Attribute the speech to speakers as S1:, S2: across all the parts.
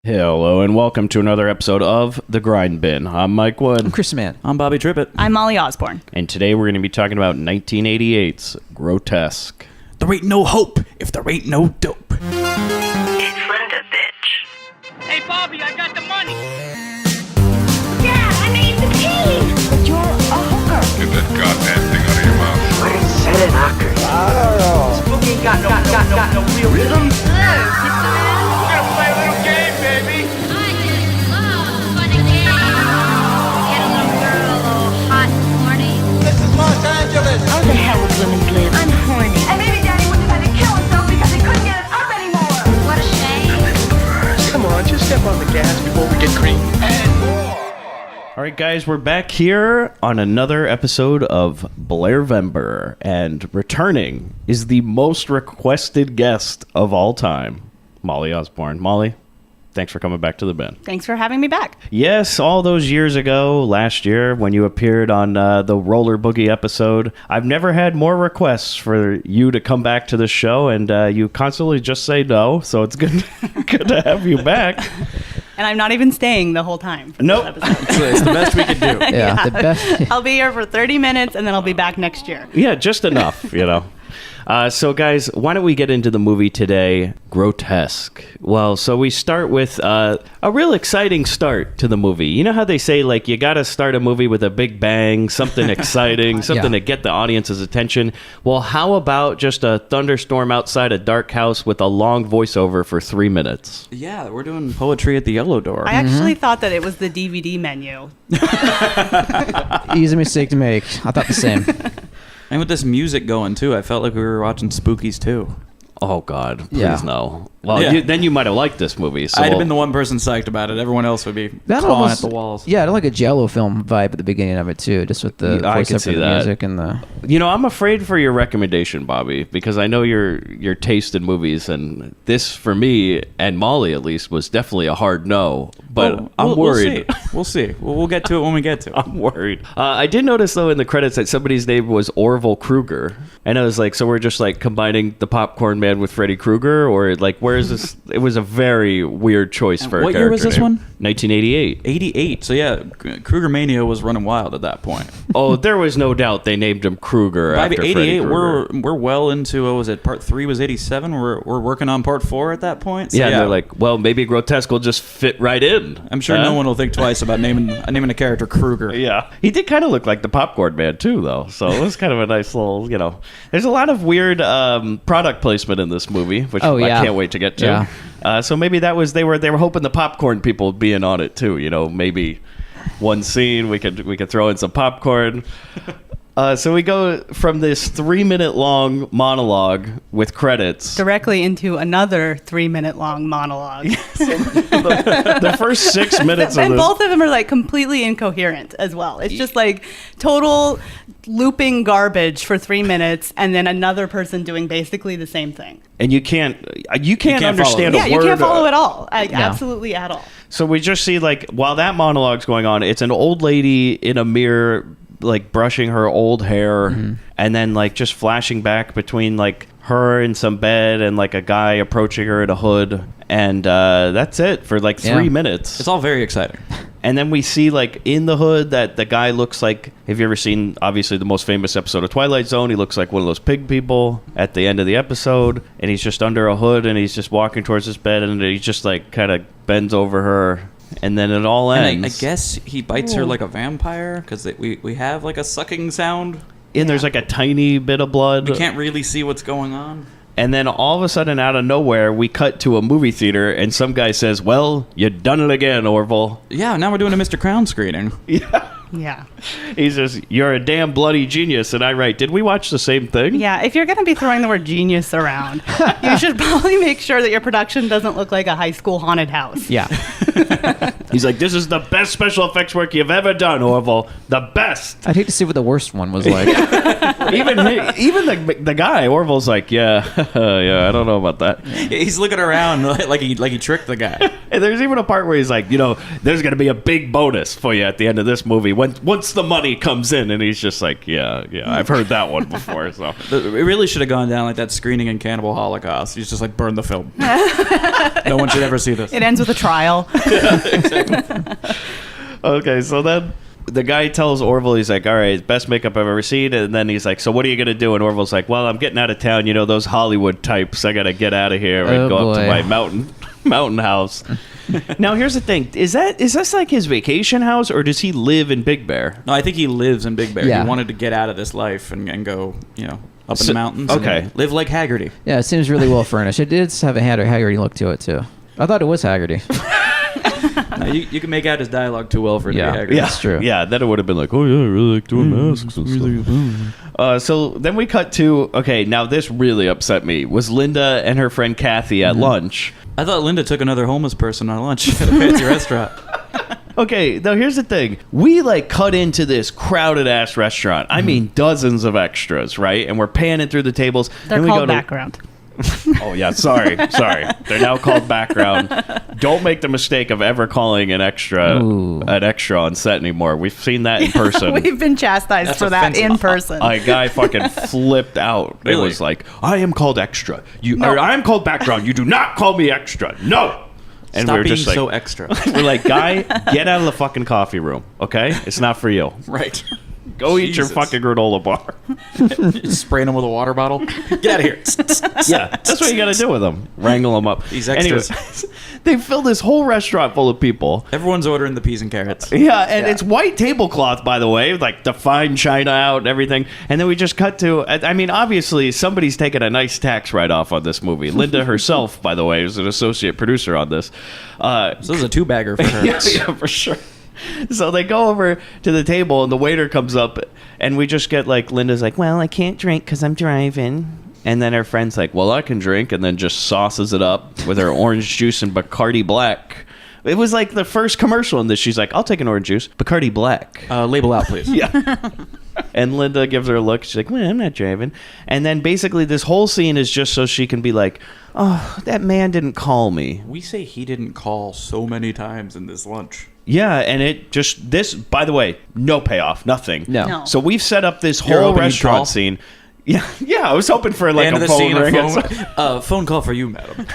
S1: Hello and welcome to another episode of The Grindbin. I'm Mike Wood.
S2: I'm Chris Mann.
S3: I'm Bobby Trippett.
S4: I'm Molly Osborne.
S1: And today we're going to be talking about 1988's Grotesque.
S3: There ain't no hope if there ain't no dope.
S5: It's Linda, bitch.
S6: Hey, Bobby, I got the money.
S5: Yeah, I made the team. But you're a hooker.
S7: Get that goddamn thing out of your mouth.
S5: What is set it knockers? I don't know.
S6: Spooky ain't got no real rhythm.
S5: Hello, Mr. Man.
S6: We're gonna play a little game, baby.
S8: I just love funny games. Get a little girl all hot and horny.
S6: This is Los Angeles.
S5: How the hell would women live? I'm horny. And maybe Daddy wouldn't have had to kill himself because he couldn't get it up anymore.
S8: What a shame.
S6: Come on, just step on the gas before we get green. And more.
S1: All right, guys, we're back here on another episode of Blairvember, and returning is the most requested guest of all time, Molly Osborne. Molly, thanks for coming back to the bin.
S4: Thanks for having me back.
S1: Yes, all those years ago, last year, when you appeared on the Roller Boogie episode, I've never had more requests for you to come back to the show, and you constantly just say no, so it's good, good to have you back.
S4: And I'm not even staying the whole time. For
S1: Nope.
S4: this episode.
S3: It's the best we could do.
S2: Yeah, the best.
S4: I'll be here for 30 minutes and then I'll be back next year.
S1: Yeah, just enough, you know. So, guys, why don't we get into the movie today, Grotesque? Well, so we start with a real exciting start to the movie. You know how they say, like, you got to start a movie with a big bang, something exciting, something to get the audience's attention. Well, how about just a thunderstorm outside a dark house with a long voiceover for 3 minutes?
S3: Yeah, we're doing poetry at the Yellow Door.
S4: I actually thought that it was the DVD menu.
S2: Easy mistake to make. I thought the same.
S3: And with this music going, too, I felt like we were watching Spookies, too.
S1: Oh, God, please
S2: Yeah.
S1: no. Well,
S3: Yeah.
S1: then you might have liked this movie. So
S3: I'd have been the one person psyched about it. Everyone else would be
S2: That
S3: clawing
S2: almost
S3: at the walls.
S2: Yeah, like a Jello film vibe at the beginning of it too, just with the
S1: Yeah, I could
S2: voiceover
S1: see
S2: of the
S1: that.
S2: music and the.
S1: You know, I'm afraid for your recommendation, Bobby, because I know your taste in movies, and this, for me, and Molly at least, was definitely a hard no. But
S3: Oh,
S1: I'm worried.
S3: We'll see. We'll get to it when we get to it.
S1: I'm worried. I did notice, though, in the credits that somebody's name was Orville Kruger. And I was like, so we're just, like, combining the Popcorn Man with Freddy Krueger? Or, like, where is this? It was a very weird choice for a
S3: what
S1: character
S3: year was this
S1: name.
S3: one?
S1: 1988.
S3: 88. So, yeah, Kruger Mania was running wild at that point.
S1: Oh, there was no doubt they named him Kruger
S3: By
S1: after Freddy
S3: 88,
S1: Krueger.
S3: we're well into, what was it, part 3 was 87? We're working on part 4 at that point? So,
S1: Yeah, and they're like, well, maybe Grotesque will just fit right in.
S3: I'm sure no one will think twice about naming a character Kruger.
S1: Yeah. He did kind of look like the Popcorn Man, too, though. So it was kind of a nice little, you know. There's a lot of weird product placement in this movie, which
S2: Oh, yeah.
S1: I can't wait to get to.
S2: Yeah.
S1: So maybe that was, they were hoping the popcorn people would be in on it, too. You know, maybe one scene we could throw in some popcorn. So we go from this 3-minute long monologue with credits.
S4: Directly into another 3-minute long monologue.
S1: The first 6 minutes of
S4: And
S1: this.
S4: both of them are like completely incoherent as well. It's just like total looping garbage for 3 minutes and then another person doing basically the same thing.
S1: And you can't
S3: can't
S1: understand
S3: follow
S1: a
S4: Yeah,
S1: word.
S4: you can't follow at all. Absolutely at all.
S1: So we just see, like, while that monologue's going on, it's an old lady in a mirror, like, brushing her old hair, and then, like, just flashing back between, like, her in some bed and, like, a guy approaching her in a hood. And that's it for, like, 3 minutes.
S3: It's all very exciting.
S1: And then we see, like, in the hood that the guy looks like, have you ever seen, obviously, the most famous episode of Twilight Zone? He looks like one of those pig people at the end of the episode. And he's just under a hood, and he's just walking towards his bed, and he just, like, kind of bends over her. And then it all ends.
S3: And I guess he bites her like a vampire, because we have, like, a sucking sound.
S1: And there's, like, a tiny bit of blood.
S3: We can't really see what's going on.
S1: And then all of a sudden, out of nowhere, we cut to a movie theater, and some guy says, well, you done it again, Orville.
S3: Yeah, now we're doing a Mr. Crown screening.
S4: Yeah.
S1: He says, you're a damn bloody genius. And I write, did we watch the same thing?
S4: Yeah, if you're going to be throwing the word genius around, you should probably make sure that your production doesn't look like a high school haunted house.
S2: Yeah.
S1: He's like, this is the best special effects work you've ever done, Orville. The best.
S2: I'd hate to see what the worst one was like.
S1: Even the guy, Orville's like, yeah, I don't know about that.
S3: He's looking around like he tricked the guy.
S1: And there's even a part where he's like, there's going to be a big bonus for you at the end of this movie once the money comes in. And he's just like, yeah, I've heard that one before. So
S3: It really should have gone down like that screening in Cannibal Holocaust. He's just like, burn the film. No one should ever see this.
S4: It ends with a trial.
S1: Okay, so then the guy tells Orville, he's like, all right, best makeup I've ever seen. And then he's like, so what are you going to do? And Orville's like, well, I'm getting out of town. Those Hollywood types. I got to get out of here and go up to my mountain house. Now, here's the thing. Is this like his vacation house, or does he live in Big Bear?
S3: No, I think he lives in Big Bear.
S2: Yeah.
S3: He wanted to get out of this life and go, up in the mountains.
S1: Okay.
S3: And live like Haggerty.
S2: Yeah, it seems really well furnished. It did have a Haggerty look to it, too. I thought it was Haggerty.
S3: No, you can make out his dialogue too well for it to be Haggerty.
S1: Yeah,
S2: That's true.
S1: Yeah, then it would have been like, oh yeah, I really like doing masks and stuff. So then we cut to, okay, now this really upset me, was Linda and her friend Kathy at lunch.
S3: I thought Linda took another homeless person on lunch at a fancy restaurant.
S1: Okay, now here's the thing. We cut into this crowded ass restaurant. I mean, dozens of extras, right? And we're panning through the tables.
S4: They're
S1: and we
S4: called
S1: go
S4: background.
S1: Oh yeah, sorry. They're now called background. Don't make the mistake of ever calling an extra on set anymore. We've seen that in person.
S4: We've been chastised
S3: That's
S4: for that
S3: offensive.
S4: in person.
S1: A guy fucking flipped out. It
S3: Really?
S1: was like, I am called extra. Or I am called background. You do not call me extra. No. And
S3: Stop
S1: we were
S3: being
S1: just like,
S3: so extra.
S1: we're like, guy, get out of the fucking coffee room, okay? It's not for you.
S3: Right.
S1: Go eat your
S3: Jesus.
S1: fucking granola bar.
S3: Spraying him with a water bottle. Get out of here.
S1: Yeah, that's what you got to do with them. Wrangle them up.
S3: These extras.
S1: Anyways, they filled this whole restaurant full of people.
S3: Everyone's ordering the peas and carrots.
S1: Yeah, and it's white tablecloth, by the way, like the fine china out and everything. And then we just cut to, I mean, obviously, somebody's taking a nice tax write-off on this movie. Linda herself, by the way, is an associate producer on this.
S3: So this is a two-bagger for her.
S1: Yeah, for sure. So they go over to the table, and the waiter comes up, and we just get Linda's like, well, I can't drink because I'm driving. And then her friend's like, well, I can drink, and then just sauces it up with her orange juice and Bacardi Black. It was like the first commercial in this. She's like, I'll take an orange juice, Bacardi Black.
S3: Label out, please.
S1: Yeah. And Linda gives her a look. She's like, well, I'm not driving. And then basically this whole scene is just so she can be like, oh, that man didn't call me.
S3: We say he didn't call so many times in this lunch.
S1: Yeah, and it just, by the way, no payoff, nothing.
S2: No.
S1: So we've set up this
S3: You're
S1: whole
S3: hoping he'd
S1: restaurant
S3: call?
S1: scene. Yeah, I was hoping for
S3: End
S1: a
S3: of the
S1: phone
S3: scene,
S1: ring.
S3: a phone call for you, madam.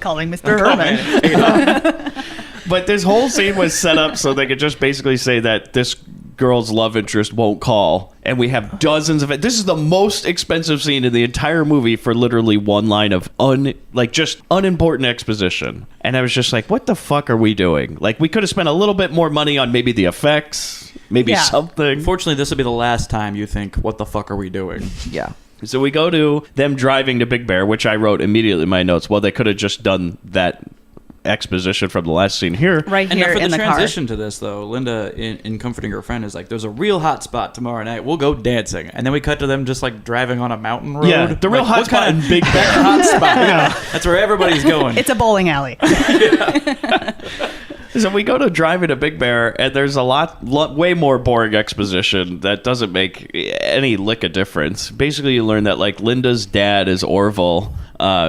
S4: Calling Mr. Herman.
S1: But this whole scene was set up so they could just basically say that this girl's love interest won't call, and we have dozens of it. This is the most expensive scene in the entire movie for literally one line of just unimportant exposition. And I was just like, what the fuck are we doing? Like, we could have spent a little bit more money on maybe the effects, maybe
S4: Yeah.
S1: something.
S3: Fortunately, this will be the last time you think, what the fuck are we doing?
S2: Yeah.
S1: So we go to them driving to Big Bear, which I wrote immediately in my notes. Well, they could have just done that exposition from the last scene here.
S4: Right
S3: And
S4: here
S3: for
S4: in
S3: the
S4: the car.
S3: transition to this, though, Linda, in comforting her friend, is like, there's a real hot spot tomorrow night. We'll go dancing. And then we cut to them just, driving on a mountain road.
S1: Yeah, the real hot
S3: what
S1: spot
S3: kind
S1: in Big Bear.
S3: hot spot? Yeah. That's where everybody's going.
S4: It's a bowling alley.
S1: So we go to driving to Big Bear, and there's a way more boring exposition that doesn't make any lick of difference. Basically, you learn that Linda's dad is Orville.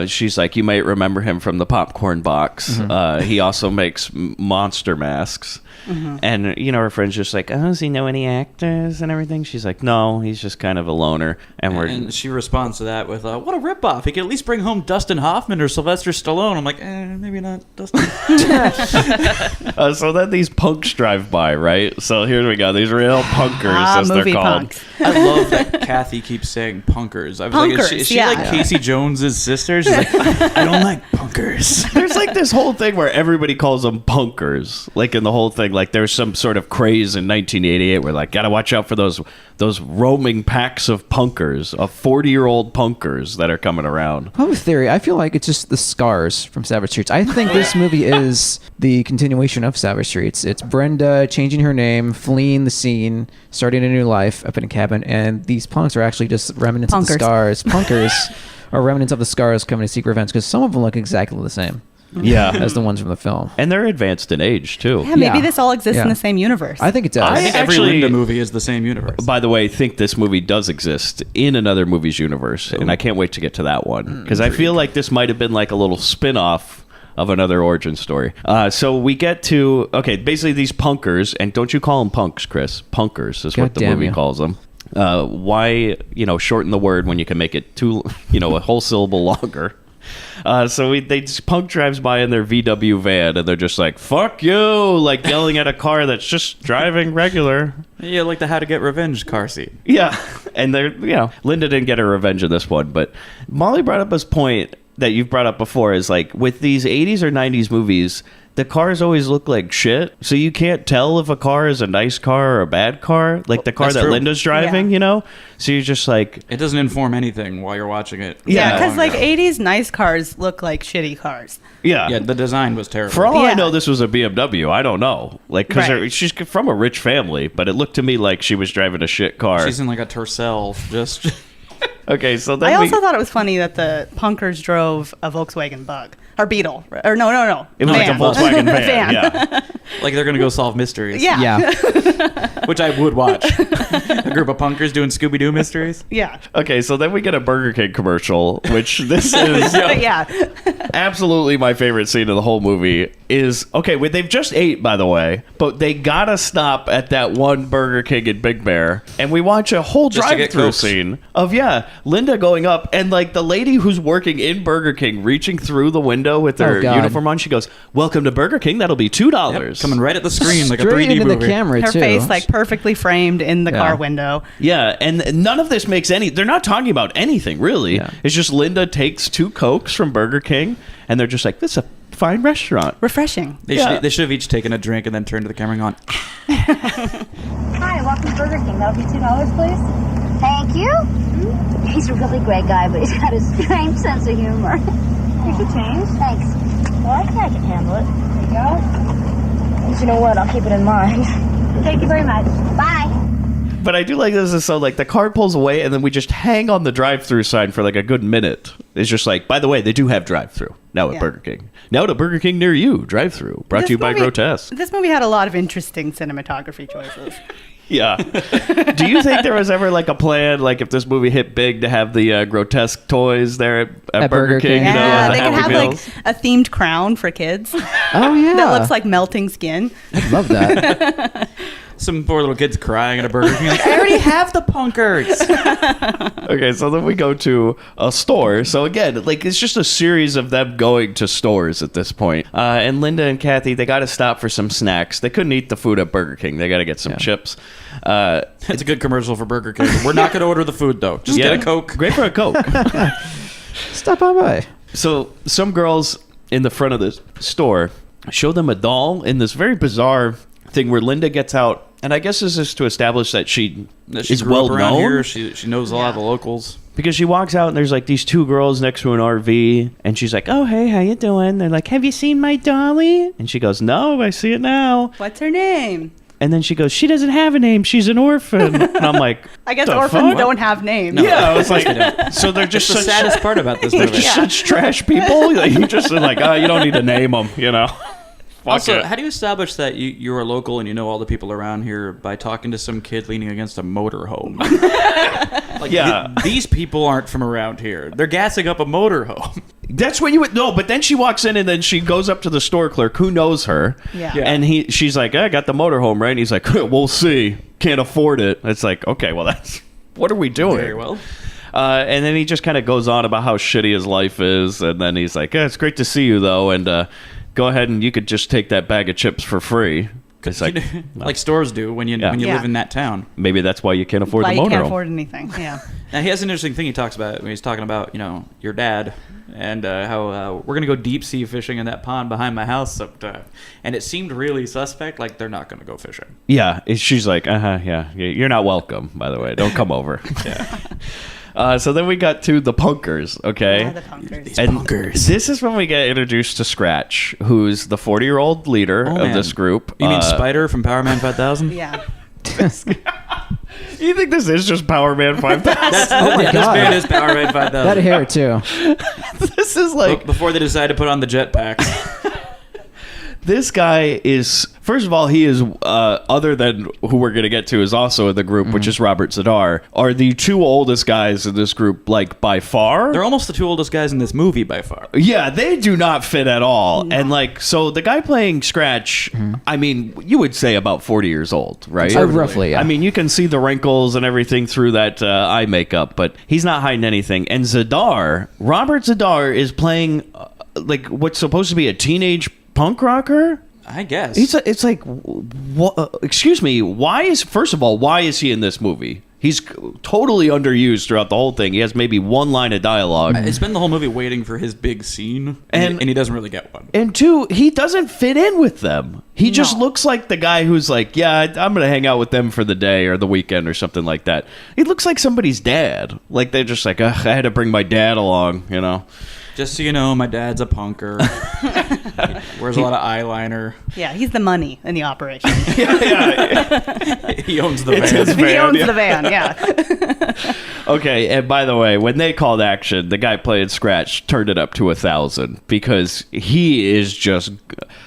S1: She's like, you might remember him from the popcorn box.
S2: Mm-hmm.
S1: He also makes monster masks. Mm-hmm. And, her friend's just like, oh, does he know any actors and everything? She's like, no, he's just kind of a loner.
S3: And she responds to that with, what a ripoff. He could at least bring home Dustin Hoffman or Sylvester Stallone. I'm like, maybe not Dustin.
S1: So then these punks drive by, right? So here we go. These real punkers, as they're
S4: movie
S1: called.
S4: punks.
S3: I love that Kathy keeps saying punkers. I was like, is she
S4: yeah.
S3: like Casey Jones's sister? She's like, I don't like punkers.
S1: There's this whole thing where everybody calls them punkers. In the whole thing, there's some sort of craze in 1988 where gotta watch out for those roaming packs of punkers, of 40-year-old punkers that are coming around.
S2: I have a theory. I feel like it's just the scars from Savage Streets. I think this movie is the continuation of Savage Streets. It's Brenda changing her name, fleeing the scene, starting a new life up in a cabin, and these punks are actually just remnants of the scars. Punkers are remnants of the scars coming to seek revenge, because some of them look exactly the same.
S1: Yeah.
S2: as the ones from the film.
S1: And they're advanced in age, too.
S4: Yeah, maybe
S2: Yeah.
S4: this all exists in
S2: Yeah.
S4: the same universe.
S2: I think it does.
S1: I
S3: Every
S1: actually-
S3: Linda movie is the same universe.
S1: By the way, think this movie does exist in another movie's universe, and I can't wait to get to that one because I feel like this might have been like a little spin-off of another origin story. So we get to basically these punkers, and don't you call them punks, Chris? Punkers is what the
S2: damn
S1: movie
S2: you.
S1: calls them. Why shorten the word when you can make it a whole syllable longer? So this punk drives by in their VW van, and they're just like, "Fuck you!" like yelling at a car that's just driving regular.
S3: Yeah, like the How to Get Revenge car seat.
S1: Yeah, and they're Linda didn't get her revenge in this one, but Molly brought up this point that you've brought up before is like with these 80s or 90s movies, the cars always look like shit, so you can't tell if a car is a nice car or a bad car, like the car
S3: That's
S1: that
S3: true.
S1: Linda's driving, so you're just like,
S3: It doesn't inform anything while you're watching it.
S4: yeah,
S1: Yeah.
S4: because like 80s nice cars look like shitty cars.
S3: Yeah, the design was terrible.
S1: for all I
S4: Yeah.
S1: know, this was a BMW. I don't know, like because
S4: Right.
S1: she's from a rich family, but it looked to me like she was driving a shit car.
S3: She's in like a Tercel, just
S1: Okay, so then
S4: I also thought it was funny that the punkers drove a Volkswagen Bug or Beetle, or no,
S1: it was like a
S4: van.
S1: Volkswagen van. Yeah.
S3: like they're gonna go solve mysteries.
S4: Yeah.
S2: Yeah.
S3: which I would watch. A group of punkers doing Scooby Doo mysteries.
S4: Yeah.
S1: Okay, so then we get a Burger King commercial, which this is
S4: Yeah.
S1: absolutely my favorite scene of the whole movie. Is they've just ate, by the way, but they gotta stop at that one Burger King in Big Bear, and we watch a whole
S3: Just to get
S1: drive-through
S3: Cokes.
S1: scene of Linda going up, and like the lady who's working in Burger King reaching through the window with her
S2: Oh, God.
S1: uniform on. She goes, "Welcome to Burger King. That'll be $2."
S3: Coming right at the screen like a
S2: Straight
S3: 3D
S2: into
S3: movie.
S2: the camera,
S4: Her
S2: too.
S4: face like perfectly framed in the
S2: Yeah.
S4: car window.
S1: Yeah, and none of this makes any. They're not talking about anything really.
S2: Yeah.
S1: It's just Linda takes 2 Cokes from Burger King, and they're just like, "This is a fine restaurant."
S4: Refreshing.
S3: They should have each taken a drink and then turned to the camera and gone,
S5: Hi, welcome to Burger King. That'll be $2, please. Thank you. He's a really great guy, but he's got a strange sense of humor. Here's your change. Thanks. Well, I think I can handle it. There you go. But you know what? I'll keep it in mind. Thank you very much. Bye.
S1: But I do like this is so like the car pulls away, and then we just hang on the drive-through sign for like a good minute. It's just like, by the way, they do have drive-through now at
S4: Yeah.
S1: Burger King. Now to Burger King near you, drive-through. Brought to you by Grotesque.
S4: This movie had a lot of interesting cinematography choices.
S1: Yeah. Do you think there was ever like a plan, like if this movie hit big, to have the Grotesque toys there at Burger King?
S2: King.
S4: Yeah,
S1: the
S4: they could
S1: Happy
S4: have
S1: Meals?
S4: like a themed crown for kids
S2: Oh, yeah.
S4: that looks like melting skin.
S2: I love that.
S3: some poor little kids crying at a Burger King. Like, I already have the punkers.
S1: Okay, so then we go to a store. So again, like it's just a series of them going to stores at this point. And Linda and Kathy, they got to stop for some snacks. They couldn't eat the food at Burger King. They got to get some chips.
S3: It's a good commercial for Burger King. We're not going to order the food, though. Just get a Coke.
S1: Great for a Coke.
S2: Stop on by.
S1: So some girls in the front of the store show them a doll in this very bizarre thing where Linda gets out. And I guess this is to establish that she is
S3: grew
S1: well
S3: up around
S1: known.
S3: here. She knows a lot of the locals.
S1: Because she walks out and there's like these 2 girls next to an RV, and she's like, "Oh, hey, how you doing?" They're like, "Have you seen my dolly?" And she goes, "No, I see it now."
S4: What's her name?
S1: And then she goes, "She doesn't have a name. She's an orphan." And I'm like,
S4: I guess
S1: "The
S4: orphans
S1: fuck?"
S4: don't have names.
S1: Yeah, I was like, so they're just
S3: That's the
S1: such,
S3: saddest part about this
S1: they're
S3: movie.
S1: just such trash people. Like, you just are like, "Oh, you don't need to name them," you know. Fuck
S3: Also,
S1: it.
S3: how do you establish that you're a local and you know all the people around here by talking to some kid leaning against a motorhome? Like,
S1: Yeah.
S3: these people aren't from around here. They're gassing up a motorhome.
S1: That's what you would know. But then she walks in and then she goes up to the store clerk who knows her.
S4: Yeah.
S3: Yeah.
S1: And she's like, "I got the motorhome, right?" And he's like, "We'll see. Can't afford it." It's like, okay, well, that's what are we doing?
S3: Very well.
S1: And then he just kind of goes on about how shitty his life is, and then he's like, "It's great to see you, though, and go ahead and you could just take that bag of chips for free." It's like,
S3: Like stores do when you
S1: Yeah.
S3: when you
S4: Yeah.
S3: live in that town.
S1: maybe that's why you can't afford
S4: Why
S1: the
S4: you can't
S1: motorhome.
S4: afford anything. Yeah.
S3: Now he has an interesting thing he talks about when he's talking about your dad and how we're gonna go deep sea fishing in that pond behind my house sometime, and it seemed really suspect. Like they're not gonna go fishing.
S1: Yeah, she's like, yeah, you're not welcome, by the way. Don't come over. So then we got to the punkers, okay?
S4: Yeah, the punkers.
S1: And this is when we get introduced to Scratch, who's the 40-year-old leader of
S3: man.
S1: this group.
S3: You mean Spider from Power Man 5000?
S4: Yeah.
S1: You think this is just Power Man 5000?
S2: Oh my
S3: This
S2: God.
S3: band is Power Man 5000.
S2: That hair too.
S1: This is like
S3: Before they decide to put on the jetpacks.
S1: this guy is. First of all, he is other than who we're gonna get to is also in the group, which is Robert Zadar. Are the two oldest guys in this group like by far?
S3: They're almost the two oldest guys in this movie by far.
S1: Yeah, they do not fit at all. And like, so the guy playing Scratch, I mean, you would say about 40 years old, right?
S2: Roughly, yeah.
S1: I mean, you can see the wrinkles and everything through that eye makeup, but he's not hiding anything. And Zadar, Robert Zadar, is playing like what's supposed to be a teenage punk rocker.
S3: I guess.
S1: It's like, excuse me, first of all, why is he in this movie? He's totally underused throughout the whole thing. He has maybe one line of dialogue.
S3: I spend the whole movie waiting for his big scene, and he doesn't really get one.
S1: And two, he doesn't fit in with them. He just looks like the guy who's like, yeah, I'm going to hang out with them for the day or the weekend or something like that. He looks like somebody's dad. Like they're just like, I had to bring my dad along, you know?
S3: Just so you know, my dad's a punker. Wears a lot of eyeliner.
S4: Yeah, he's the money in the operation.
S3: He owns the
S1: It's
S3: van.
S1: his
S4: He owns
S1: yeah.
S4: the van, yeah.
S1: Okay, and by the way, when they called action, the guy playing Scratch turned it up to 1,000 because he is just.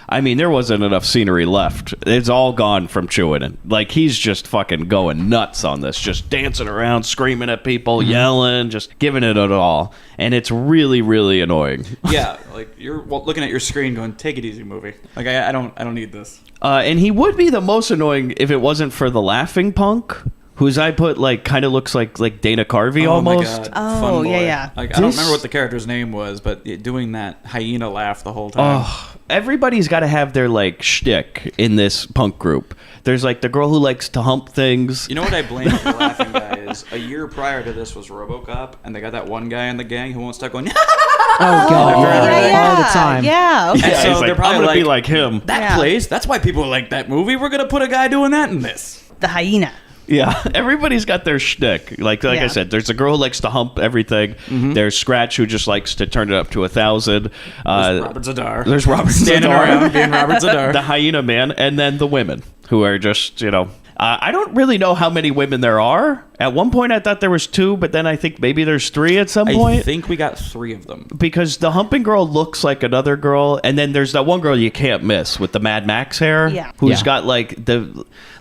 S1: I mean, there wasn't enough scenery left. It's all gone from chewing it. Like he's just fucking going nuts on this, just dancing around, screaming at people, yelling, just giving it all, and it's really, really annoying.
S3: Yeah, like you're looking at your screen, going, "Take it easy, movie." Like I don't need this.
S1: And he would be the most annoying if it wasn't for the laughing punk, whose I put like kind of looks like Dana Carvey almost.
S3: My God.
S4: Oh,
S3: Fun boy.
S4: yeah, yeah.
S3: Like, I don't remember what the character's name was, but doing that hyena laugh the whole time.
S1: Oh, everybody's got to have their like shtick in this punk group. There's like the girl who likes to hump things.
S3: You know what I blame the laughing guy is? A year prior to this was RoboCop, and they got that one guy in the gang who won't stop going.
S2: Oh God,
S4: yeah,
S2: all the time.
S4: Yeah. Okay.
S3: And so
S1: He's like,
S3: they're probably
S1: I'm gonna be
S3: like,
S1: like him.
S3: That
S4: Yeah.
S3: place. That's why people like that movie. We're gonna put a guy doing that in this.
S4: The hyena.
S1: Yeah, everybody's got their shtick. Like
S4: Yeah.
S1: I said, there's a girl who likes to hump everything. There's Scratch who just likes to turn it up to 1,000.
S3: Robert Zadar.
S1: There's Robert
S3: Standing
S1: Zadar.
S3: around being Robert Zadar.
S1: The hyena man, and then the women who are just, you know. I don't really know how many women there are. At one point, I thought there was 2, but then I think maybe there's 3 at some
S3: I
S1: point.
S3: think we got 3 of them.
S1: Because the humping girl looks like another girl, and then there's that one girl you can't miss with the Mad Max hair,
S4: Yeah.
S1: who's
S2: Yeah.
S1: got like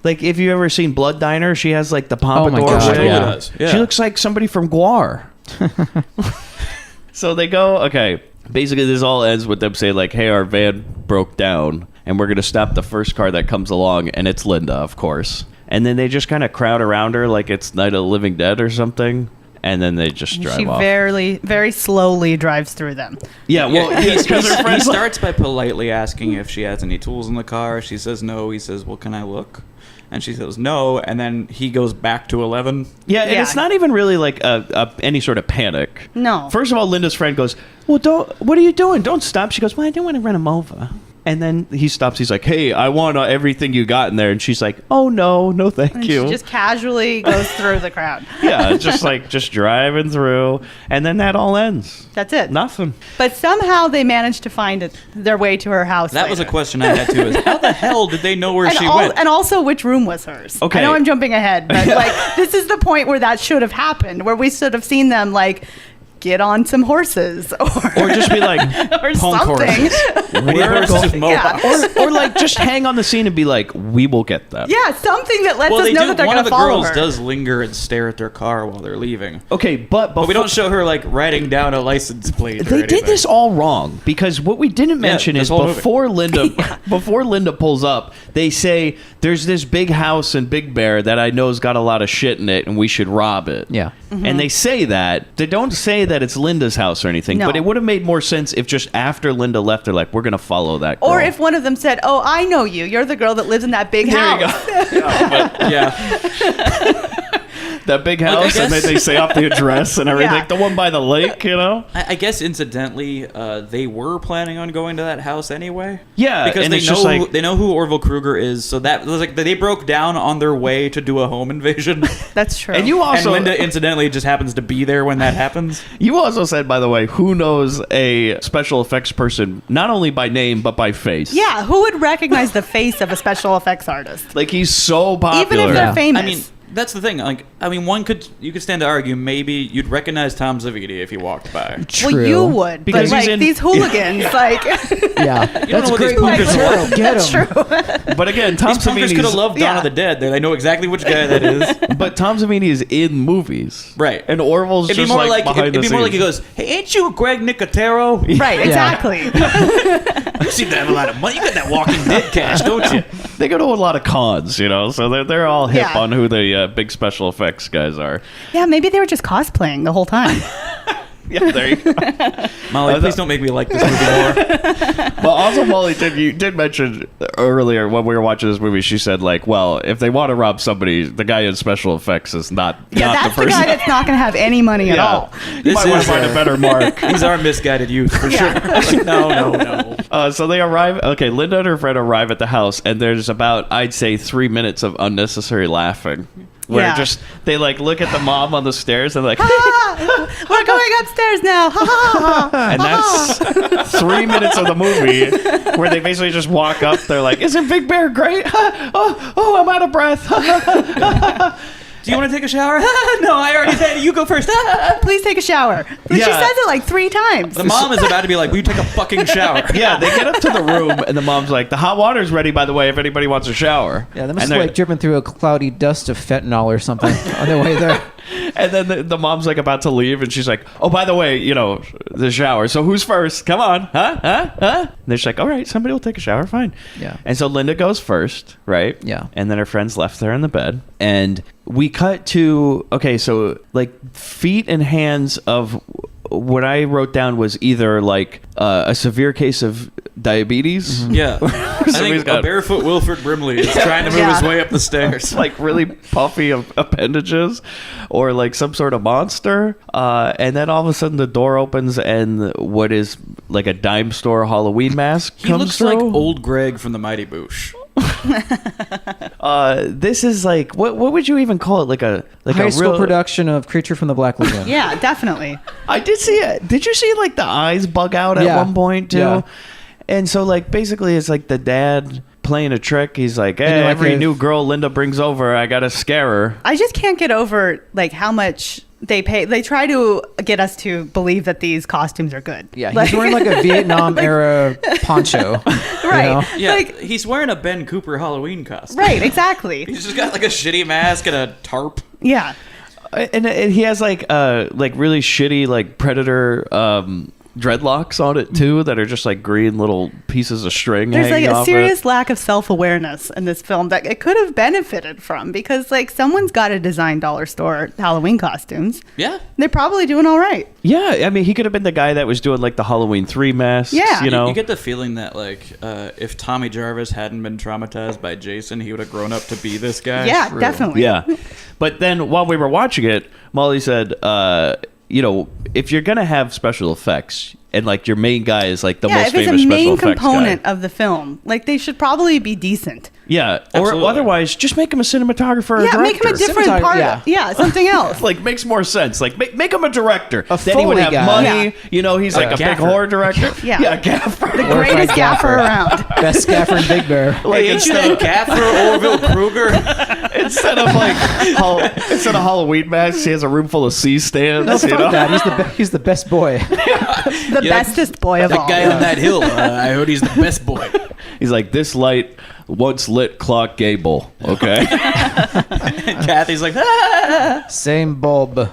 S1: if you ever seen Blood Diner, she has like the pompadour.
S2: Oh my God,
S1: wig.
S2: yeah.
S3: does. Yeah.
S1: She looks like somebody from Guar. So they go, okay. Basically, this all ends with them saying like, "Hey, our van broke down, and we're gonna stop the first car that comes along," and it's Linda, of course. And then they just kind of crowd around her like it's Night of the Living Dead or something. And then they just drive
S4: She
S1: off.
S4: very slowly drives through them.
S1: Yeah, well,
S3: he
S1: because her friends
S3: starts by politely asking if she has any tools in the car. She says no. He says, "Well, can I look?" And she says no. And then he goes back to 11.
S1: Yeah, and
S4: Yeah.
S1: it's not even really like any sort of panic.
S4: No.
S1: First of all, Linda's friend goes, "Well, what are you doing? Don't stop." She goes, "Well, I don't want to run him over." And then he stops. He's like, "Hey, I want everything you got in there." And she's like, "Oh, no, thank
S4: And
S1: you."
S4: she just casually goes through the crowd.
S1: Yeah, just driving through. And then that all ends.
S4: That's it.
S1: Nothing.
S4: But somehow they managed to find their way to her house.
S3: That was a
S4: later.
S3: question I had too. Is how the hell did they know where she went?
S4: And also, which room was hers?
S1: Okay.
S4: I know I'm jumping ahead, but like this is the point where that should have happened, where we should have seen them like get on some horses
S1: Or just be like,
S4: or
S3: punk
S4: something.
S3: We're going.
S4: Yeah.
S1: or like just hang on the scene and be like, "We will get them."
S4: Yeah, something that lets
S3: Well,
S4: us
S3: they
S4: know
S3: do.
S4: that they're
S3: One
S4: going
S3: of
S4: to
S3: the
S4: follow
S3: girls
S4: her.
S3: does linger and stare at their car while they're leaving.
S1: Okay, but
S3: But we don't show her like writing down a license plate. Or
S1: They did
S3: anything.
S1: this all wrong because what we didn't mention
S3: this
S1: is
S3: whole movie.
S1: before Linda pulls up, they say there's this big house in Big Bear that I know's got a lot of shit in it and we should rob it.
S2: Yeah.
S1: And they say that. They don't say that it's Linda's house or anything,
S4: No.
S1: but it would have made more sense if just after Linda left, they're like, we're going to follow that girl.
S4: Or if one of them said, "Oh, I know you. You're the girl that lives in that big house."
S3: Yeah.
S1: that big
S3: I
S1: house, and
S3: guess-
S1: then they say off the address and everything.
S4: Yeah.
S1: The one by the lake, you know?
S3: I guess incidentally, they were planning on going to that house anyway.
S1: Yeah,
S3: because
S1: and
S3: they
S1: it's
S3: know
S1: just like-
S3: they know who Orville Kruger is. So that was like they broke down on their way to do a home invasion.
S4: That's true.
S1: And you also
S3: and Linda incidentally just happens to be there when that happens.
S1: You also said, by the way, who knows a special effects person not only by name but by face?
S4: Yeah, who would recognize the face of a special effects artist?
S1: Like he's so popular.
S4: Even if they're
S2: Yeah.
S4: famous.
S3: I mean, That's the thing. Like, I mean, you could stand to argue maybe you'd recognize Tom Savini if he walked by.
S2: True.
S4: Well, you would,
S1: Because
S4: but
S1: he's
S4: like
S1: in-
S4: these hooligans, like
S2: Yeah,
S3: don't
S2: that's
S3: know what these
S2: great.
S3: punkers
S2: Carol,
S3: want.
S2: get
S4: that's
S2: him.
S4: true.
S1: But again, Tom
S3: These punkers could have
S1: Savini's
S3: loved Dawn of the Dead. They know exactly which guy that is.
S1: but Tom Savini is in movies,
S3: Right.
S1: And Orville's
S3: It'd be
S1: just
S3: more
S1: like behind
S3: it'd
S1: the
S3: be more like he
S1: scenes.
S3: goes, "Hey, ain't you Greg Nicotero?
S4: Right, exactly.
S3: You seem to have a lot of money. You got that Walking Dead cash, don't you?"
S1: They go to a lot of cons, so they're all hip
S4: Yeah.
S1: on who the big special effects guys are.
S4: Yeah, maybe they were just cosplaying the whole time.
S1: Yeah, there you go.
S3: Molly, please don't make me like this movie more.
S1: But also, Molly, you did mention earlier when we were watching this movie, she said, like, well, if they want to rob somebody, the guy in special effects is not
S4: Yeah,
S1: not
S4: that's
S1: the
S4: the
S1: person.
S4: guy that's not going to have any money at all.
S1: You
S3: This
S1: might want
S3: is,
S1: to find a better mark.
S3: These are misguided youth for sure. Like, no.
S1: So they arrive. Okay, Linda and her friend arrive at the house, and there's about, I'd say, 3 minutes of unnecessary laughing. Where
S4: Yeah.
S1: just they like look at the mom on the stairs and like,
S4: Ah, we're going upstairs now. Ha, ha, ha.
S1: and that's 3 minutes of the movie where they basically just walk up. They're like, "Isn't Big Bear great? oh, I'm out of breath."
S3: Do you want to take a shower? No, I already said you go first.
S4: Please take a shower. But
S1: Yeah.
S4: she says it like 3 times.
S3: The mom is about to be like, "Will you take a fucking shower?"
S1: Yeah, they get up to the room, and the mom's like, "The hot water's ready, by the way, if anybody wants a shower."
S2: Yeah, they
S1: And
S2: must
S1: they're-
S2: have like dripping through a cloudy dust of fentanyl or something on their way there.
S1: And then the mom's like about to leave, and she's like, "Oh, by the way, the shower. So who's first? Come on, huh? And they're just like, all right, somebody will take a shower, fine."
S2: Yeah.
S1: And so Linda goes first, right?
S2: Yeah.
S1: And then her friends left there in the bed, and we cut to so like feet and hands of what I wrote down was either like a severe case of diabetes.
S3: Yeah. I think
S1: got-
S3: a barefoot Wilford Brimley is trying to move his
S4: Yeah.
S3: way up the stairs.
S1: Like really puffy appendages, or like some sort of monster, and then all of a sudden the door opens and what is like a dime store Halloween mask
S3: He
S1: comes
S3: looks
S1: through.
S3: like old Greg from the Mighty Boosh.
S1: This is like what would you even call it? Like a
S2: High
S1: a
S2: school
S1: real
S2: production of Creature from the Black Lagoon.
S4: Yeah, definitely.
S1: I did see it. Did you see like the eyes bug out at
S2: Yeah.
S1: one point too?
S2: Yeah.
S1: And so like basically it's like the dad playing a trick. He's like, "Hey,
S2: you're like,
S1: every
S2: if-
S1: new girl Linda brings over, I gotta scare her."
S4: I just can't get over like how much they pay. They try to get us to believe that these costumes are good.
S2: Yeah, he's wearing like a Vietnam era poncho.
S4: right.
S2: know?
S3: Yeah,
S4: Like,
S3: he's wearing a Ben Cooper Halloween costume.
S4: right, exactly.
S3: He's just got like a shitty mask and a tarp.
S4: Yeah.
S1: And he has like really shitty like predator dreadlocks on it too that are just like green little pieces of string
S4: There's like
S1: hanging
S4: a
S1: off
S4: serious
S1: it.
S4: lack of self-awareness in this film that it could have benefited from, because like someone's got to design dollar store Halloween costumes.
S3: Yeah.
S4: They're probably doing all right.
S1: Yeah, I mean he could have been the guy that was doing like the Halloween 3 masks.
S4: Yeah.
S1: you know.
S3: You get the feeling that like if Tommy Jarvis hadn't been traumatized by Jason, he would have grown up to be this guy.
S4: Yeah, definitely.
S1: Yeah, but then while we were watching it, Molly said, if you're gonna have special effects and like your main guy is like the
S4: Yeah,
S1: most
S4: if it's
S1: famous
S4: a
S1: special
S4: main
S1: effects
S4: component
S1: guy.
S4: of the film, like they should probably be decent.
S1: Yeah,
S3: Absolutely.
S1: or otherwise just make him a cinematographer. Or
S4: Yeah, make him a
S1: director.
S4: different
S2: Cinematographer,
S4: part.
S2: yeah.
S4: Yeah, something else.
S1: Like makes more sense. Like make him a director.
S2: A
S1: then he would
S2: Foley
S1: have
S2: guy.
S1: money.
S4: Yeah.
S1: He's like a big
S3: gaffer.
S1: horror director.
S4: Yeah.
S1: gaffer.
S4: The greatest gaffer around.
S2: Best gaffer in Big Bear.
S1: Like
S3: Hey, ain't you
S1: instead
S3: that
S1: of,
S3: gaffer Orville Kruger?
S1: instead of like instead of Halloween masks, he has a room full of C stands.
S2: No,
S1: you
S2: fuck
S1: know?
S2: that. He's the best boy.
S4: The
S3: Yeah,
S4: bestest boy of
S3: That
S4: all.
S3: guy on that hill. I heard he's the best boy.
S1: He's like, this light once lit Clark Gable. Okay.
S3: Kathy's like, ah!
S2: Same bulb.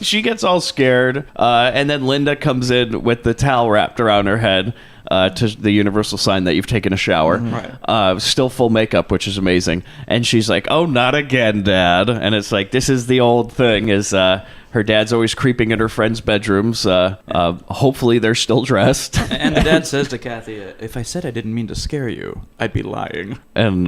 S1: She gets all scared, and then Linda comes in with the towel wrapped around her head to the universal sign that you've taken a shower.
S3: Right.
S1: Still full makeup, which is amazing. And she's like, "Oh, not again, Dad." And it's like, this is the old thing, is her dad's always creeping in her friends' bedrooms. Hopefully they're still dressed.
S3: And the dad says to Kathy, if I said I didn't mean to scare you, I'd be lying.
S1: And,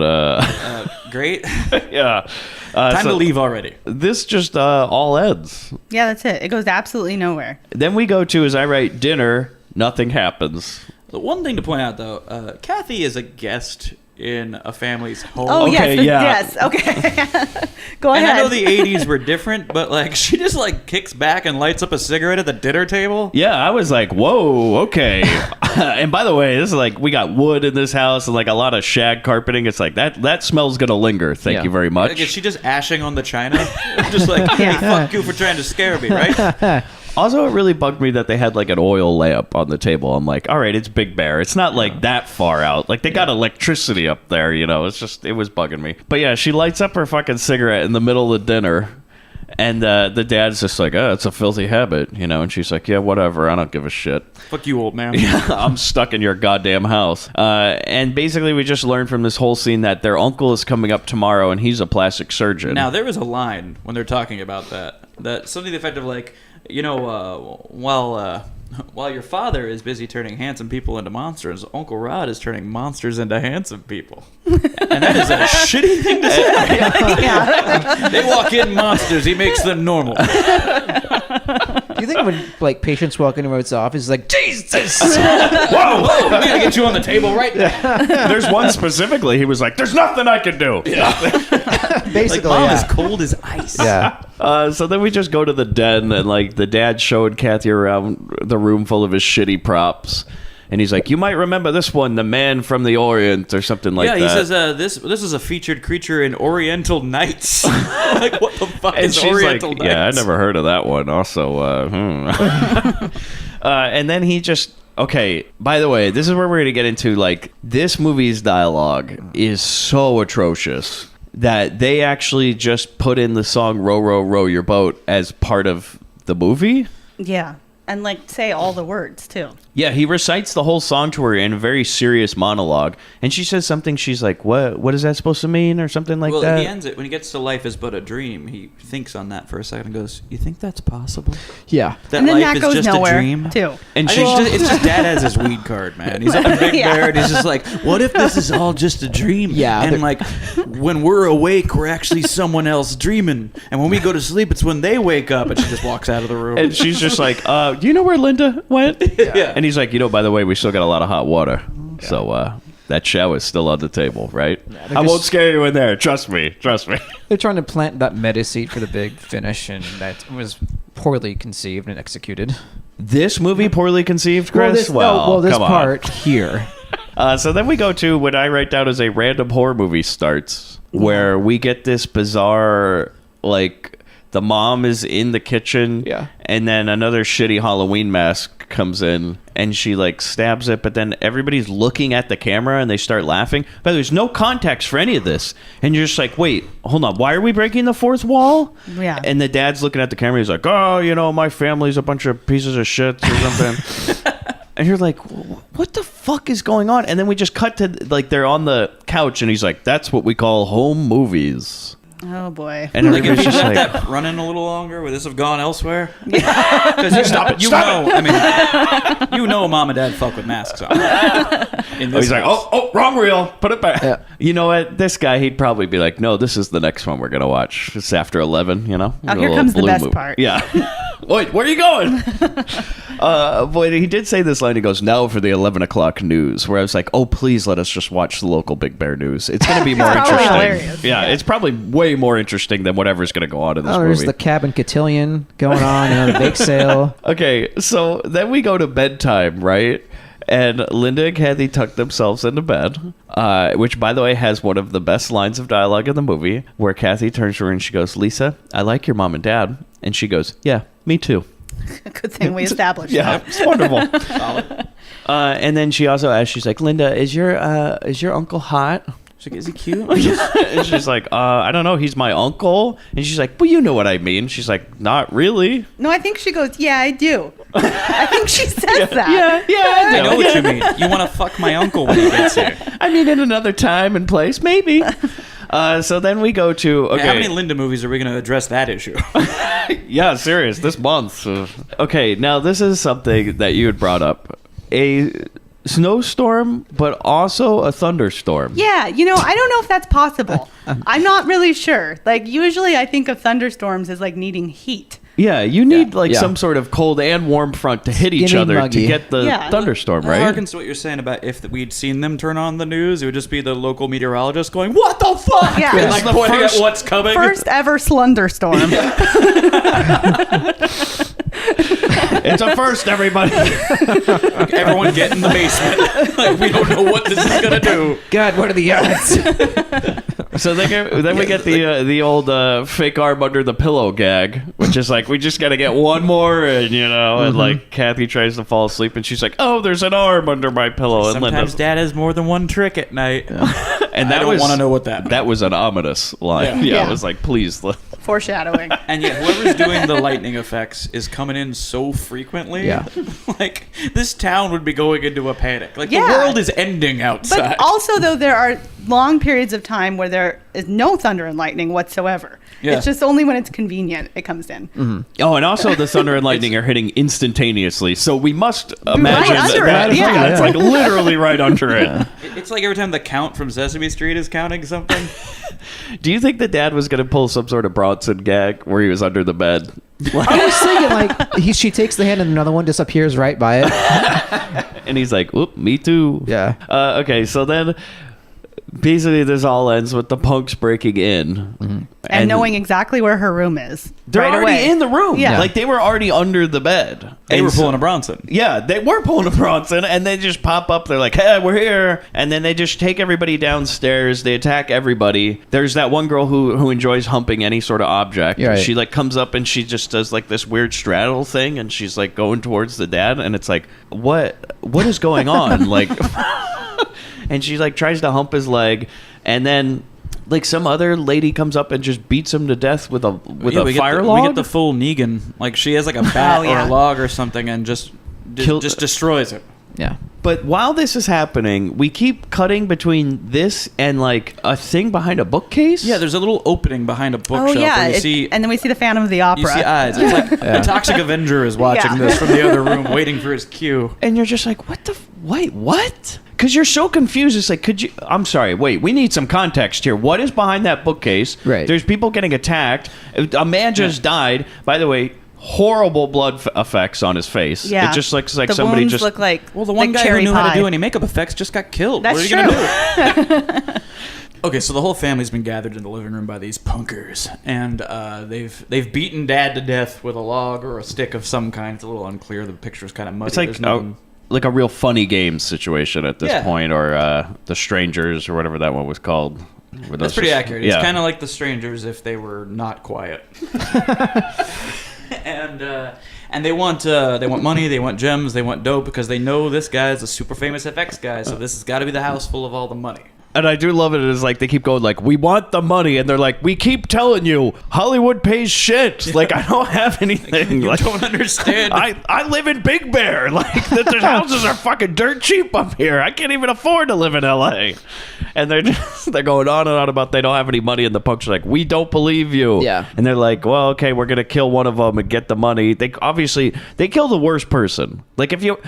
S3: Great.
S1: yeah.
S3: Time
S1: so
S3: to leave already.
S1: This just all ends.
S4: Yeah, that's it. It goes absolutely nowhere.
S1: Then we go to, as I write, dinner. Nothing happens.
S3: The one thing to point out, though, Kathy is a guest in a family's home.
S4: Oh,
S1: Okay,
S4: yes.
S1: yeah.
S4: Yes. Okay. Go
S3: And
S4: ahead.
S3: I know the 80s were different, but like she just like kicks back and lights up a cigarette at the dinner table.
S1: Yeah, I was like, whoa, okay. And by the way, this is like, we got wood in this house and like a lot of shag carpeting. It's like, that smell's going to linger. Thank
S2: Yeah.
S1: you very much.
S3: Like, is she just ashing on the china? Just like, hey, fuck you for trying to scare me, right?
S1: Also, it really bugged me that they had like an oil lamp on the table. I'm like, all right, it's Big Bear. It's not like that far out. Like they got electricity up there, you know. It's just, it was bugging me. But yeah, she lights up her fucking cigarette in the middle of dinner. And the dad's just like, oh, it's a filthy habit, you know. And she's like, yeah, whatever. I don't give a shit.
S3: Fuck you, old man.
S1: I'm stuck in your goddamn house. And basically, we just learned from this whole scene that their uncle is coming up tomorrow, and he's a plastic surgeon.
S3: Now, there was a line when they're talking about that something to the effect of like, you know, while your father is busy turning handsome people into monsters, Uncle Rod is turning monsters into handsome people. And that is a shitty thing to say.
S4: Yeah.
S3: They walk in monsters, he makes them normal.
S2: Do you think when like patients walk into his office, it's like Jesus?
S1: Whoa!
S3: We gotta get you on the table right now.
S1: There's one specifically, he was like, there's nothing I can do.
S2: Basically,
S3: Like, Mom
S2: yeah.
S3: is cold as ice.
S2: Yeah.
S1: So then we just go to the den, and like the dad showed Kathy around the room full of his shitty props. And he's like, you might remember this one, the man from the Orient, or something like
S3: Yeah,
S1: that.
S3: he says this is a featured creature in Oriental Nights. Like, what the fuck
S1: And
S3: is
S1: she's
S3: Oriental
S1: like,
S3: Nights?
S1: yeah, I never heard of that one. Also, and then he just, okay, by the way, this is where we're going to get into, like, this movie's dialogue is so atrocious that they actually just put in the song Row, Row, Row Your Boat as part of the movie.
S4: Yeah. And like say all the words too.
S1: Yeah, he recites the whole song to her in a very serious monologue, and she says something. She's like, "What is that supposed to mean?" or something like
S3: Well,
S1: that.
S3: he ends it when he gets to life is but a dream. He thinks on that for a second and goes, "You think that's possible?
S2: Yeah.
S3: That
S4: And then
S3: life
S4: that
S3: is
S4: goes
S3: just
S4: nowhere
S3: a dream?"
S4: too.
S1: And
S3: I
S1: she,
S3: think it's just Dad has his weed card, man. He's up in Big
S4: Yeah.
S3: Bear, and he's just like, "What if this is all just a dream?"
S2: Yeah,
S3: and
S2: they're-
S3: like, when we're awake, we're actually someone else dreaming, and when we go to sleep, it's when they wake up. And she just walks out of the room.
S1: and she's just like, "Do you know where Linda went?"
S3: Yeah.
S1: And he's like, "By the way, we still got a lot of hot water, so that shower's still on the table, right?
S2: they're
S1: I won't
S2: just-
S1: scare you in there. Trust me.
S2: They're trying to plant that meta seed for the big finish, and that was poorly conceived and executed.
S1: This movie poorly conceived, Chris.
S2: this
S1: come on.
S2: part here.
S1: So then we go to what I write down as a random horror movie starts, where we get this bizarre, like, the mom is in the kitchen,
S2: Yeah.
S1: and then another shitty Halloween mask comes in, and she, like, stabs it, but then everybody's looking at the camera, and they start laughing. But there's no context for any of this. And you're just like, wait, hold on, why are we breaking the fourth wall?
S4: Yeah.
S1: And the dad's looking at the camera, he's like, oh, you know, my family's a bunch of pieces of shit, or something. And you're like, what the fuck is going on? And then we just cut to, like, they're on the couch, and he's like, that's what we call home movies.
S4: Oh boy.
S1: And
S3: Like, if
S1: everybody's
S3: you
S1: just
S3: left
S1: like,
S3: that running a little longer, would this have gone elsewhere? Because
S1: Stop it,
S3: you
S1: stop
S3: know, I mean, you know, Mom and Dad fuck with masks on. In this
S1: he's like,
S3: house.
S1: oh, wrong reel. Put it back.
S2: Yeah.
S1: You know what? This guy, he'd probably be like, no, this is the next one we're going to watch. It's after 11, you know?
S4: Oh,
S1: A
S4: here
S1: little
S4: comes the
S1: blue
S4: best
S1: movie.
S4: part.
S1: Yeah. Wait, where are you going? Boy, he did say this line. He goes, now for the 11 o'clock news, where I was like, oh, please let us just watch the local Big Bear news. It's going to be more
S4: Probably
S1: interesting.
S4: hilarious.
S1: Yeah, it's probably way more interesting than whatever's going to go on in this
S2: Oh,
S1: movie.
S2: there's the cabin cotillion going on, you know, the bake sale.
S1: Okay, so then we go to bedtime, right? And Linda and Kathy tuck themselves into bed, which, by the way, has one of the best lines of dialogue in the movie, where Kathy turns to her and she goes, Lisa, I like your mom and dad. And she goes, yeah, me too.
S4: Good thing we established
S1: Yeah,
S4: that.
S1: it's wonderful. And then she also asks, she's like, Linda, is your uncle hot?
S3: She's like, is he cute?
S1: And she's like, I don't know, he's my uncle. And she's like, well, you know what I mean. She's like, not really.
S4: No, I think she goes, yeah, I do. I think she says that.
S1: Yeah,
S3: I know what you mean. You want to fuck my uncle when he gets here.
S1: I mean, in another time and place, maybe. So then we go to, okay.
S3: How many Linda movies are we going to address that issue?
S1: Yeah, serious, this month. Okay, now this is something that you had brought up. A snowstorm, but also a thunderstorm.
S4: Yeah, you know, I don't know if that's possible. I'm not really sure. Like, usually I think of thunderstorms as like needing heat.
S1: Yeah, you need
S2: Yeah.
S1: some sort of cold and warm front to hit each
S2: Skinny
S1: other
S2: muggy.
S1: to get the
S4: Yeah.
S1: thunderstorm,
S3: That
S1: right?
S3: harkens to what you're saying about if we'd seen them turn on the news, it would just be the local meteorologist going, "What the fuck?"
S4: Yeah.
S3: And, like
S1: The
S3: pointing
S1: first-
S3: at what's coming.
S4: First ever Slunderstorm.
S1: It's a first, everybody.
S3: Everyone get in the basement. Like, we don't know what this is gonna do.
S2: God, what are the odds?
S1: So then we get the old fake arm under the pillow gag, which is like we just gotta get one more, and and like Kathy tries to fall asleep, and she's like, "Oh, there's an arm under my pillow," and
S3: Sometimes
S1: Linda,
S3: Dad has more than one trick at night.
S1: and
S3: I don't want to know what that.
S1: That was an ominous line.
S3: Yeah.
S1: Yeah,
S4: Yeah.
S1: it was like, please.
S4: Foreshadowing.
S3: And yet, whoever's doing the lightning effects is coming in so frequently.
S2: Yeah.
S3: Like, this town would be going into a panic. Like,
S4: Yeah.
S3: the world is ending outside.
S4: But also, though, there are long periods of time where there is no thunder and lightning whatsoever.
S3: Yeah.
S4: It's just only when it's convenient it comes in.
S1: Oh, and also the thunder and lightning are hitting instantaneously, so we must imagine
S4: under
S1: that.
S4: it, yeah.
S1: It's like literally right under it.
S3: It's like every time the Count from Sesame Street is counting something.
S1: Do you think the dad was going to pull some sort of Bronson gag where he was under the bed?
S2: I was thinking like she takes the hand and another one disappears right by it.
S1: And he's like, "Oop, me too."
S2: Yeah.
S1: Okay, so then basically this all ends with the punks breaking in
S4: And knowing exactly where her room is.
S1: they're
S4: right
S1: already
S4: away.
S1: in the room.
S4: Yeah.
S1: Like they were already under the bed.
S3: They
S1: And
S3: were
S1: so-
S3: pulling a Bronson.
S1: Yeah, they were pulling a Bronson, and they just pop up. They're like, "Hey, we're here!" And then they just take everybody downstairs. They attack everybody. There's that one girl who enjoys humping any sort of object.
S2: Yeah, right.
S1: She like comes up and she just does like this weird straddle thing, and she's like going towards the dad, and it's like, what is going on? Like, and she like tries to hump his leg, and then like some other lady comes up and just beats him to death with a
S3: We
S1: fire
S3: get
S1: log.
S3: We get the full Negan. Like, she has like a bat
S4: Oh,
S3: or
S4: yeah.
S3: a log or something and just destroys it.
S2: Yeah.
S1: But while this is happening, we keep cutting between this and like a thing behind a bookcase.
S3: Yeah, there's a little opening behind a
S4: Oh,
S3: bookshelf
S4: yeah.
S3: where you see...
S4: And then we see the Phantom of the
S3: You
S4: Opera.
S3: see eyes. It's like the Toxic Avenger is watching
S4: Yeah.
S3: this from the other room, waiting for his cue.
S1: And you're just like, wait, what? Because you're so confused. It's like, I'm sorry, wait, we need some context here. What is behind that bookcase?
S2: Right.
S1: There's people getting attacked. A man just died. By the way, horrible blood effects on his face.
S4: Yeah.
S1: It just looks like
S4: the
S1: somebody
S4: wounds
S1: just...
S4: look like
S3: Well, the one
S4: like
S3: guy who
S4: cherry
S3: knew how to
S4: pie.
S3: do any makeup effects just got killed.
S4: That's
S3: What are you gonna do? Okay, so the whole family's been gathered in the living room by these punkers, and they've beaten Dad to death with a log or a stick of some kind. It's a little unclear. The picture's kind of muddy.
S1: It's like
S3: There's nothing-
S1: like a real funny games situation at this
S3: Yeah.
S1: point, or The Strangers, or whatever that one was called. Where
S3: That's
S1: those
S3: pretty
S1: just-
S3: accurate.
S1: Yeah.
S3: It's kind of like The Strangers if they were not quiet. And they want money, they want gems, they want dope because they know this guy's a super famous FX guy. So this has got to be the house full of all the money.
S1: And I do love it is like they keep going like, we want the money, and they're like, we keep telling you Hollywood pays shit. Like, I don't have anything.
S3: You
S1: Like,
S3: don't understand.
S1: I live in Big Bear. Like the houses are fucking dirt cheap up here. I can't even afford to live in LA. And they're going on and on about they don't have any money, and the punks are like, we don't believe you.
S2: Yeah.
S1: And they're like, well, okay, we're gonna kill one of them and get the money. They kill the worst person. Like if you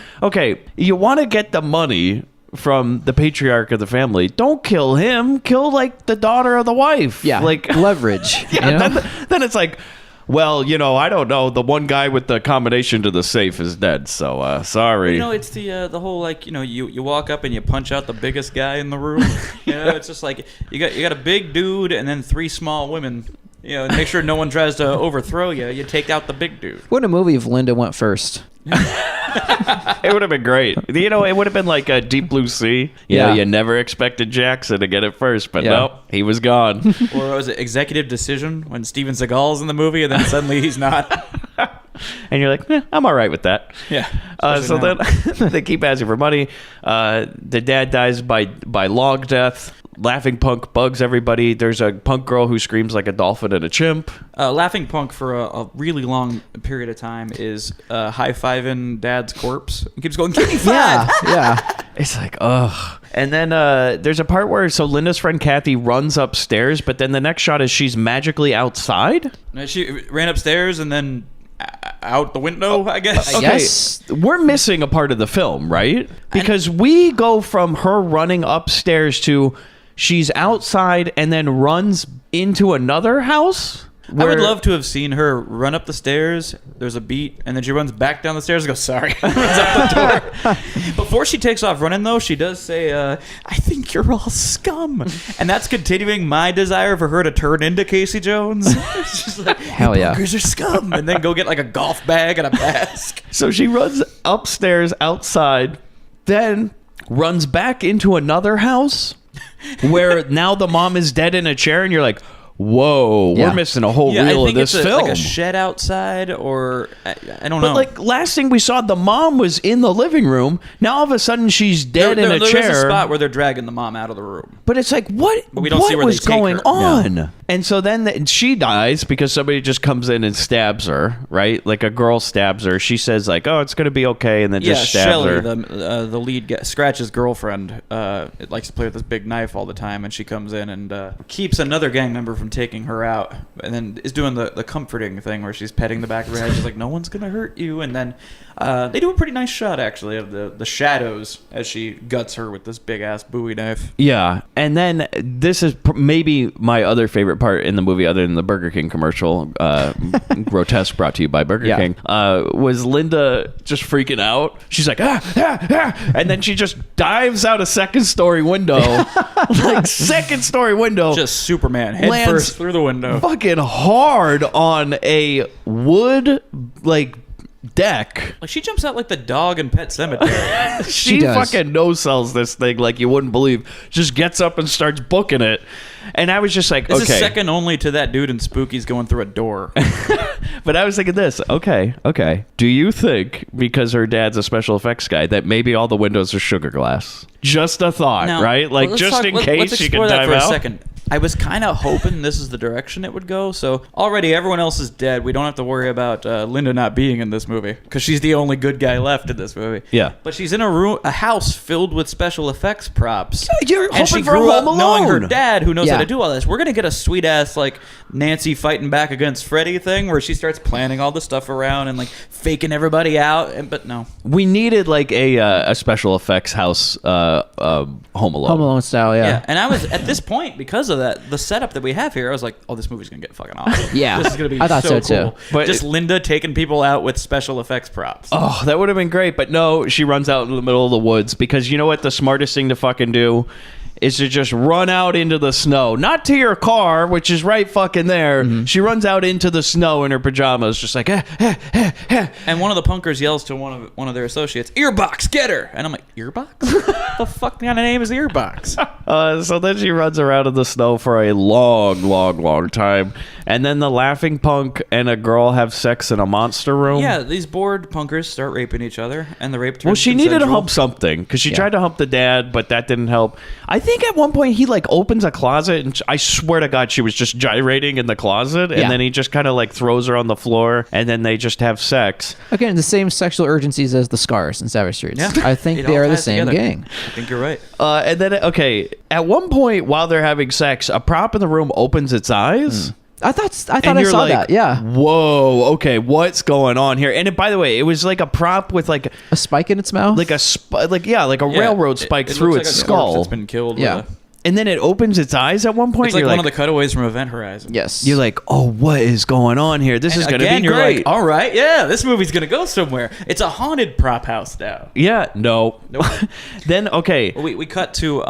S1: want to get the money from the patriarch of the family, don't kill him. Kill like the daughter of the wife.
S2: Yeah.
S1: Like
S2: leverage.
S1: yeah,
S2: you know?
S1: then it's like, well, I don't know. The one guy with the combination to the safe is dead, so sorry.
S3: It's the whole like you walk up and you punch out the biggest guy in the room. It's just like you got a big dude and then three small women. And make sure no one tries to overthrow you. You take out the big dude.
S2: What a movie if Linda went first.
S1: It would have been great. It would have been like a Deep Blue Sea.
S2: Yeah.
S1: You never expected Jackson to get it first, but
S2: Yeah.
S1: nope, he was gone.
S3: Or was it Executive Decision when Steven Seagal's in the movie and then suddenly he's not?
S1: And you're like, I'm all right with that.
S3: Yeah.
S1: So then they keep asking for money. The dad dies by log death. Laughing Punk bugs everybody. There's a punk girl who screams like a dolphin and a chimp.
S3: Laughing Punk for a really long period of time is high-fiving Dad's corpse. He keeps going, give me five!
S2: Yeah.
S1: It's like, ugh. And then there's a part where Linda's friend Kathy runs upstairs, but then the next shot is she's magically outside.
S3: She ran upstairs and then out the window, I guess.
S2: I guess.
S1: We're missing a part of the film, right? Because we go from her running upstairs to she's outside and then runs into another house.
S3: I would love to have seen her run up the stairs. There's a beat, and then she runs back down the stairs and goes, sorry. Runs out the door. Before she takes off running, though, she does say, I think you're all scum. And that's continuing my desire for her to turn into Casey Jones. She's like,
S2: Hell yeah.
S3: Buggers are scum. And then go get like a golf bag and a mask.
S1: So she runs upstairs outside, then runs back into another house where now the mom is dead in a chair, and you're like, whoa,
S2: Yeah.
S1: we're missing a whole
S3: Yeah,
S1: reel
S3: I
S1: of
S3: think
S1: this
S3: it's
S1: film.
S3: like a shed outside, or I don't
S1: But
S3: know.
S1: like last thing we saw, the mom was in the living room. Now all of a sudden she's dead in a
S3: there
S1: chair.
S3: is a spot where they're dragging the mom out of the room.
S1: But it's like, what?
S3: But we don't
S1: what
S3: see where
S1: was
S3: they take
S1: going
S3: her.
S1: on? And so then she dies because somebody just comes in and stabs her, right? Like a girl stabs her. She says like, "Oh, it's gonna be okay," and then just stabs
S3: Shelly,
S1: her.
S3: the lead Scratch's girlfriend, likes to play with this big knife all the time, and she comes in and keeps another gang member from taking her out, and then is doing the comforting thing where she's petting the back of her head. She's like, "No one's gonna hurt you," and then they do a pretty nice shot actually of the shadows as she guts her with this big ass Bowie knife.
S1: Yeah, and then this is maybe my other favorite part in the movie, other than the Burger King commercial, Grotesque, brought to you by Burger King, was Linda just freaking out. She's like, and then she just dives out a second-story window, like second-story window,
S3: Just Superman head
S1: lands
S3: first through the window.
S1: fucking hard on a wood like deck.
S3: Like she jumps out like the dog in Pet Sematary.
S1: She
S2: does.
S1: fucking no-sells this thing like you wouldn't believe. Just gets up and starts booking it. And I was just like,
S3: This
S1: okay.
S3: is second only to that dude in Spooky's going through a door.
S1: But I was thinking this. Okay. Do you think, because her dad's a special effects guy, that maybe all the windows are sugar glass? Just a thought,
S3: Now,
S1: right? Like,
S3: let's
S1: just
S3: talk-
S1: in
S3: let's
S1: case she
S3: explore
S1: can
S3: that
S1: dive
S3: for
S1: out.
S3: a second. I was kind of hoping this is the direction it would go. So already everyone else is dead. We don't have to worry about Linda not being in this movie because she's the only good guy left in this movie.
S1: Yeah.
S3: But she's in a house filled with special effects props.
S1: You're
S3: and she
S1: hoping for
S3: grew
S1: Home
S3: up knowing her
S1: Alone.
S3: dad, who knows how
S2: Yeah.
S3: to do all this. We're gonna get a sweet ass like Nancy fighting back against Freddy thing where she starts planning all the stuff around and like faking everybody out. But no,
S1: We needed like a special effects house, Home Alone.
S2: Home Alone style,
S3: yeah.
S2: yeah.
S3: And I was at this point because of that, the setup that we have here. I was like, oh, this movie's gonna get fucking awesome.
S2: Yeah.
S3: This is gonna be
S2: I thought so, too.
S3: cool.
S1: But
S3: just Linda taking people out with special effects props.
S1: Oh, that would have been great. But no, she runs out in the middle of the woods because you know what the smartest thing to fucking do is to just run out into the snow. Not to your car, which is right fucking there. She runs out into the snow in her pajamas, just like,
S3: And one of the punkers yells to one of their associates, "Earbox, get her!" And I'm like, "Earbox? The fuck kind of name is Earbox?"
S1: So then she runs around in the snow for a long time. And then the laughing punk and a girl have sex in a monster room.
S3: Yeah, these bored punkers start raping each other, and the rape turns
S1: Well, she needed to
S3: consensual.
S1: hump something because she tried to hump the dad, but that didn't help. I think at one point he like opens a closet, and I swear to God, she was just gyrating in the closet, and
S2: Yeah.
S1: then he just kind of like throws her on the floor, and then they just have sex.
S2: Again, the same sexual urgencies as the Scars in Savage Streets.
S3: Yeah.
S2: I think
S3: It
S2: they
S3: all
S2: are the
S3: ties
S2: same
S3: together.
S2: gang.
S3: I think you're right.
S1: And then okay, at one point while they're having sex, a prop in the room opens its eyes.
S2: I thought
S1: And
S2: I
S1: you're
S2: saw
S1: like,
S2: that. Yeah,
S1: Whoa. Okay. What's going on here? And by the way, it was like a prop with like
S2: a spike in its mouth.
S1: like a railroad spike
S3: it
S1: through
S3: looks
S1: its
S3: like a corpse
S1: skull.
S3: that's been killed.
S2: Yeah.
S3: with a-
S1: And then it opens its eyes at one point.
S3: It's like
S1: you're
S3: one
S1: like,
S3: of the cutaways from Event Horizon.
S2: Yes.
S1: you're like, oh, what is going on here? This is going to
S3: Again,
S1: be
S3: you're
S1: great.
S3: like, all right, yeah, this movie's gonna go somewhere. It's a haunted prop house now.
S1: Yeah, no.
S3: Nope.
S1: Then okay,
S3: We cut to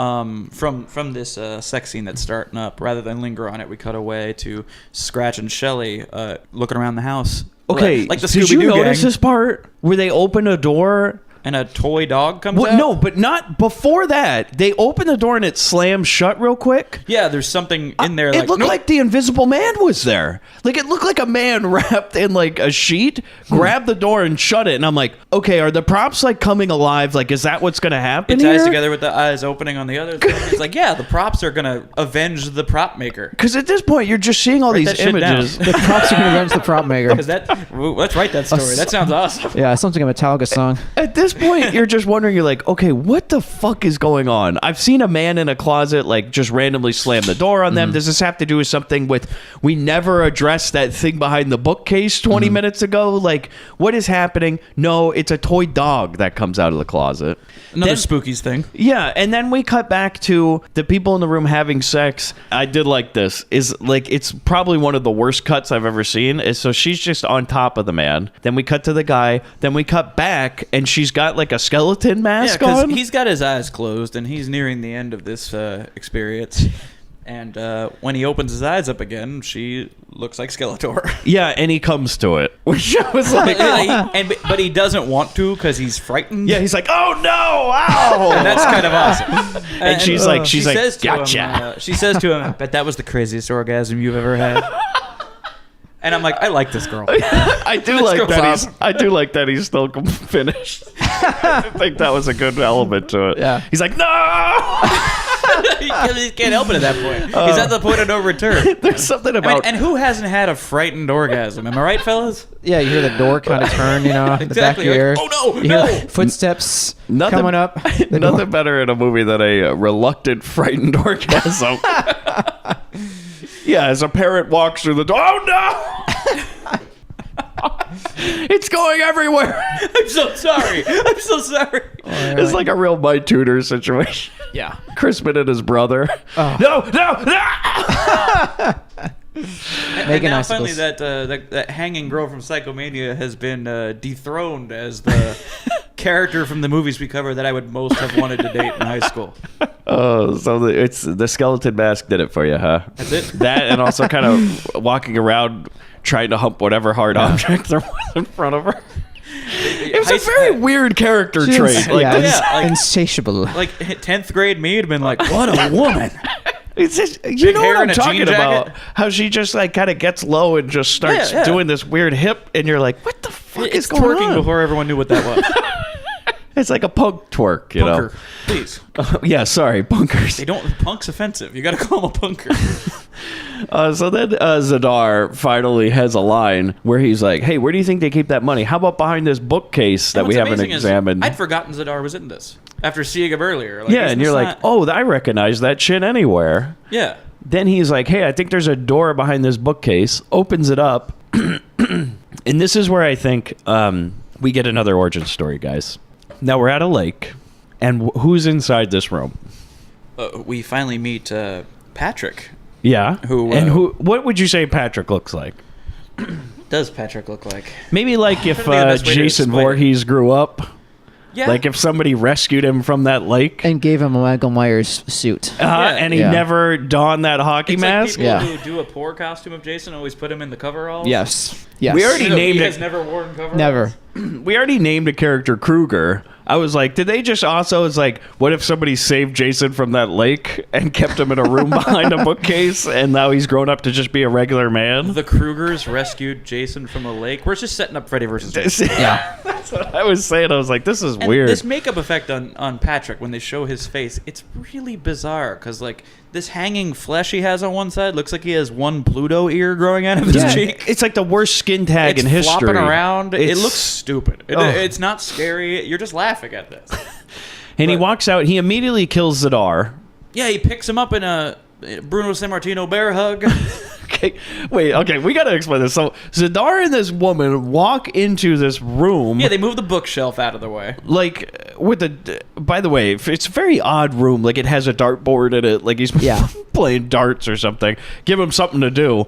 S3: from this sex scene that's starting up. Rather than linger on it, we cut away to Scratch and Shelly looking around the house.
S1: okay.
S3: like the
S1: did you
S3: Scooby-Doo
S1: notice
S3: gang.
S1: this part where they open a door?
S3: And a toy dog comes
S1: Well,
S3: out?
S1: no, but not before that. They open the door and it slams shut real quick.
S3: Yeah, there's something in there.
S1: It looked
S3: nope.
S1: like the Invisible Man was there. Like it looked like a man wrapped in like a sheet, grabbed the door and shut it. And I'm like, okay, are the props like coming alive? Like, is that what's going to happen
S3: It ties
S1: here?
S3: together with the eyes opening on the other thing. It's like, yeah, the props are gonna avenge the prop maker.
S1: Because at this point, you're just seeing all
S3: Write
S1: these
S3: that shit
S1: images.
S2: the props are going to avenge the prop maker.
S3: Because let's write that story. That sounds awesome.
S2: Yeah, sounds like a Metallica song.
S1: At this this point, you're just wondering, you're like, okay, what the fuck is going on? I've seen a man in a closet, like, just randomly slam the door on them. Does this have to do with something with, we never addressed that thing behind the bookcase 20 minutes ago? Like, what is happening? No, it's a toy dog that comes out of the closet.
S3: Another spookies thing.
S1: Yeah, and then we cut back to the people in the room having sex. I did like this. Is like, it's probably one of the worst cuts I've ever seen. Is so she's just on top of the man. Then we cut to the guy. Then we cut back, and she's got like a skeleton mask on.
S3: He's got his eyes closed, and he's nearing the end of this experience. And when he opens his eyes up again, she looks like Skeletor.
S1: Yeah, and he comes to it, which I was like,
S3: but he doesn't want to because he's frightened.
S1: yeah, he's like, oh no, ow,
S3: And that's kind of awesome.
S1: and she's like,
S3: says to
S1: gotcha.
S3: him, she says to him, "Bet that was the craziest orgasm you've ever had." And I'm like, I like this girl.
S1: I do like
S3: girl's
S1: that
S3: awesome.
S1: I do like that he's still finished. I think that was a good element to it.
S2: Yeah.
S1: He's like, no.
S3: He can't help it at that point. He's at the point of no return.
S1: There's something
S3: I mean,
S1: about
S3: and who hasn't had a frightened orgasm? Am I right, fellas?
S2: Yeah, you hear the door kind of turn, in the back of
S3: Exactly.
S2: your ear.
S3: Like, oh, no,
S2: You
S3: no.
S2: hear footsteps
S1: Nothing-
S2: coming up. The door.
S1: nothing better in a movie than a reluctant, frightened orgasm. Yeah, as a parent walks through the door. Oh no! It's going everywhere.
S3: I'm so sorry. I'm so sorry.
S1: It's like a real My Tutor situation.
S2: Yeah.
S1: Crispin and his brother.
S2: Oh.
S1: No!
S3: And now finally that hanging girl from Psychomania has been dethroned as the character from the movies we cover that I would most have wanted to date in high school.
S1: Oh, so it's the skeleton mask did it for you, huh?
S3: That's it.
S1: That and also kind of walking around trying to hump whatever hard object there was in front of her. It was a very weird character
S2: She's-
S1: trait. Like,
S2: yeah,
S3: yeah, like-
S2: insatiable.
S3: Like 10th grade me had been like, what a woman.
S1: it's just, you know
S3: hair
S1: what I'm
S3: and a
S1: talking
S3: jean
S1: about?
S3: jacket?
S1: How she just like kind of gets low and just starts
S3: Yeah, yeah.
S1: doing this weird hip, and you're like, what the fuck is
S3: It's
S1: going
S3: twerking
S1: on?
S3: before everyone knew what that was.
S1: It's like a punk twerk, you
S3: Punker, please.
S1: know? Yeah, sorry, punkers.
S3: They don't. Punk's offensive. You got to call him a punker.
S1: So then Zadar finally has a line where he's like, hey, where do you think they keep that money? How about behind this bookcase that
S3: And
S1: we
S3: what's
S1: haven't
S3: amazing is
S1: examined?
S3: I'd forgotten Zadar was in this after seeing him earlier. Like,
S1: Yeah,
S3: isn't
S1: and you're
S3: this
S1: like,
S3: not-
S1: oh, I recognize that shit anywhere.
S3: yeah.
S1: Then he's like, hey, I think there's a door behind this bookcase, opens it up. And this is where I think we get another origin story, guys. Now we're at a lake, and who's inside this room?
S3: We finally meet Patrick.
S1: Yeah.
S3: Who,
S1: What would you say Patrick looks like?
S3: Does Patrick look like?
S1: Maybe like if
S3: think the best way to
S1: Jason
S3: explain it.
S1: Voorhees grew up.
S3: Yeah.
S1: Like if somebody rescued him from that lake.
S2: And gave him a Michael Myers suit.
S1: And he
S2: Yeah.
S1: never donned that hockey
S3: It's
S1: mask.
S3: like people
S2: Yeah.
S3: who do a poor costume of Jason always put him in the coveralls.
S2: Yes. Yes.
S1: We already
S3: Even though
S1: named
S3: he
S1: it.
S3: has never worn coveralls.
S2: Never.
S1: We already named a character Kruger. I was like, did they just also, it's like, what if somebody saved Jason from that lake and kept him in a room behind a bookcase, and now he's grown up to just be a regular man?
S3: The Krugers rescued Jason from a lake. We're just setting up Freddy versus Jason.
S2: Yeah.
S1: That's what I was saying. I was like, this is
S3: And
S1: weird.
S3: this makeup effect on Patrick when they show his face, it's really bizarre because like this hanging flesh he has on one side looks like he has one Pluto ear growing out of his cheek.
S1: It's like the worst skin tag
S3: It's
S1: in history.
S3: flopping around. It
S1: It's-
S3: looks stupid.
S1: Oh.
S3: It's not scary. You're just laughing at this.
S1: And he
S3: but-
S1: walks out. He immediately kills Zadar.
S3: Yeah, he picks him up in a Bruno Sammartino bear hug.
S1: Okay, wait. Okay, we got to explain this. So Zadar and this woman walk into this room.
S3: Yeah, they move the bookshelf out of the way.
S1: Like with the. By the way, it's a very odd room. Like it has a dartboard in it. Like he's playing darts or something. Give him something to do.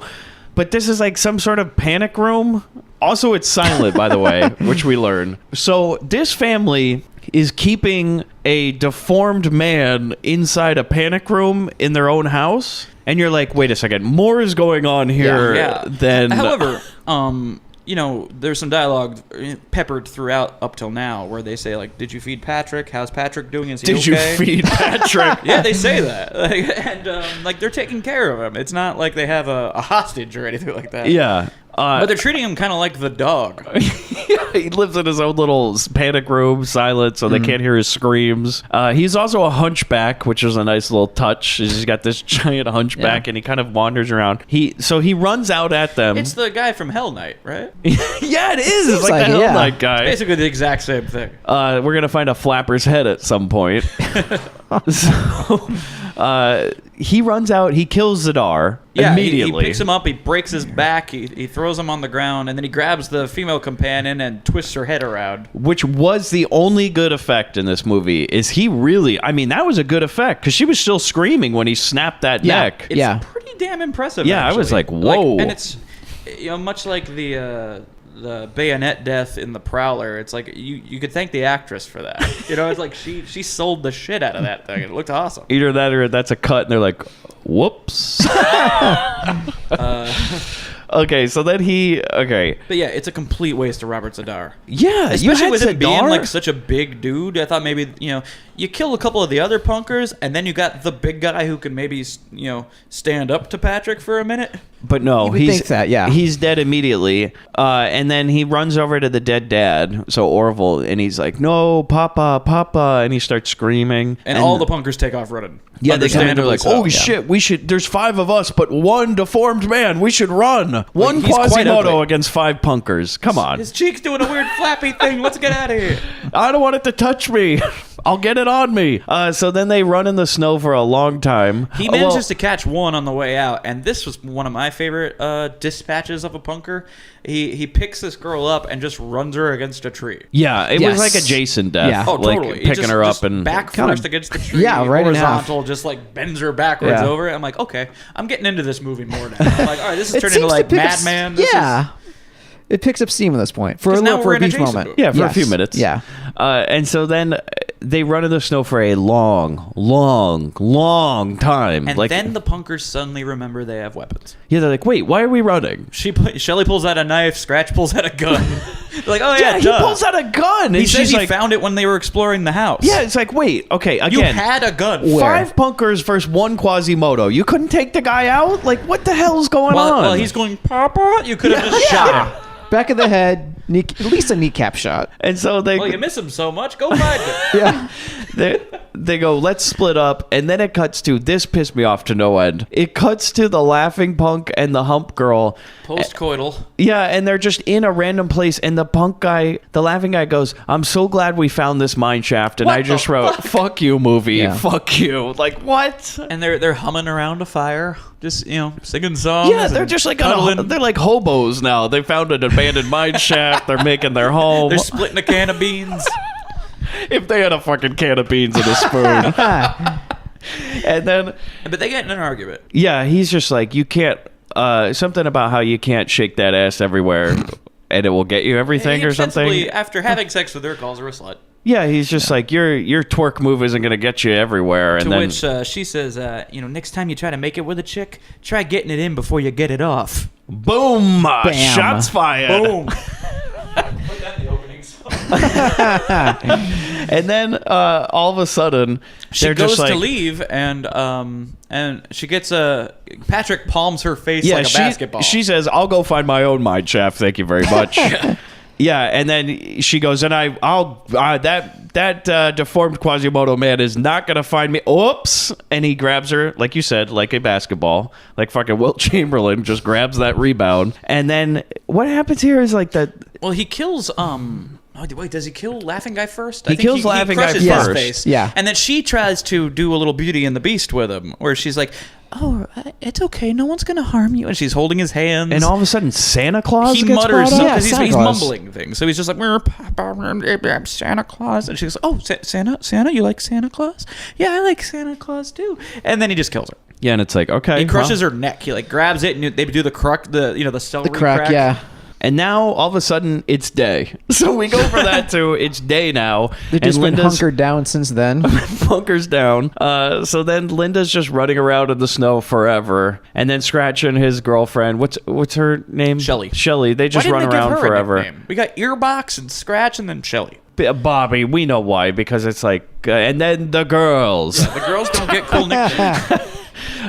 S1: But this is like some sort of panic room. Also, it's silent, by the way, which we learn. So this family is keeping a deformed man inside a panic room in their own house. And you're like, wait a second, more is going on here than...
S3: However, there's some dialogue peppered throughout up till now where they say, like, did you feed Patrick? How's Patrick doing? Is he
S1: Did
S3: okay?
S1: you feed Patrick?
S3: Yeah, they say that. And they're taking care of him. It's not like they have a hostage or anything like that.
S1: Yeah.
S3: But they're treating him kind of like the dog.
S1: He lives in his own little panic room, silent, so they can't hear his screams. He's also a hunchback, which is a nice little touch. He's got this giant hunchback, and he kind of wanders around. He runs out at them.
S3: It's the guy from Hell Knight, right?
S1: Yeah, it is. It's like
S2: like
S1: the
S2: it,
S1: Hell
S2: yeah.
S1: Knight guy.
S3: Basically the exact same thing.
S1: We're gonna find a flapper's head at some point. So he runs out. He kills Zadar immediately.
S3: He picks him up. He breaks his back. He throws him on the ground, and then he grabs the female companion and twists her head around.
S1: Which was the only good effect in this movie. Is he really? I mean, that was a good effect because she was still screaming when he snapped that neck.
S3: It's pretty damn impressive.
S1: Yeah, I was
S3: actually.
S1: like, whoa.
S3: And it's much like the bayonet death in The Prowler. It's like you could thank the actress for that. It's like she sold the shit out of that thing. It looked awesome.
S1: Either that or that's a cut, and they're like, whoops. Okay, so then
S3: But yeah, it's a complete waste of Robert Zadar.
S1: Yeah,
S3: Especially with him being
S1: Zadar?
S3: like such a big dude. I thought maybe, you kill a couple of the other punkers, and then you got the big guy who can maybe, stand up to Patrick for a minute.
S1: But no,
S2: You would
S1: he's
S2: think that, yeah.
S1: he's dead immediately. And then he runs over to the dead dad, so Orville, and he's like, "No, Papa, Papa," and he starts screaming.
S3: And all the punkers take off running.
S1: Yeah, they're
S3: Understandably
S1: like,
S3: so.
S1: "Oh shit, we should." There's 5 of us, but 1 deformed man. We should run. One
S3: he's quite
S1: Quasimodo
S3: ugly.
S1: against 5 punkers. Come on,
S3: His cheek's doing a weird flappy thing. Let's get out of here.
S1: I don't want it to touch me. I'll get it on me. So then they run in the snow for a long time.
S3: He manages to catch one on the way out, and this was one of my favorite dispatches of a punker. He picks this girl up and just runs her against a tree.
S1: Yeah, it was
S2: Yes.
S1: like a Jason death.
S2: Yeah.
S3: Oh,
S1: like
S3: totally. He
S1: picking her up and
S3: back
S2: Kinda-
S3: first against the tree.
S2: Yeah, right in half.
S3: horizontal, just like bends her backwards
S2: Yeah.
S3: over. I'm like, okay, I'm getting into this movie more now. I'm like, all right, this is
S2: It
S3: turning into
S2: seems to
S3: like
S2: pick up
S3: Madman. This
S2: yeah. It picks up steam at this point for
S3: 'Cause now
S2: for
S3: we're
S2: a
S3: in a
S2: brief
S3: Jason
S2: moment.
S3: movie.
S1: Yeah, for a
S2: Yes.
S1: few minutes.
S2: Yeah.
S1: And so then they run in the snow for a long, long, long time.
S3: And
S1: like,
S3: then the punkers suddenly remember they have weapons.
S1: yeah, they're like, "Wait, why are we running?"
S3: Shelley pulls out a knife. Scratch pulls out a gun. They're like, oh yeah,
S1: he
S3: duh.
S1: pulls out a gun.
S3: He
S1: and
S3: says
S1: she's
S3: he
S1: like,
S3: found it when they were exploring the house.
S1: "Yeah." It's like, wait, okay,
S3: you
S1: again,
S3: had a gun.
S2: Where?
S1: 5 punkers versus 1 Quasimodo. You couldn't take the guy out. Like, what the hell's going on?
S3: While he's going, Papa, you could have just shot him.
S2: Back of the head, at least a kneecap shot.
S1: And so they
S3: Well, you miss him so much. Go find him.
S2: Yeah.
S1: they go, "Let's split up," and then it cuts to, this pissed me off to no end. It cuts to the laughing punk and the hump girl.
S3: Post-coital.
S1: Yeah, and they're just in a random place, and the punk guy, the laughing guy goes, "I'm so glad we found this mine shaft," and
S3: What
S1: I just
S3: the
S1: wrote, "Fuck you, movie,
S2: Yeah.
S1: fuck you." Like, what?
S3: And they're humming around a fire, just singing songs.
S1: Yeah, they're
S3: and
S1: just like
S3: cuddling.
S1: they're like hobos now. They found an abandoned mine shaft. They're making their home.
S3: They're splitting a can of beans.
S1: If they had a fucking can of beans and a spoon. And then,
S3: But they get in an argument.
S1: yeah, he's just like, you can't, something about how you can't shake that ass everywhere and it will get you everything
S3: He
S1: or something.
S3: ostensibly, after having sex with her, calls her a slut.
S1: Yeah, he's just like, your twerk move isn't going to get you everywhere. And
S3: To
S1: then,
S3: which she says, next time you try to make it with a chick, try getting it in before you get it off.
S1: boom,
S2: Bam.
S1: shots fired.
S3: Boom. Put that in the opening song.
S1: And then all of a sudden,
S3: She
S1: they're
S3: goes
S1: just like,
S3: to leave, and she gets Patrick palms her face
S1: yeah,
S3: like a basketball.
S1: she says, "I'll go find my own mine shaft. Thank you very much." Yeah, and then she goes, and that deformed Quasimodo man is not gonna find me. Oops! And he grabs her, like you said, like a basketball, like fucking Wilt Chamberlain just grabs that rebound. And then what happens here is like that.
S3: Well, he kills. Wait, does he kill Laughing Guy first?
S1: He kills Laughing Guy
S3: crushes his
S1: first.
S3: face.
S2: Yeah.
S3: And then she tries to do a little Beauty and the Beast with him, where she's like, "Oh, it's okay. No one's gonna harm you." And she's holding his hands.
S1: And all of a sudden, Santa Claus
S3: he
S1: gets
S3: mutters
S1: brought up?
S3: something
S2: Yeah,
S3: because
S2: Santa
S3: he's
S2: Claus.
S3: mumbling things. So he's just like, I'm Santa Claus. And she goes, "Oh, Santa, you like Santa Claus? Yeah, I like Santa Claus too." And then he just kills her.
S1: Yeah, and it's like, okay,
S3: He crushes
S1: well.
S3: her neck. He like grabs it, and they do the the celery
S2: The crack, yeah.
S1: And now all of a sudden it's day. So we go for that to it's day now.
S2: They've just
S1: and
S2: been
S1: Linda's
S2: hunkered down since then.
S1: bunkers down. So then Linda's just running around in the snow forever, and then Scratch and his girlfriend, what's her name?
S3: Shelley.
S1: Shelley. They just
S3: Why
S1: run
S3: didn't they give
S1: around
S3: her a
S1: forever.
S3: nickname? We got Earbox and Scratch, and then Shelley.
S1: Bobby, we know why, because it's like, and then the girls.
S3: The girls don't get cool nicknames.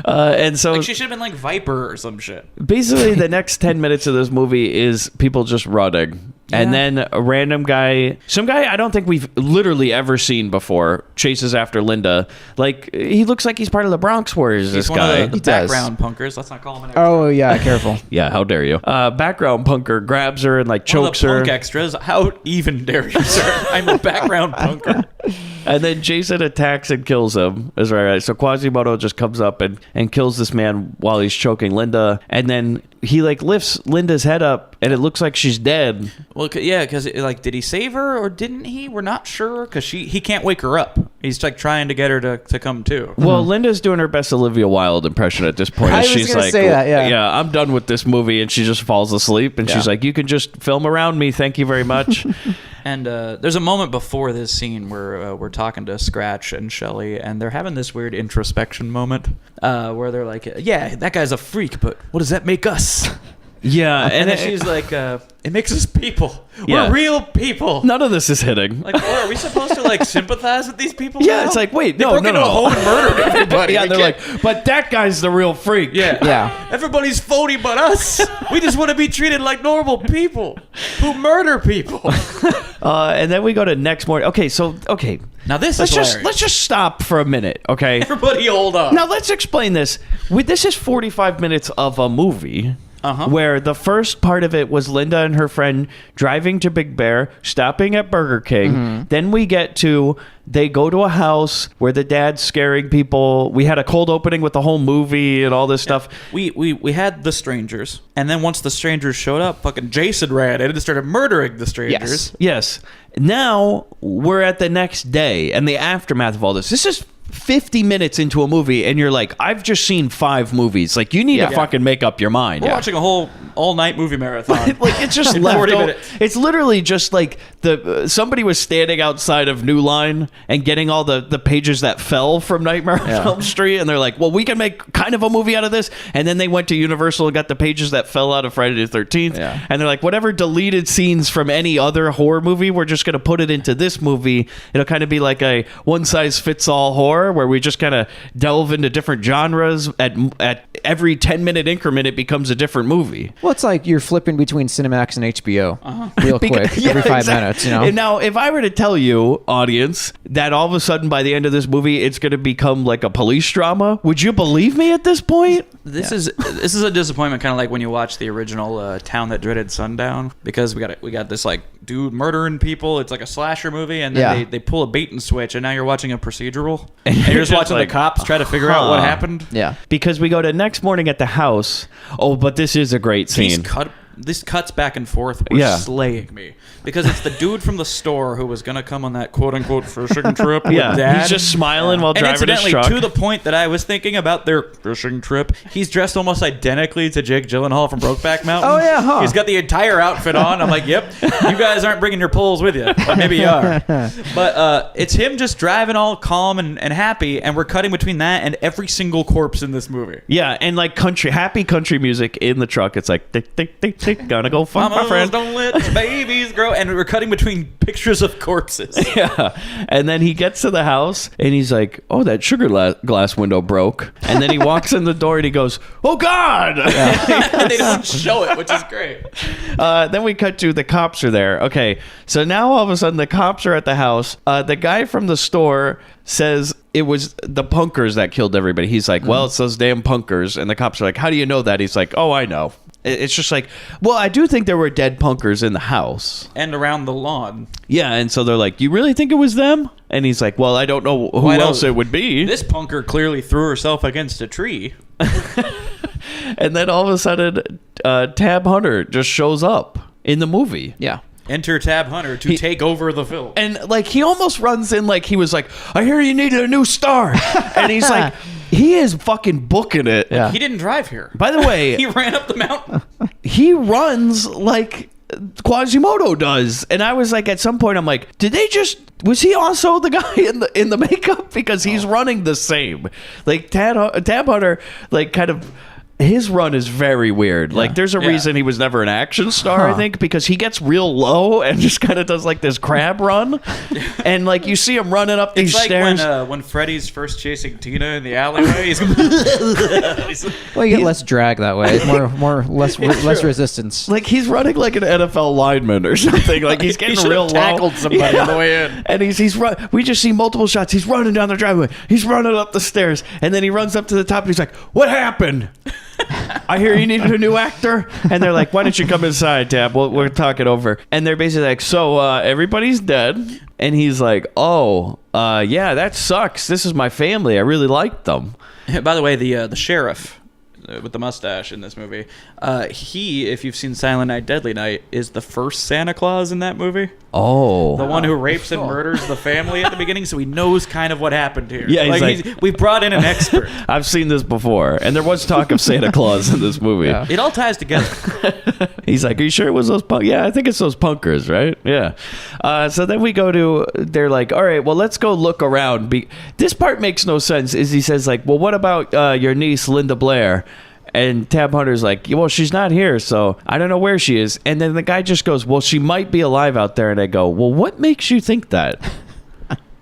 S1: And so
S3: Like she should have been like Viper or some shit.
S1: basically the next 10 minutes of this movie is people just running. And then a random guy, some guy I don't think we've literally ever seen before, chases after Linda. Like, he looks like he's part of the Bronx Warriors, this
S3: He's one
S1: guy.
S3: of the
S2: He does.
S3: background punkers. Let's not call him an extra.
S2: Oh yeah, careful.
S1: Yeah, how dare you? Background punker grabs her and, like,
S3: One of
S1: chokes
S3: the
S1: her.
S3: punk extras. How even dare you, sir? I'm a background punker.
S1: And then Jason attacks and kills him. Is right. So Quasimodo just comes up and kills this man while he's choking Linda. And then he, like, lifts Linda's head up, and it looks like she's dead.
S3: Well, yeah, because like, did he save her or didn't he? We're not sure because he can't wake her up. He's like trying to get her to come to.
S1: Well, Linda's doing her best Olivia Wilde impression at this point.
S2: I was
S1: She's
S2: gonna
S1: like,
S2: say that, yeah.
S1: I'm done with this movie, and she just falls asleep. And she's
S2: Yeah.
S1: like, you can just film around me, thank you very much.
S3: And there's a moment before this scene where we're talking to Scratch and Shelly, and they're having this weird introspection moment where they're like, yeah, that guy's a freak, but what does that make us?
S1: Yeah,
S3: And then she's like, it makes us people.
S1: Yeah.
S3: We're real people.
S1: none of this is hitting.
S3: Like, oh, are we supposed to like sympathize with these people?
S1: Yeah,
S3: now?
S1: it's like, wait,
S3: they
S1: no,
S3: broke
S1: no,
S3: into
S1: no.
S3: a home and murdered everybody.
S1: Yeah,
S3: We
S1: they're
S3: can't-
S1: like, but that guy's the real freak.
S3: yeah,
S2: Yeah.
S3: Everybody's phony but us. We just want to be treated like normal people who murder people.
S1: And then we go to next morning. Okay.
S3: Now this
S1: Let's
S3: is
S1: just
S3: hilarious.
S1: let's just stop for a minute, okay?
S3: Everybody hold up.
S1: Now let's explain this. This is 45 minutes of a movie.
S3: Uh-huh.
S1: Where the first part of it was Linda and her friend driving to Big Bear, stopping at Burger King. Then we get to they go to a house where the dad's scaring people. We had a cold opening with the whole movie and all this stuff.
S3: We had the strangers, and then once the strangers showed up, fucking Jason ran in and started murdering the strangers.
S1: Yes. Now we're at the next day and the aftermath of all this. This is 50 minutes into a movie and you're like, I've just seen 5 movies. Like, you need to fucking make up your mind.
S3: We're watching a whole all-night movie marathon.
S1: Like, it's just
S3: In
S1: left
S3: 40
S1: over.
S3: minutes.
S1: It's literally just like somebody was standing outside of New Line and getting all the pages that fell from Nightmare on Elm Street, and they're like, well, we can make kind of a movie out of this. And then they went to Universal and got the pages that fell out of Friday the 13th.
S2: Yeah.
S1: And they're like, whatever deleted scenes from any other horror movie, we're just going to put it into this movie. It'll kind of be like a one-size-fits-all horror where we just kind of delve into different genres. At every 10-minute increment, it becomes a different movie.
S2: Well, it's like you're flipping between Cinemax and HBO real quick
S1: Yeah,
S2: every 5
S1: exactly.
S2: minutes, you know?
S1: And now, if I were to tell you, audience, that all of a sudden by the end of this movie, it's going to become like a police drama, would you believe me at this point?
S3: This is a disappointment, kind of like when you watch the original Town That Dreaded Sundown, because we got this like dude murdering people. It's like a slasher movie, and then
S2: Yeah.
S3: they pull a bait and switch, and now you're watching a procedural, and you're just watching
S1: like,
S3: the cops try to figure out what
S1: huh.
S3: happened.
S2: Yeah.
S1: Because we go to next morning at the house. Oh, but this is a great scene.
S3: These cuts back and forth were slaying me, because it's the dude from the store who was gonna come on that quote unquote fishing trip with
S1: Yeah,
S3: Dad.
S1: he's just smiling while
S3: And
S1: driving his
S3: incidentally,
S1: truck.
S3: to the point that I was thinking about their fishing trip, he's dressed almost identically to Jake Gyllenhaal from Brokeback Mountain.
S2: Oh, yeah, huh.
S3: He's got the entire outfit on. I'm like, yep, you guys aren't bringing your poles with you. Or maybe you are. But it's him just driving all calm and happy, and we're cutting between that and every single corpse in this movie.
S1: Yeah, and like happy country music in the truck. It's like, tick, tick, tick, tick, gonna go fuck my
S3: Mamas
S1: friend.
S3: don't let babies grow. And we're cutting between pictures of corpses.
S1: Yeah. And then he gets to the house and he's like, oh, that sugar glass window broke. And then he walks in the door and he goes, oh, God.
S3: And they don't show it, which is great.
S1: Then we cut to the cops are there. Okay. So now all of a sudden the cops are at the house. The guy from the store says it was the punkers that killed everybody. He's like, well, it's those damn punkers. And the cops are like, how do you know that? He's like, oh, I know. It's just like, well, I do think there were dead punkers in the house.
S3: And around the lawn.
S1: Yeah, and so they're like, you really think it was them? And he's like, well, I don't know who else it would be.
S3: This punker clearly threw herself against a tree.
S1: And then all of a sudden, Tab Hunter just shows up in the movie.
S2: Yeah.
S3: Enter Tab Hunter to take over the film.
S1: And like he almost runs in like he was like, I hear you needed a new star. And he's like, he is fucking booking it.
S2: Yeah.
S3: He didn't drive here.
S1: By the way,
S3: He ran up the mountain.
S1: he runs like Quasimodo does. And I was like, at some point, I'm like, was he also the guy in the makeup? Because he's running the same. Like Tab Hunter, like kind of his run is very weird. Like, there's a reason he was never an action star, I think, because he gets real low and just kind of does like this crab run, and like you see him running up these stairs.
S3: When Freddy's first chasing Tina in the alleyway, he's
S2: Well, you get less drag that way. Less resistance.
S1: Like he's running like an NFL lineman or something. Like he's getting
S3: he
S1: real low.
S3: tackled somebody on the way in.
S1: And he's run. We just see multiple shots. He's running down the driveway. He's running up the stairs, and then he runs up to the top. And he's like, "What happened? I hear you needed a new actor." And they're like, "Why don't you come inside, Tab? We're talking over." And they're basically like, "So everybody's dead." And he's like, "Oh, yeah, that sucks. This is my family. I really liked them."
S3: By the way, the sheriff with the mustache in this movie, he, if you've seen Silent Night, Deadly Night, is the first Santa Claus in that movie.
S1: Oh.
S3: The one who rapes and murders the family at the beginning, so he knows kind of what happened here.
S1: Yeah, he's like,
S3: we brought in an expert.
S1: I've seen this before, and there was talk of Santa Claus in this movie.
S2: Yeah.
S3: It all ties together.
S1: He's like, "Are you sure it was those punk?" "Yeah, I think it's those punkers, right?" Yeah. So then we go to, they're like, "All right, well, let's go look around." This part makes no sense. Is he says like, "Well, what about your niece, Linda Blair?" And Tab Hunter's like, "Well, she's not here, so I don't know where she is." And then the guy just goes, "Well, she might be alive out there." And I go, "Well, what makes you think that?"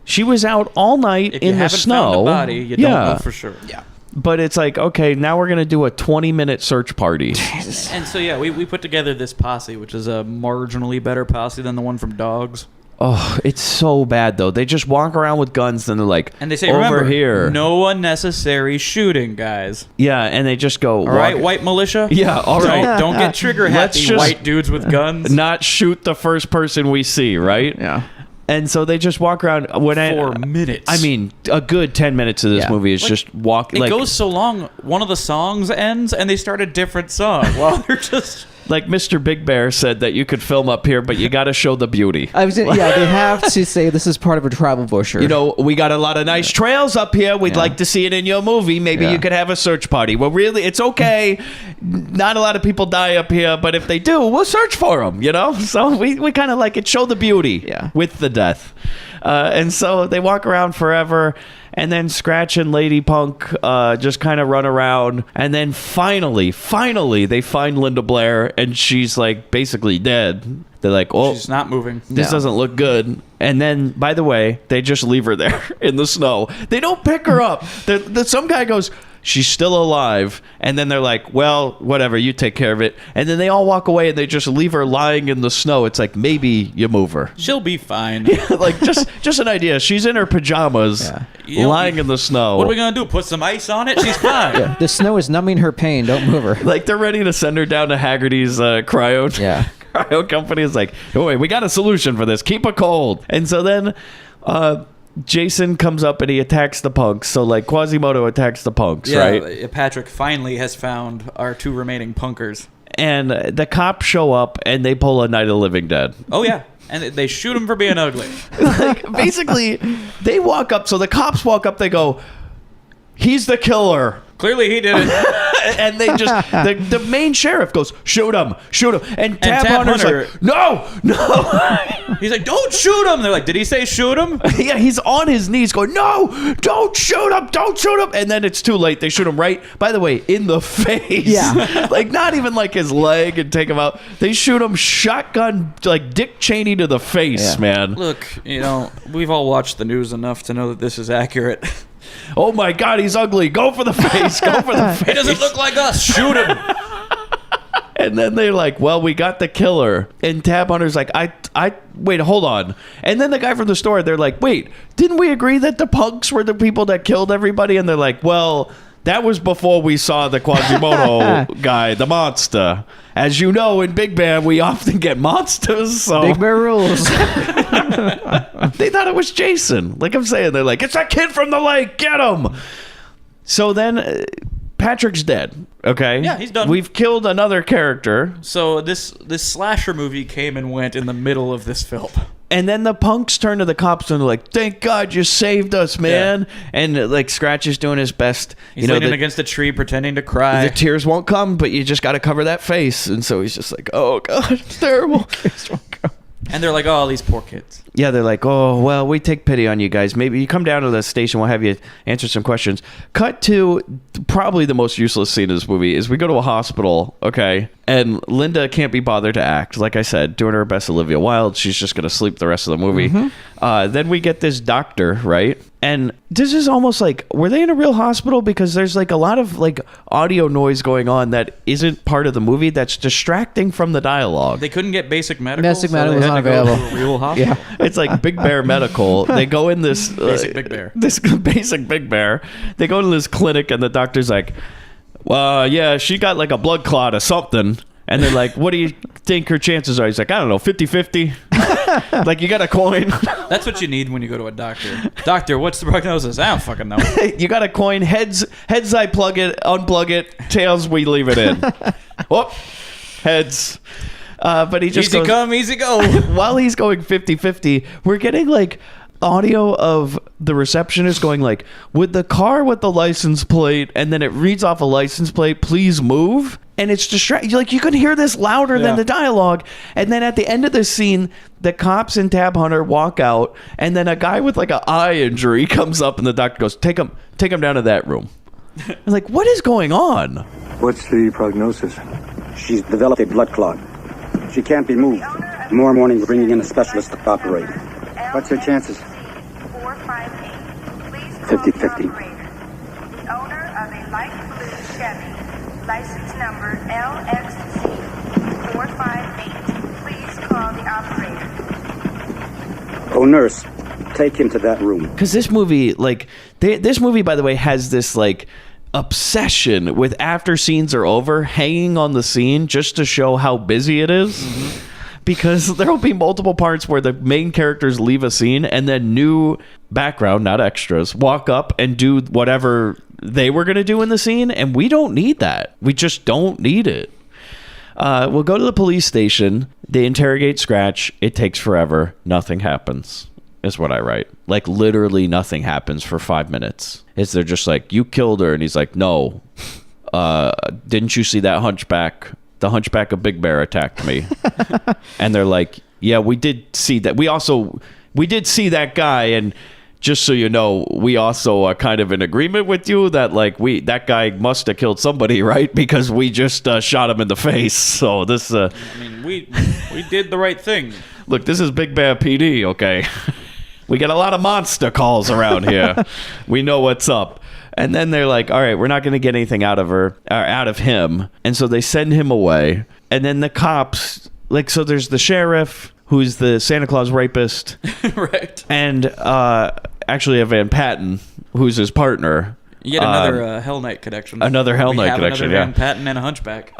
S1: She was out all night
S3: If you
S1: in the
S3: haven't
S1: snow.
S3: found the body, you don't know for sure.
S2: Yeah.
S1: But it's like, okay, now we're going to do a 20-minute search party.
S3: And so, yeah, we put together this posse, which is a marginally better posse than the one from Dogs.
S1: Oh, it's so bad, though. They just walk around with guns, and they're like,
S3: And they say,
S1: over
S3: remember,
S1: here.
S3: no unnecessary shooting, guys.
S1: Yeah, and they just go,
S3: All right, white militia?
S1: Yeah, all right.
S3: Don't get trigger
S1: Let's
S3: happy,
S1: just-
S3: white dudes with guns.
S1: Not shoot the first person we see, right?
S2: Yeah.
S1: And so they just walk around.
S3: For minutes.
S1: I mean, a good 10 minutes of this movie is just walking.
S3: It goes so long, one of the songs ends, and they start a different song while they're just...
S1: Like Mr. Big Bear said that you could film up here, but you got to show the beauty.
S2: They have to say this is part of a tribal brochure.
S1: You know, we got a lot of nice trails up here. We'd like to see it in your movie. Maybe you could have a search party. Well, really, it's okay. Not a lot of people die up here, but if they do, we'll search for them, you know? So we kind of like it. Show the beauty with the death. And so they walk around forever. And then Scratch and Lady Punk just kind of run around. And then finally, they find Linda Blair, and she's like basically dead. They're like, "Oh,
S3: She's not moving.
S1: this doesn't look good." And then, by the way, they just leave her there in the snow. They don't pick her up. Some guy goes, "She's still alive." And then they're like, "Well, whatever, you take care of it." And then they all walk away, and they just leave her lying in the snow. It's like, maybe you move her.
S3: She'll be fine.
S1: Like, just an idea. She's in her pajamas, lying in the snow.
S3: What are we going to do? Put some ice on it? She's fine.
S2: The snow is numbing her pain. Don't move her.
S1: Like, they're ready to send her down to Haggerty's cryo company. Is like, "Oh, wait, we got a solution for this. Keep her cold." And so then Jason comes up and he attacks the punks. So, like, Quasimodo attacks the punks, right?
S3: Patrick finally has found our two remaining punkers.
S1: And the cops show up and they pull a Night of the Living Dead.
S3: Oh, yeah. And they shoot him for being ugly.
S1: Like, basically, they walk up. So the cops walk up. They go, "He's the killer."
S3: Clearly he did it.
S1: And they just, the main sheriff goes, "Shoot him. And Tab
S3: Tab
S1: Hunter's
S3: Hunter-
S1: like, no.
S3: He's like, "Don't shoot him." They're like, "Did he say shoot him?"
S1: Yeah, he's on his knees going, "No, don't shoot him. And then it's too late. They shoot him right, by the way, in the face.
S2: Yeah.
S1: Like, not even like his leg and take him out. They shoot him shotgun, like Dick Cheney to the face, man.
S3: Look, we've all watched the news enough to know that this is accurate.
S1: Oh my God, he's ugly. Go for the face. Go for the face.
S3: He doesn't look like us. Shoot him.
S1: And then they're like, "Well, we got the killer." And Tab Hunter's like, I wait, hold on. And then the guy from the store, they're like, "Wait, didn't we agree that the punks were the people that killed everybody?" And they're like, "Well, that was before we saw the Quasimodo guy, the monster. As you know, in Big Band, we often get monsters, so..."
S2: Big Bear rules.
S1: They thought it was Jason. Like I'm saying, they're like, "It's that kid from the lake, get him!" So then Patrick's dead, okay?
S3: Yeah, he's done.
S1: We've killed another character.
S3: So this slasher movie came and went in the middle of this film.
S1: And then the punks turn to the cops and they're like, "Thank God you saved us, man." And like Scratch is doing his best.
S3: He's leaning against a tree pretending to cry.
S1: The tears won't come, but you just got to cover that face. And so he's just like, "Oh God, it's terrible."
S3: And they're like, oh, these poor kids.
S1: Yeah, they're like, oh, well, we take pity on you guys. Maybe you come down to the station. We'll have you answer some questions. Cut to probably the most useless scene in this movie is we go to a hospital, okay? And Linda can't be bothered to act. Like I said, doing her best Olivia Wilde. She's just going to sleep the rest of the movie. Then we get this doctor, right? And this is almost like, were they in a real hospital? Because there's like a lot of like audio noise going on that isn't part of the movie that's distracting from the dialogue.
S3: They couldn't get basic medical.
S2: Basic
S3: so
S2: medical
S3: they
S2: was
S3: had
S2: not
S3: to go
S2: available.
S3: to a real hospital.
S2: Yeah.
S1: It's like Big Bear Medical. They go in this
S3: Basic Big Bear.
S1: This basic Big Bear. They go to this clinic, and the doctor's like, "Well, yeah, she got like a blood clot or something." And they're like, "What do you think her chances are?" He's like, "I don't know, 50-50." Like, you got a coin.
S3: That's what you need when you go to a doctor. Doctor, what's the prognosis? I don't fucking know.
S1: You got a coin. Heads, I plug it, unplug it. Tails, we leave it in. Whoop, heads. But he just
S3: Easy
S1: goes,
S3: come, easy go.
S1: while he's going 50-50, we're getting like audio of the receptionist going like, "With the car with the license plate," and then it reads off a license plate, "Please move." And it's distracting. Like, you can hear this louder than the dialogue. And then at the end of the scene, the cops and Tab Hunter walk out, and then a guy with like an eye injury comes up, and the doctor goes, take him down to that room." I was like, what is going on?
S9: What's the prognosis? She's developed a blood clot. She can't be moved. Tomorrow morning, we're bringing in a specialist to operate. What's her chances? 50-50.
S10: The owner of a light blue Chevy, license number LXC458. Please call the operator.
S9: Oh, nurse, take him to that room.
S1: Because this movie, like, this movie, by the way, has this, like, obsession with after scenes are over, hanging on the scene just to show how busy it is. Because there will be multiple parts where the main characters leave a scene and then new background, not extras, walk up and do whatever they were going to do in the scene. And we don't need that. We just don't need it. We'll go to the police station. They interrogate Scratch. It takes forever. Nothing happens, is what I write. Like, literally nothing happens for 5 minutes. They're just like, "You killed her." And he's like, "No. Didn't you see that hunchback? The hunchback of Big Bear attacked me." And they're like, "Yeah, we did see that. We did see that guy, and just so you know, we also are kind of in agreement with you that like that guy must have killed somebody, right? Because we just shot him in the face." So this
S3: I mean, we did the right thing.
S1: Look, this is Big Bear PD, okay? We get a lot of monster calls around here. We know what's up. And then they're like, "All right, we're not going to get anything out of her, or out of him." And so they send him away. And then the cops, like, so there's the sheriff, who's the Santa Claus rapist.
S3: Right.
S1: And actually a Van Patten, who's his partner.
S3: Yet another Hell Knight connection.
S1: Another Hell Knight connection,
S3: another
S1: yeah.
S3: Van Patten and a hunchback.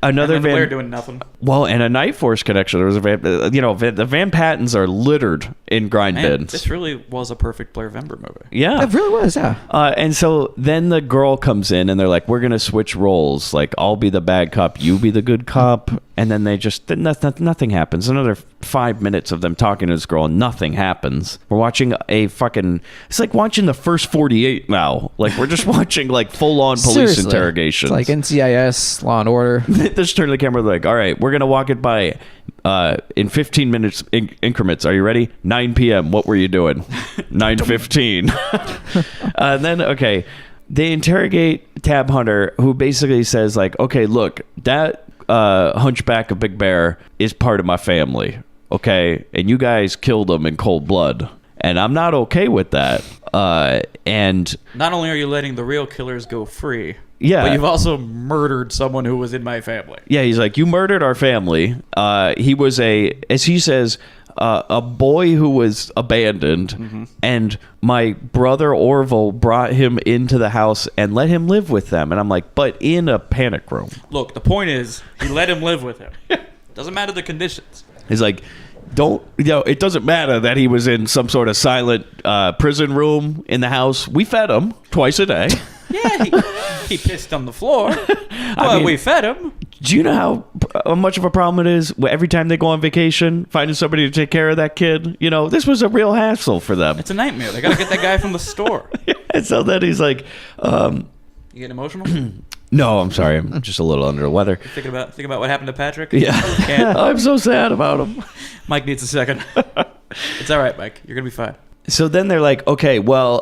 S1: Another
S3: and
S1: Van...
S3: Blair doing nothing.
S1: Well, and a Night Force connection. There was a the Van Pattens are littered in Grindbin.
S3: This really was a perfect Blair Vember movie.
S1: Yeah.
S2: It really was, yeah.
S1: And so then the girl comes in and they're like, "We're going to switch roles. Like, I'll be the bad cop, you be the good cop." And then they just, nothing happens. Another 5 minutes of them talking to this girl and nothing happens. We're watching it's like watching the first 48 now. Like, we're just watching like full on police
S2: Seriously.
S1: interrogations.
S2: It's like NCIS, Law and Order.
S1: They just turn to the camera, like, "All right, we're going to walk it by in 15 minutes increments. Are you ready? 9 p.m. What were you doing?" 9:15. And then, okay, they interrogate Tab Hunter, who basically says, like, "Okay, look, that hunchback of Big Bear is part of my family, okay? And you guys killed him in cold blood. And I'm not okay with that." And
S3: not only are you letting the real killers go free,
S1: yeah,
S3: but you've also murdered someone who was in my family.
S1: Yeah, he's like, "You murdered our family." He was as he says, a boy who was abandoned, and my brother Orville brought him into the house and let him live with them. And I'm like, but in a panic room.
S3: Look, the point is, he let him live with him. Doesn't matter the conditions.
S1: He's like, it doesn't matter that he was in some sort of silent prison room in the house. We fed him twice a day.
S3: Yeah, he pissed on the floor. Well, we fed him.
S1: Do you know how much of a problem it is every time they go on vacation, finding somebody to take care of that kid? You know, this was a real hassle for them.
S3: It's a nightmare. They got to get that guy from the store.
S1: And so then he's like,
S3: you getting emotional?
S1: No, I'm sorry. I'm just a little under the weather.
S3: Thinking about what happened to Patrick?
S1: Yeah.
S3: Can't.
S1: I'm so sad about him.
S3: Mike needs a second. It's all right, Mike. You're going to be fine.
S1: So then they're like, okay, well,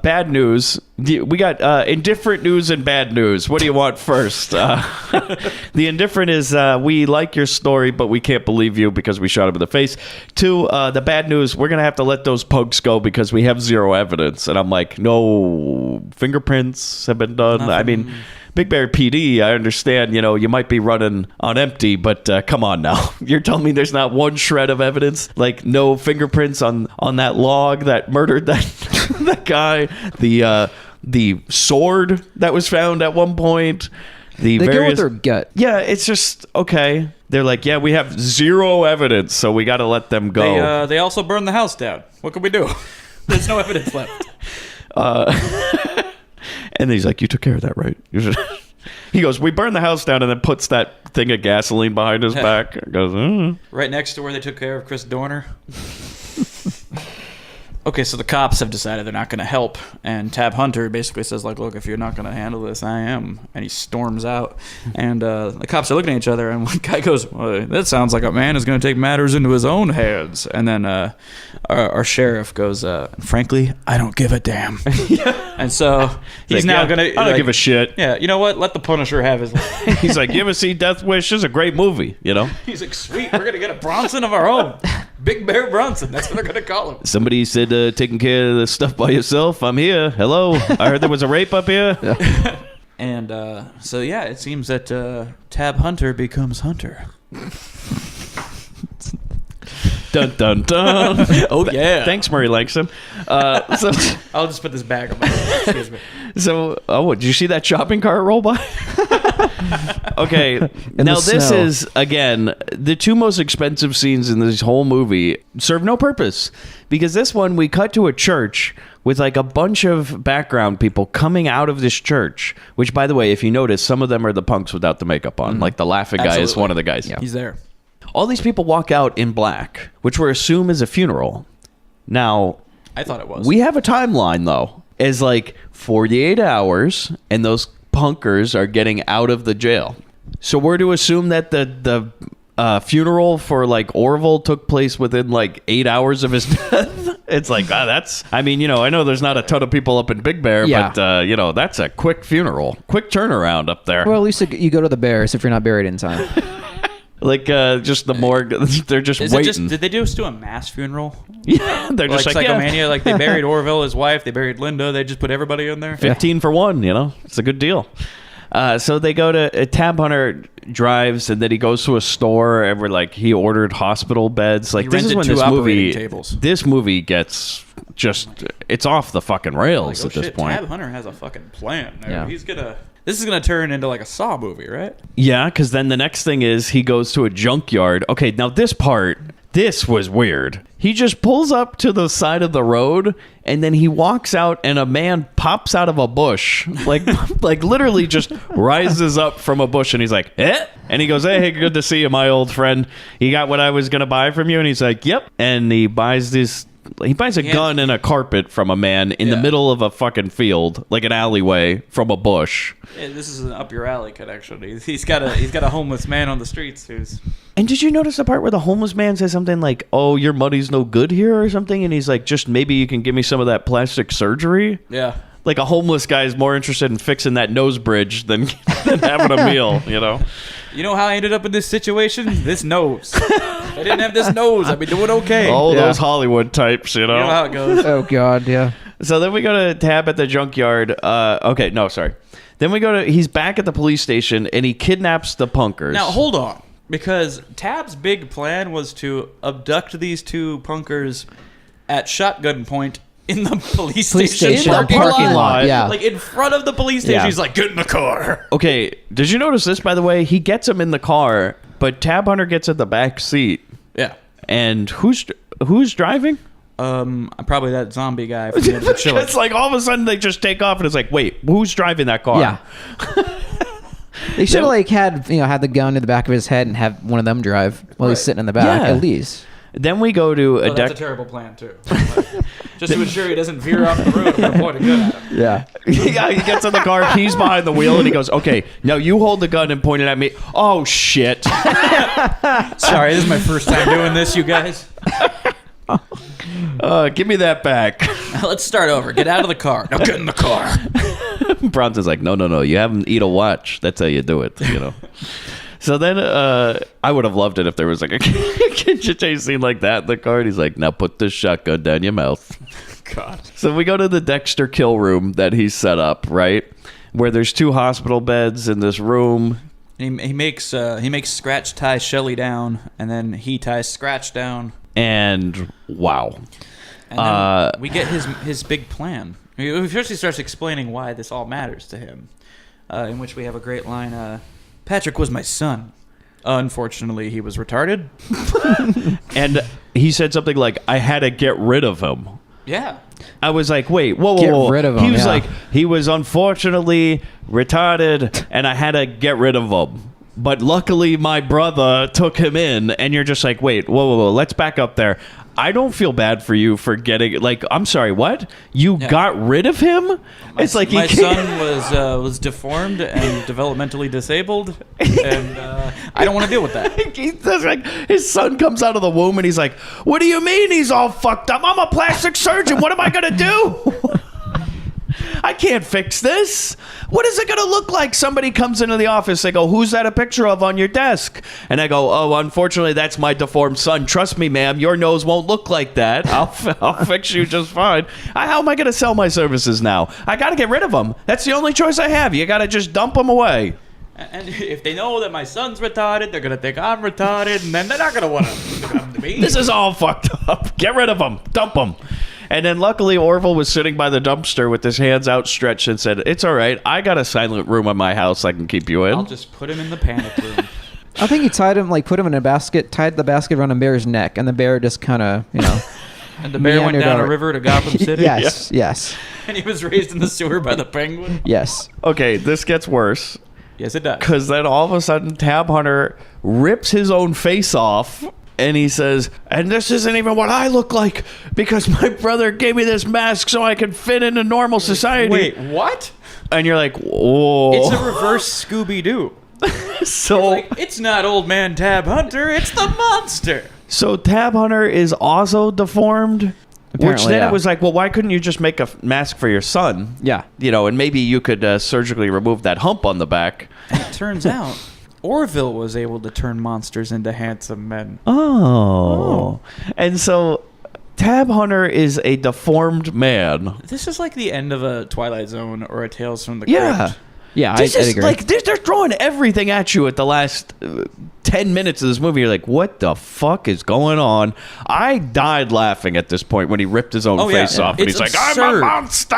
S1: bad news. We got indifferent news and bad news. What do you want first? The indifferent is we like your story, but we can't believe you because we shot him in the face. 2, the bad news, we're going to have to let those punks go because we have zero evidence. And I'm like, no, fingerprints have been done.
S3: Nothing.
S1: I mean, Big Bear PD, I understand, you might be running on empty, but come on now. You're telling me there's not one shred of evidence? Like no fingerprints on that log that murdered that that guy? The sword that was found at one point? They
S2: go with their gut.
S1: Yeah, it's just, okay. They're like, yeah, we have zero evidence, so we got to let them go.
S3: They also burned the house down. What can we do? There's no evidence left.
S1: And he's like, you took care of that, right? He goes, we burned the house down, and then puts that thing of gasoline behind his back. Goes,
S3: Right next to where they took care of Chris Dorner. Okay, so the cops have decided they're not going to help, and Tab Hunter basically says, like, look, if you're not going to handle this, I am. And he storms out, and the cops are looking at each other, and one guy goes, well, that sounds like a man is going to take matters into his own hands. And then our sheriff goes, frankly, I don't give a damn. And so he's now going to...
S1: I don't give a shit.
S3: Yeah, you know what? Let the Punisher have his life.
S1: He's like, you ever see Death Wish? It's a great movie,
S3: He's like, sweet, we're going to get a Bronson of our own. Big Bear Bronson. That's what they're going to call him.
S1: Somebody said, taking care of the stuff by yourself. I'm here. Hello. I heard there was a rape up here.
S3: And so, yeah, it seems that Tab Hunter becomes Hunter.
S1: Dun, dun, dun.
S3: Oh, yeah.
S1: Thanks, Murray Langston. So
S3: I'll just put this bag on my head. Excuse me.
S1: So, did you see that shopping cart roll by? Okay, now this is, again, the 2 most expensive scenes in this whole movie serve no purpose. Because this one, we cut to a church with like a bunch of background people coming out of this church. Which, by the way, if you notice, some of them are the punks without the makeup on. Mm-hmm. Like the laughing guy is one of the guys.
S3: Yeah. He's there.
S1: All these people walk out in black, which we assume is a funeral. Now,
S3: I thought it was.
S1: We have a timeline, though. It's like 48 hours, and those punkers are getting out of the jail. So we're to assume that the funeral for, like, Orville took place within, like, 8 hours of his death. It's like, that's... I mean, I know there's not a ton of people up in Big Bear, but, that's a quick funeral. Quick turnaround up there.
S2: Well, at least you go to the Bears if you're not buried in time.
S1: Like, just the morgue, they're just waiting.
S3: Did they just do a mass funeral?
S1: Yeah, they're just like
S3: Psychomania, like they buried Orville, his wife, they buried Linda, they just put everybody in there?
S1: 15 for one, it's a good deal. So they go to, Tab Hunter drives, and then he goes to a store, and we're like, he ordered hospital beds. Like, this is when this movie gets just, it's off the fucking rails at this point.
S3: Tab Hunter has a fucking plan. Yeah. This is going to turn into like a Saw movie, right?
S1: Yeah, because then the next thing is he goes to a junkyard. Okay, now this was weird. He just pulls up to the side of the road, and then he walks out, and a man pops out of a bush. Like literally just rises up from a bush, and he's like, eh? And he goes, hey, good to see you, my old friend. You got what I was going to buy from you? And he's like, yep. And he buys a gun and a carpet from a man in the middle of a fucking field, like an alleyway, from a bush.
S3: Yeah, this is an up your alley connection. He's got a homeless man on the streets who's...
S1: And did you notice the part where the homeless man says something like, oh, your money's no good here or something? And he's like, just maybe you can give me some of that plastic surgery?
S3: Yeah.
S1: Like a homeless guy is more interested in fixing that nose bridge than having a meal,
S3: You know how I ended up in this situation? This nose. If I didn't have this nose, I'd be doing okay.
S1: Oh, those Hollywood types,
S3: You know how it goes.
S2: Oh, God, yeah.
S1: So then we go to Tab at the junkyard. Then we go to, he's back at the police station, and he kidnaps the punkers.
S3: Now, hold on. Because Tab's big plan was to abduct these 2 punkers at shotgun point in the police station
S2: parking lot. Yeah.
S3: Like in front of the police station. He's like, get in the car.
S1: Okay, did you notice this, by the way? He gets him in the car, but Tab Hunter gets at the back seat.
S3: Yeah.
S1: And who's driving?
S3: Probably that zombie guy from the end of the show.
S1: It's like all of a sudden they just take off, and it's like, wait, who's driving that car?
S2: Yeah. They should have had the gun in the back of his head and have one of them drive while he's sitting in the back, at least.
S1: Then we go to
S3: that's a terrible plan too. Just to ensure he doesn't veer off the road, I'm going to point a gun at him.
S2: Yeah.
S1: Yeah, he gets in the car, he's behind the wheel, and he goes, okay, now you hold the gun and point it at me. Oh, shit.
S3: Sorry, this is my first time doing this, you guys.
S1: Give me that back.
S3: Let's start over. Get out of the car. Now get in the car.
S1: Bronson's like, no, you have him eat a watch. That's how you do it, you know. So then I would have loved it if there was like a kitchen chase scene like that in the car. And he's like, now put this shotgun down your mouth.
S3: God.
S1: So we go to the Dexter kill room that he's set up, right? Where there's 2 hospital beds in this room.
S3: He makes Scratch tie Shelly down, and then he ties Scratch down.
S1: And wow.
S3: And then we get his big plan. He first starts explaining why this all matters to him, in which we have a great line, Patrick was my son. Unfortunately, he was retarded.
S1: And he said something like, I had to get rid of him.
S3: Yeah.
S1: I was like, wait, whoa.
S2: Get rid of him,
S1: He was
S2: yeah.
S1: like, he was unfortunately retarded, and I had to get rid of him. But luckily, my brother took him in, and you're just like, wait, whoa, let's back up there. I don't feel bad for you for getting, like, I'm sorry, what? You got rid of him? It's like
S3: my son was deformed and developmentally disabled, and I don't want to deal with that.
S1: That's like, his son comes out of the womb, and he's like, what do you mean he's all fucked up? I'm a plastic surgeon. What am I going to do? I can't fix this. What is it going to look like? Somebody comes into the office. They go, who's that a picture of on your desk? And I go, oh, unfortunately, that's my deformed son. Trust me, ma'am, your nose won't look like that. I'll fix you just fine. How am I going to sell my services now? I got to get rid of them. That's the only choice I have. You got to just dump them away.
S3: And if they know that my son's retarded, they're going to think I'm retarded, and then they're not going to want to come to me.
S1: This is all fucked up. Get rid of them. Dump them. And then luckily Orville was sitting by the dumpster with his hands outstretched and said, it's all right. I got a silent room in my house I can keep you in.
S3: I'll just put him in the panic room.
S2: I think he put him in a basket, tied the basket around a bear's neck, and the bear just kind of,
S3: And the bear went
S2: meandered
S3: down
S2: out.
S3: a river to Gotham City?
S2: Yes.
S3: And he was raised in the sewer by the penguin?
S2: Yes.
S1: Okay, this gets worse.
S3: Yes, it does.
S1: Because then all of a sudden Tab Hunter rips his own face off. And he says, and this isn't even what I look like because my brother gave me this mask so I could fit into normal society.
S3: Wait, what?
S1: And you're like, whoa.
S3: It's a reverse Scooby-Doo.
S1: So
S3: It's not old man Tab Hunter, it's the monster.
S1: So Tab Hunter is also deformed?
S2: Apparently,
S1: Which then
S2: yeah.
S1: it was like, well, why couldn't you just make a mask for your son?
S2: Yeah.
S1: And maybe you could surgically remove that hump on the back.
S3: And it turns out Orville was able to turn monsters into handsome men.
S1: Oh. And so Tab Hunter is a deformed man.
S3: This is like the end of a Twilight Zone or a Tales from the
S1: Yeah.
S3: Crypt.
S2: Yeah,
S1: This
S2: I
S1: is
S2: agree.
S1: like they're throwing everything at you at the last 10 minutes of this movie. You're like, what the fuck is going on? I died laughing at this point when he ripped his own face off. And
S3: It's
S1: he's like,
S3: absurd.
S1: I'm a monster.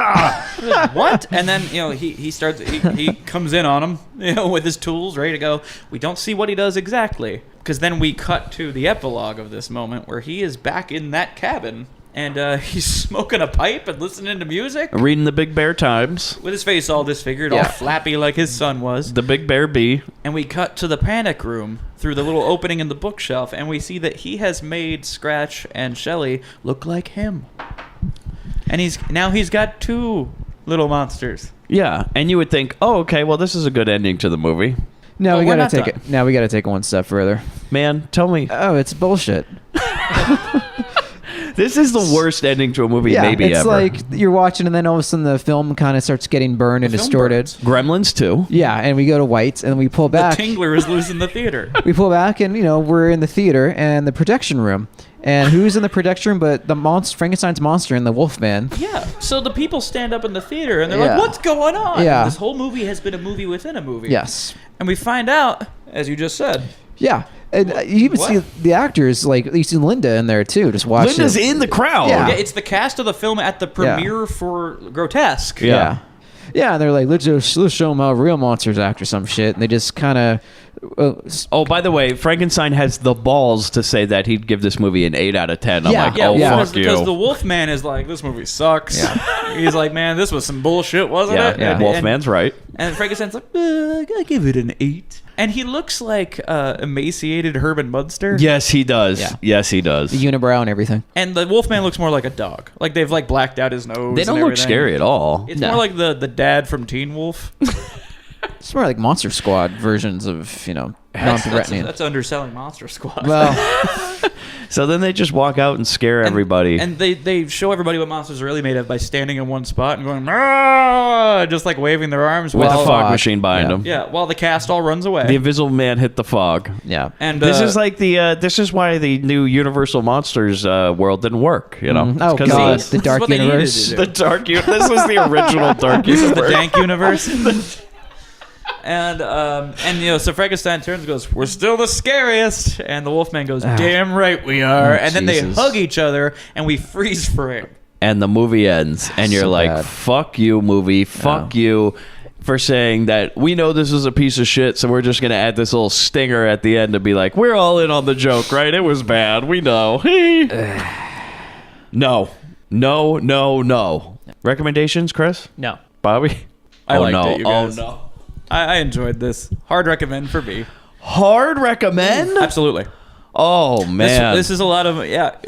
S3: What? And then he comes in on him with his tools ready to go. We don't see what he does exactly because then we cut to the epilogue of this moment where he is back in that cabin and he's smoking a pipe and listening to music
S1: Reading the Big Bear Times.
S3: with his face all disfigured, all flappy like his son was.
S1: The Big Bear Bee.
S3: And we cut to the panic room through the little opening in the bookshelf, and we see that he has made Scratch and Shelly look like him. And he's got 2 little monsters.
S1: Yeah, and you would think, oh, okay, well, this is a good ending to the movie.
S2: No,
S3: But
S2: we
S3: we're
S2: gotta
S3: not
S2: take
S3: done.
S2: it. Now we gotta take it one step further.
S1: Man, tell me,
S2: Oh, it's bullshit.
S1: this is the worst ending to a movie
S2: Yeah,
S1: maybe
S2: it's
S1: ever.
S2: like you're watching, and then all of a sudden the film kind of starts getting burned and
S3: film
S2: distorted.
S3: burns.
S1: Gremlins 2.
S2: Yeah, and we go to white, and we pull
S3: The
S2: back.
S3: Tingler is loose in the theater.
S2: We pull back, and we're in the theater and the projection room. And who's in the projection room but the Frankenstein's monster and the Wolfman?
S3: Yeah, so the people stand up in the theater and they're
S2: Yeah.
S3: like, what's going on?
S2: Yeah.
S3: This whole movie has been a movie within a movie.
S2: Yes.
S3: And we find out, as you just said,
S2: Yeah. And you even
S3: What?
S2: see the actors, like you see Linda in there too, just watching.
S1: Linda's in the crowd.
S2: Yeah.
S3: yeah, it's the cast of the film at the premiere for Grotesque.
S2: Yeah. Yeah, and they're like, let's show them how real monsters act or some shit. And they just kind of...
S1: Oh, by the way, Frankenstein has the balls to say that he'd give this movie an 8 out of 10. I'm
S2: Yeah,
S1: like,
S3: Yeah,
S1: oh,
S3: because,
S1: fuck you.
S3: because the Wolfman is like, this movie sucks.
S2: Yeah.
S3: He's like, man, this was some bullshit, wasn't it?
S1: yeah,
S3: And-
S1: Wolfman's right.
S3: And Frankenstein's like, I give it an 8. And he looks like emaciated Herman Munster.
S1: Yes, he does.
S2: Yeah.
S1: Yes, he does.
S2: The unibrow and everything.
S3: And the Wolfman looks more like a dog. Like they've like blacked out his nose.
S1: They don't
S3: and
S1: look
S3: everything.
S1: scary at all.
S3: It's
S2: No.
S3: more like the dad from Teen Wolf.
S2: It's more like Monster Squad versions of, non-threatening.
S3: That's underselling Monster Squad.
S2: Well,
S1: So then they just walk out and scare everybody.
S3: And they show everybody what monsters are really made of by standing in one spot and going, "Ah!" just like waving their arms
S1: with a
S3: while
S1: fog machine behind
S2: Yeah.
S1: them.
S3: yeah, while the cast all runs away.
S1: The Invisible Man hit the fog.
S2: yeah.
S3: and
S1: This is like this is why the new Universal Monsters world didn't work. You know,
S2: Oh,
S1: 'Cause
S2: God.
S1: of
S2: The
S3: is
S2: Dark
S3: what they needed
S2: Universe.
S3: to do.
S1: the dark. This was the original Dark
S3: This is
S1: Universe.
S3: the dank universe. And so Frankenstein turns and goes, "We're still the scariest," and the Wolfman goes, "Damn right we are." And then
S2: Jesus.
S3: they hug each other, and we freeze frame.
S1: And the movie ends, and you're
S2: So
S1: like,
S2: bad.
S1: "Fuck you, movie! Fuck you." For saying that we know this is a piece of shit, so we're just gonna add this little stinger at the end to be like, we're all in on the joke, right? It was bad, we know. No. Recommendations, Chris?
S2: No.
S1: Bobby?
S3: I liked
S1: no.
S3: it, you guys.
S1: Oh no.
S3: I enjoyed this. Hard recommend for me.
S1: Hard recommend?
S3: Absolutely.
S1: Oh man.
S3: This is a lot of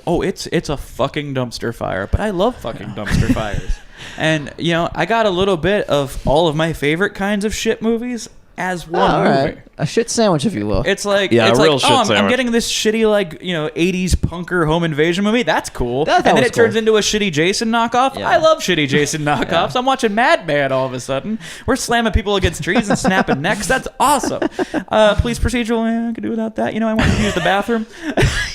S3: Oh, it's a fucking dumpster fire, but I love fucking dumpster fires. And I got a little bit of all of my favorite kinds of shit movies as one
S2: All
S3: movie.
S2: right. A shit sandwich, if you will.
S3: It's like,
S1: Yeah,
S3: it's
S1: a real
S3: like,
S1: shit
S3: I'm
S1: sandwich.
S3: getting this shitty, 80s punker home invasion movie. That's cool.
S2: That
S3: and then
S2: was
S3: it turns
S2: cool.
S3: into a shitty Jason knockoff.
S2: Yeah.
S3: I love shitty Jason knockoffs. I'm watching Madman all of a sudden. We're slamming people against trees and snapping necks. That's awesome. Police procedural, I could do without that. I want to use the bathroom.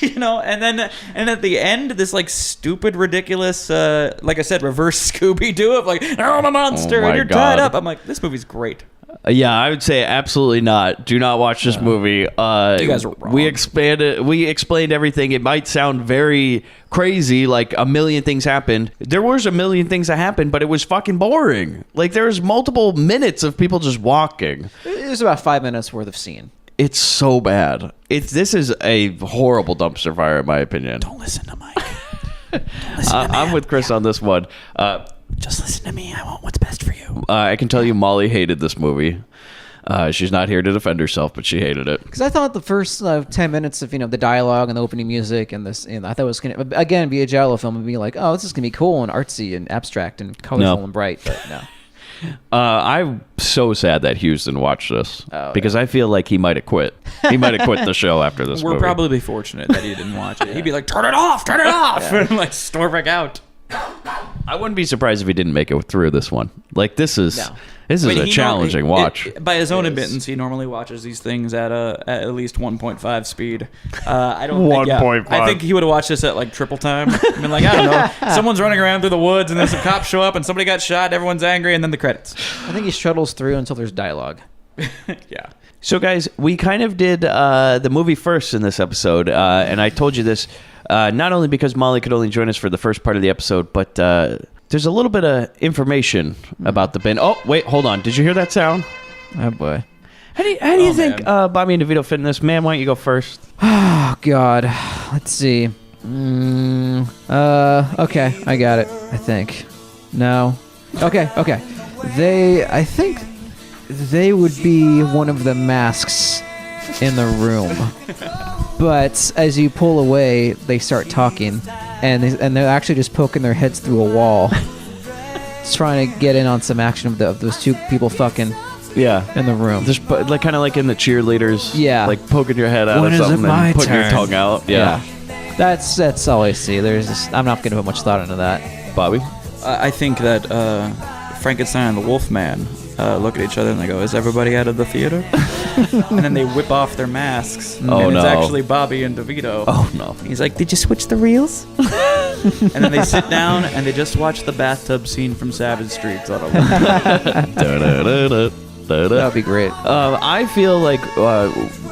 S3: And at the end, this stupid, ridiculous, like I said, reverse Scooby-Doo of I'm a monster
S1: my
S3: and you're tied
S1: God.
S3: up. I'm like, this movie's great.
S1: Yeah, I would say absolutely not. Do not watch this movie. You
S3: guys are wrong.
S1: We explained everything. It might sound very crazy, like a million things happened. There was a million things that happened, but it was fucking boring. Like there's multiple minutes of people just walking.
S2: It was about 5 minutes worth of scene.
S1: It's so bad. This is a horrible dumpster fire, in my opinion.
S3: Don't listen to Mike.
S1: I'm with Chris on this one.
S3: Just listen to me. I want what's best for you.
S1: I can tell you, Molly hated this movie. She's not here to defend herself, but she hated it.
S2: Because I thought the first 10 minutes of the dialogue and the opening music and this, I thought it was gonna again be a giallo film and be like, oh, this is gonna be cool and artsy and abstract and colorful
S1: No.
S2: and bright, but no.
S1: I'm so sad that Hughes didn't watch this because I feel like he might have quit. He might have quit the show after this
S3: We're
S1: movie.
S3: probably fortunate that he didn't watch it. He'd be like, turn it off, and storm back out.
S1: I wouldn't be surprised if he didn't make it through this one. This is
S2: No.
S1: this is
S3: Wait,
S1: a
S3: he
S1: challenging watch.
S3: By his own admittance, he normally watches these things at least 1.5 speed. I don't think,
S1: 1.5.
S3: I think he would have watched this at triple time. I mean, I don't know. Someone's running around through the woods, and then some cops show up, and somebody got shot. Everyone's angry, and then the credits.
S2: I think he shuttles through until there's dialogue.
S3: Yeah.
S1: So, guys, we kind of did the movie first in this episode, and I told you this not only because Molly could only join us for the first part of the episode, but there's a little bit of information about the bin. Oh, wait, hold on. Did you hear that sound?
S2: Oh boy.
S1: How do you think Bobby and DeVito fit in this? Man, why don't you go first?
S2: Oh God. Let's see. Okay, I got it. I think. No. Okay. I think they would be one of the masks in the room. But as you pull away, they start talking, and they're actually just poking their heads through a wall, just trying to get in on some action of those two people fucking
S1: Yeah.
S2: in the room.
S1: Just kind of like in the cheerleaders.
S2: Yeah.
S1: Like poking your head out
S2: When
S1: of
S2: is it
S1: something
S2: my
S1: and putting your
S2: turn?
S1: tongue out. Yeah.
S2: That's all I see. I'm not going to put much thought into that.
S1: Bobby?
S3: I think that Frankenstein and the Wolfman look at each other and they go, "Is everybody out of the theater?" And then they whip off their masks,
S1: Oh,
S3: and it's
S1: no.
S3: actually Bobby and DeVito.
S1: Oh, no.
S3: He's like, "Did you switch the reels?" And then they sit down and they just watch the bathtub scene from Savage Streets on a loop.
S2: That would be great.
S1: I feel like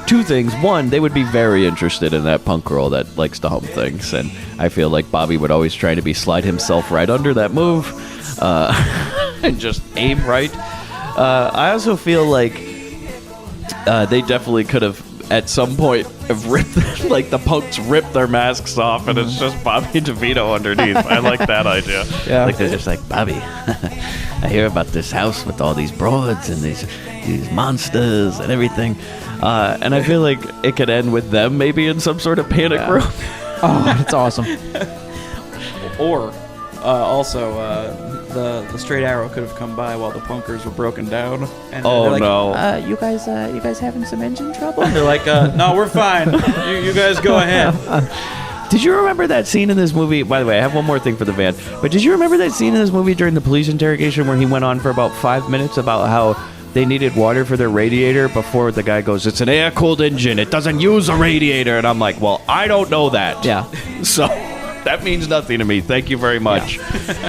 S1: two things. One, they would be very interested in that punk girl that likes to hum things, and I feel like Bobby would always try to slide himself right under that move and just aim right. I also feel like they definitely could have at some point have ripped, like the punks rip their masks off, and it's just Bobby DeVito underneath. I like that idea.
S2: Yeah.
S1: Like they're just like, Bobby, I hear about this house with all these broads and these monsters and everything. And I feel like it could end with them maybe in some sort of panic room.
S2: Oh, that's awesome.
S3: Or also, the straight arrow could have come by while the punkers were broken down. And
S1: Oh,
S3: they're like,
S1: no.
S3: You guys having some engine trouble? And they're like, no, we're fine. You guys go ahead.
S1: Did you remember that scene in this movie? By the way, I have one more thing for the van. But did you remember that scene in this movie during the police interrogation where he went on for about 5 minutes about how they needed water for their radiator before the guy goes, it's an air-cooled engine. It doesn't use a radiator. And I'm like, well, I don't know that.
S2: Yeah.
S1: So that means nothing to me. Thank you very much.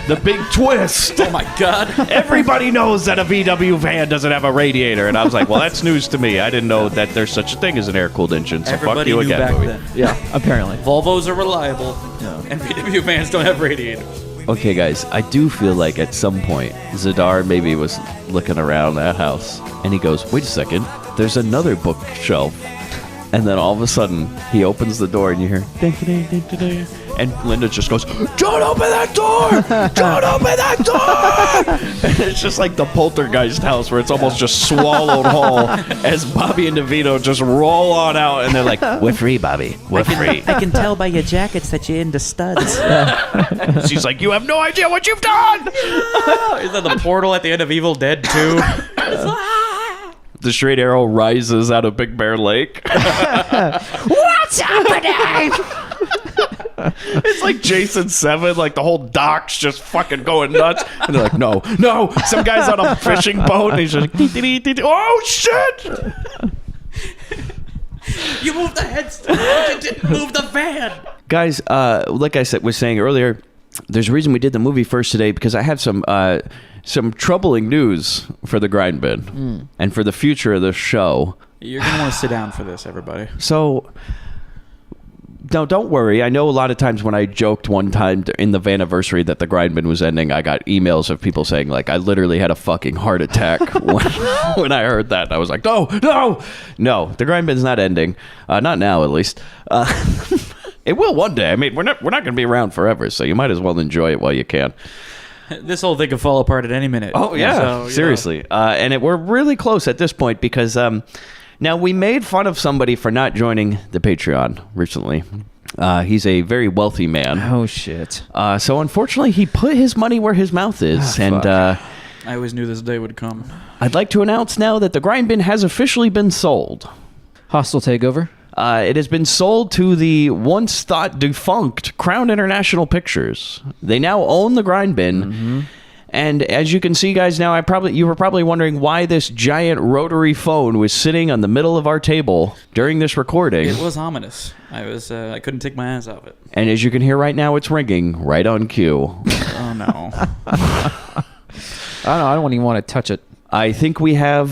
S1: The big twist.
S3: Oh, my God.
S1: Everybody knows that a VW van doesn't have a radiator. And I was like, well, that's news to me. I didn't know that there's such a thing as an air-cooled engine. So
S3: Everybody
S1: fuck you
S3: knew
S1: again,
S3: back
S1: movie.
S3: then.
S2: Yeah, apparently.
S3: Volvos are reliable, and VW vans don't have radiators.
S1: Okay, guys, I do feel like at some point Zadar maybe was looking around that house, and he goes, wait a second, there's another bookshelf. And then all of a sudden, he opens the door, and you hear, and Linda just goes, don't open that door! Don't open that door! And it's just like the Poltergeist house, where it's almost just swallowed whole, as Bobby and DeVito just roll on out, and they're like, we're free, Bobby, we're free.
S3: I can tell by your jackets that you're into studs.
S1: She's like, you have no idea what you've done!
S3: Is that the portal at the end of Evil Dead 2?
S1: The straight arrow rises out of Big Bear Lake.
S8: What's happening?
S1: It's like Jason 7, like the whole dock's just fucking going nuts. And they're like, no, some guy's on a fishing boat, and he's just like, oh, shit!
S3: You moved the headstone, but you didn't move the van.
S1: Guys, like I was saying earlier, there's a reason we did the movie first today, because I have some troubling news for the Grindbin and for the future of the show.
S3: You're going to want to sit down for this, everybody.
S1: So, no, don't worry. I know a lot of times when I joked one time in the Vaniversary that the Grindbin was ending, I got emails of people saying, like, I literally had a fucking heart attack when I heard that. I was like, no, the Grindbin's not ending. Not now, at least. It will one day. I mean, we're not going to be around forever, so you might as well enjoy it while you can.
S3: This whole thing could fall apart at any minute.
S1: Oh, yeah.
S3: So,
S1: seriously. And we're really close at this point because now we made fun of somebody for not joining the Patreon recently. He's a very wealthy man.
S2: Oh, shit.
S1: So unfortunately, he put his money where his mouth is. And
S3: I always knew this day would come.
S1: I'd like to announce now that the Grindbin has officially been sold.
S2: Hostile takeover.
S1: It has been sold to the once thought defunct Crown International Pictures. They now own the Grindbin. And as you can see, guys, now you were probably wondering why this giant rotary phone was sitting on the middle of our table during this recording.
S3: It was ominous. I couldn't take my eyes off it.
S1: And as you can hear right now, it's ringing right on cue.
S3: Oh, no.
S2: I don't know. I don't even want to touch it.
S1: I think we have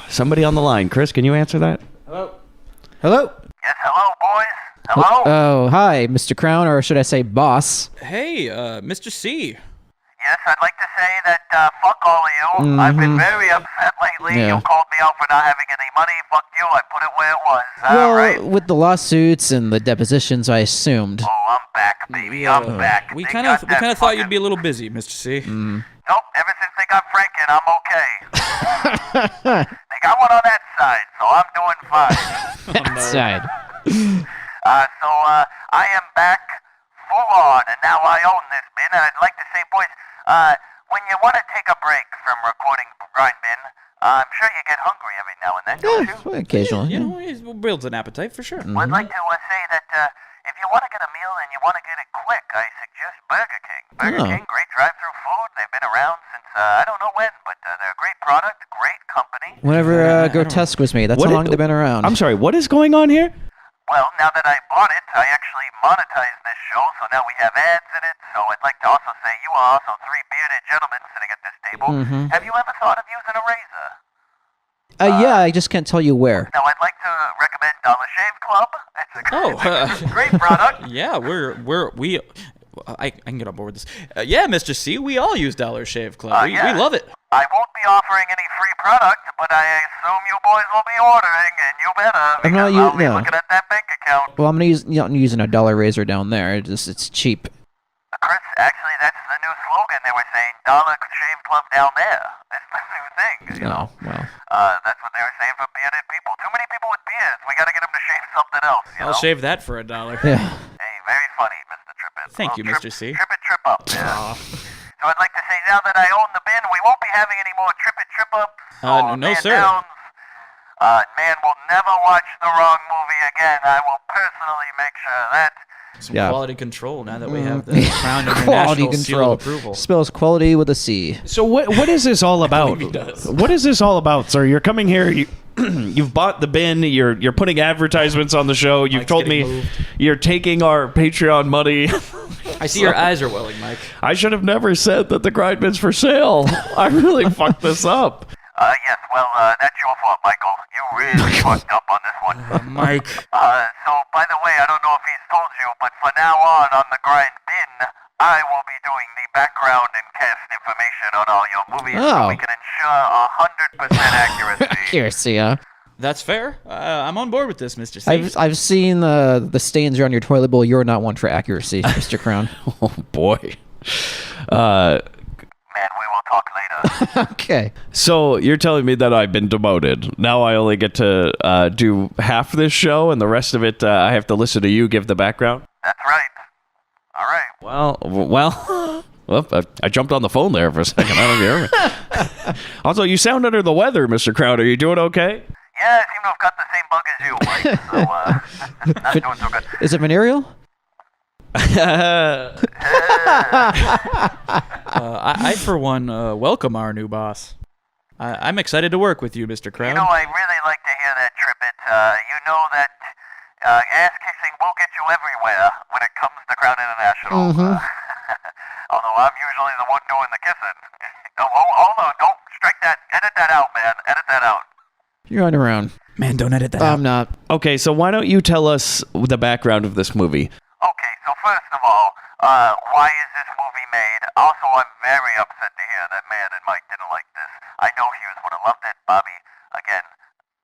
S1: somebody on the line. Chris, can you answer that?
S2: Hello?
S10: Yes, hello, boys. Hello?
S2: Oh, hi, Mr. Crown, or should I say boss?
S3: Hey, Mr. C.
S10: Yes, I'd like to say that, fuck all of you. I've been very upset lately.
S2: Yeah.
S10: You called me out for not having any money. Fuck you. I put it where it was.
S2: Well,
S10: All right?
S2: with the lawsuits and the depositions, I assumed.
S10: Oh, I'm back, baby. I'm back.
S3: We
S10: They
S3: kind
S10: got
S3: of
S10: that
S3: thought you'd be a
S10: fucking-
S3: little busy, Mr. C.
S10: Nope, ever since they got Franken, I'm okay. They got one on that side, so I'm doing fine.
S2: That side.
S10: So I am back full on, and now I own this bin. And I'd like to say, boys, when you want to take a break from recording Grindbin, I'm sure you get hungry every now and then, don't you?
S2: Yeah, occasionally.
S3: You know, it builds an appetite for sure.
S10: Well, I'd like to say that if you want to get a meal and you want to get it quick, I suggest Burger King. Burger King, great drive-through food. They've been around since I don't know when, but they're a great product, great company.
S2: Whenever Grotesque was made, that's how long they've been around.
S1: I'm sorry, what is going on here?
S10: Well, now that I bought it, I actually monetized this show, so now we have ads in it. So I'd like to also say you are also three bearded gentlemen sitting at this table. Have you ever thought of using a razor?
S2: Yeah, I just can't tell you where.
S10: Now, I'd like to recommend Dollar Shave Club. It's a great product.
S3: Yeah, I can get on board with this. Yeah, Mr. C, we all use Dollar Shave Club. We love it.
S10: I won't be offering any free product, but I assume you boys will be ordering, and you better, because I'll be looking at that bank account.
S2: Well, I'm using a dollar razor down there. It's cheap.
S10: Chris, actually, that's the new slogan they were saying, Dollar Shave Club down there. That's the new thing, you know?
S2: Well.
S10: That's what they were saying for bearded people. Too many people with beards. We gotta get them to shave something else, you know?
S3: I'll shave that for $1.
S2: Yeah.
S10: Hey, very funny, Mr. Trippett.
S3: Thank you, Mr. C.
S10: Trip it, trip up, yeah. So I'd like to say, now that I own the bin, we won't be having any more trip it, trip ups.
S3: No, sir.
S10: Downs. Man will never watch the wrong movie again. I will personally make sure of that.
S3: Some quality control now that we have the Crown
S2: Quality
S3: International seal
S2: control.
S3: of approval.
S2: Spells quality with a C.
S1: So what is this all about? What is this all about, sir? You're coming here. You've bought the bin. You're putting advertisements on the show. You've
S3: Mike's
S1: told me
S3: moved.
S1: you're taking our Patreon money.
S3: I see your eyes are welling, Mike.
S1: I should have never said that the Grindbin's for sale. I really fucked this up.
S10: Yes, well, that's your fault, Michael. You really fucked up on this one.
S3: Mike.
S10: So, by the way, I don't know if he's told you, but from now on the Grindbin, I will be doing the background and cast information on all your movies so we can ensure 100% accuracy.
S2: Accuracy, yeah.
S3: That's fair. I'm on board with this, Mr. C.
S2: I've seen the stains around your toilet bowl. You're not one for accuracy, Mr. Crown.
S1: Oh, boy.
S10: Man, we will talk later.
S2: Okay.
S1: So you're telling me that I've been demoted. Now I only get to do half this show, and the rest of it I have to listen to you give the background?
S10: That's right. All right.
S1: Well, I jumped on the phone there for a second. I don't hear me. Also, you sound under the weather, Mr. Crowder. Are you doing okay?
S10: Yeah, I seem to have got the same bug as you, Mike, so, not doing so good.
S2: Is it venereal?
S3: I for one, welcome our new boss. I'm excited to work with you, Mr. Crown.
S10: You know, I really like to hear that, Trippett. You know that ass-kissing will get you everywhere when it comes to Crown International. Although I'm usually the one doing the kissing. Although, don't strike that. Edit that out, man. Edit that out.
S2: You're on your own.
S3: Man, don't edit that out.
S2: I'm not.
S1: Okay, so why don't you tell us the background of this movie?
S10: Okay, so first of all, why is this movie made? Also, I'm very upset to hear that Man and Mike didn't like this. I know Hughes would have loved it. Bobby, again,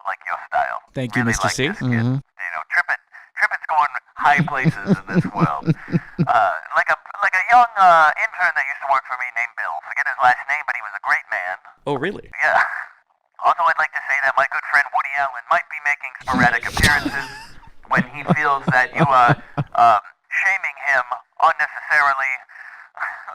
S10: like your style.
S3: Thank you,
S10: really
S3: Mr.
S10: like
S3: C.
S10: This kid. You know, Trippett's going high places in this world. Like a young intern that used to work for me named Bill. Forget his last name, but he was a great man.
S3: Oh, really?
S10: Yeah. Also, I'd like to say that my good friend Woody Allen might be making sporadic appearances when he feels that you are shaming him unnecessarily.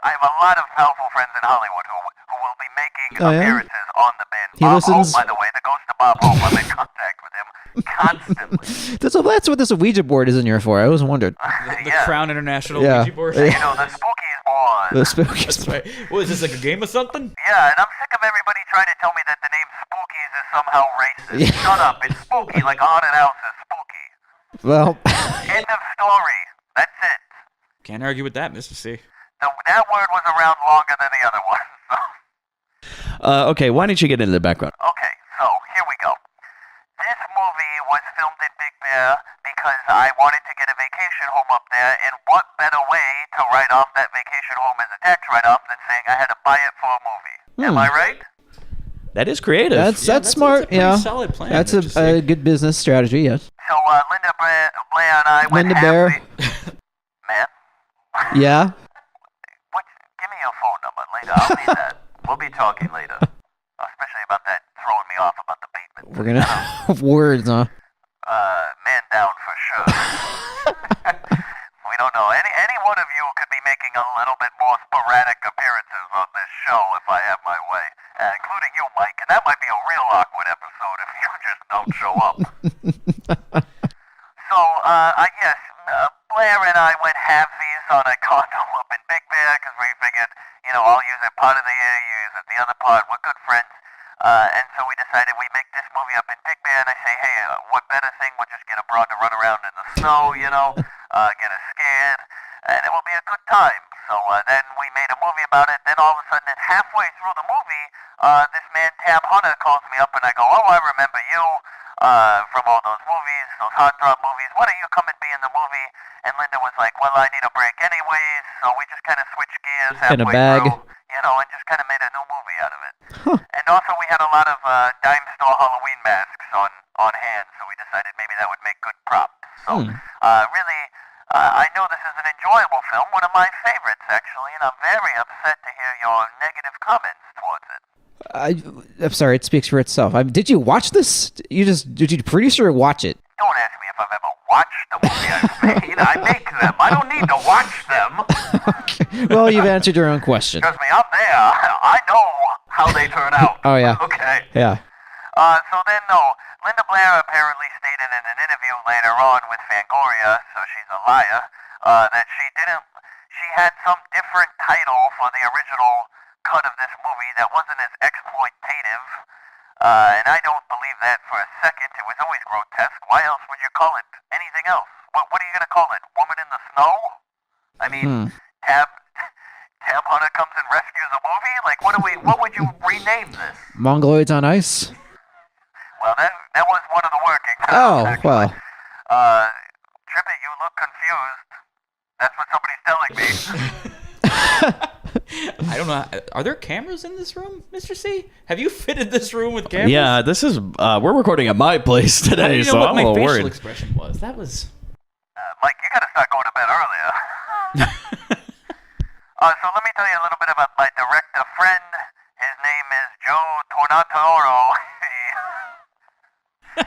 S10: I have a lot of powerful friends in Hollywood who will be making appearances on the bin.
S2: He listens.
S10: Hope, by the way, the ghost of Bob Hope. I'm in contact with him constantly.
S2: That's what this Ouija board is in here for. I always wondered.
S3: The Crown International
S2: Yeah.
S3: Ouija board.
S10: You know, the spookies born.
S2: The spooky.
S3: That's right. What is this, like a game of something?
S10: Yeah, and I'm sick of everybody trying to tell me that the name Spookies is somehow racist.
S2: Yeah.
S10: Shut up. It's spooky, like a haunted house is spooky.
S2: Well,
S10: End of story. That's it.
S3: Can't argue with that, Mr. C.
S10: That word was around longer than the other one. So.
S1: Okay, why don't you get into the background?
S10: Okay, so here we go. This movie was filmed in Big Bear because I wanted to get a vacation home up there, and what better way to write off that vacation home as a tax write-off than saying I had to buy it for a movie? Am I right?
S1: That is creative.
S2: that's smart.
S3: That's a pretty solid plan.
S2: That's
S3: Mr. C.
S2: a good business strategy. Yes.
S10: So Linda, Blair, and I went
S2: Linda Bear.
S10: Man,
S2: Yeah.
S10: give me your phone number later. I'll need that. We'll be talking later. Especially about that throwing me off about the Bateman.
S2: We're gonna words, huh?
S10: Man down for sure. We don't know. Any one of you could be making a little bit more sporadic appearances on this show if I have my way, including you, Mike. And that might be a real awkward episode if you just don't show up. So, yes, Blair and I went halvesies on a condo up in Big Bear because we figured, I'll use it part of the year, you use it the other part. We're good friends. And so we decided we make this movie up in Big Bear, and I say, hey, what better thing? We'll just get a broad to run around in the snow, get us scared, and it will be a good time. So then we made a movie about it. Then all of a sudden, halfway through the movie, this man, Tab Hunter, calls me up, and I go, oh, I remember you from all those movies, those heartthrob movies. Why don't you come and be in the movie? And Linda was like, well, I need a break anyways, so we just kind of switched gears halfway
S2: In a bag.
S10: through, and just kind of made a new movie out of it.
S2: Huh.
S10: on hand, so we decided maybe that would make good props. So, really, I know this is an enjoyable film, one of my favorites, actually, and I'm very upset to hear your negative comments towards it.
S2: I'm sorry, it speaks for itself. Did you watch this? Did you produce or watch it?
S10: Don't ask me if I've ever watched the movie I've made. I make them. I don't need to watch them.
S2: Okay. Well, you've answered your own question.
S10: Trust me, I'm there. I know how they turn out.
S2: Oh, yeah.
S10: Okay.
S2: Yeah.
S10: So then, Linda Blair apparently stated in an interview later on with Fangoria, so she's a liar, that she had some different title for the original cut of this movie that wasn't as exploitative, and I don't believe that for a second. It was always grotesque. Why else would you call it anything else? What are you going to call it? Woman in the Snow? I mean, Tab Hunter comes and rescues a movie? Like, what would you rename this?
S2: Mongoloids on Ice?
S10: Well, that was one of the working
S2: Oh,
S10: titles,
S2: well.
S10: Trippett, you look confused. That's what somebody's telling me.
S3: I don't know. Are there cameras in this room, Mr. C? Have you fitted this room with cameras?
S1: Yeah, this is we're recording at my place
S3: How do
S1: today,
S3: you know
S1: so
S3: what
S1: I'm
S3: my
S1: a little
S3: facial
S1: worried.
S3: expression was? That was.
S10: Mike, you gotta start going to bed earlier. So let me tell you a little bit about my director friend. His name is Joe Tornatore.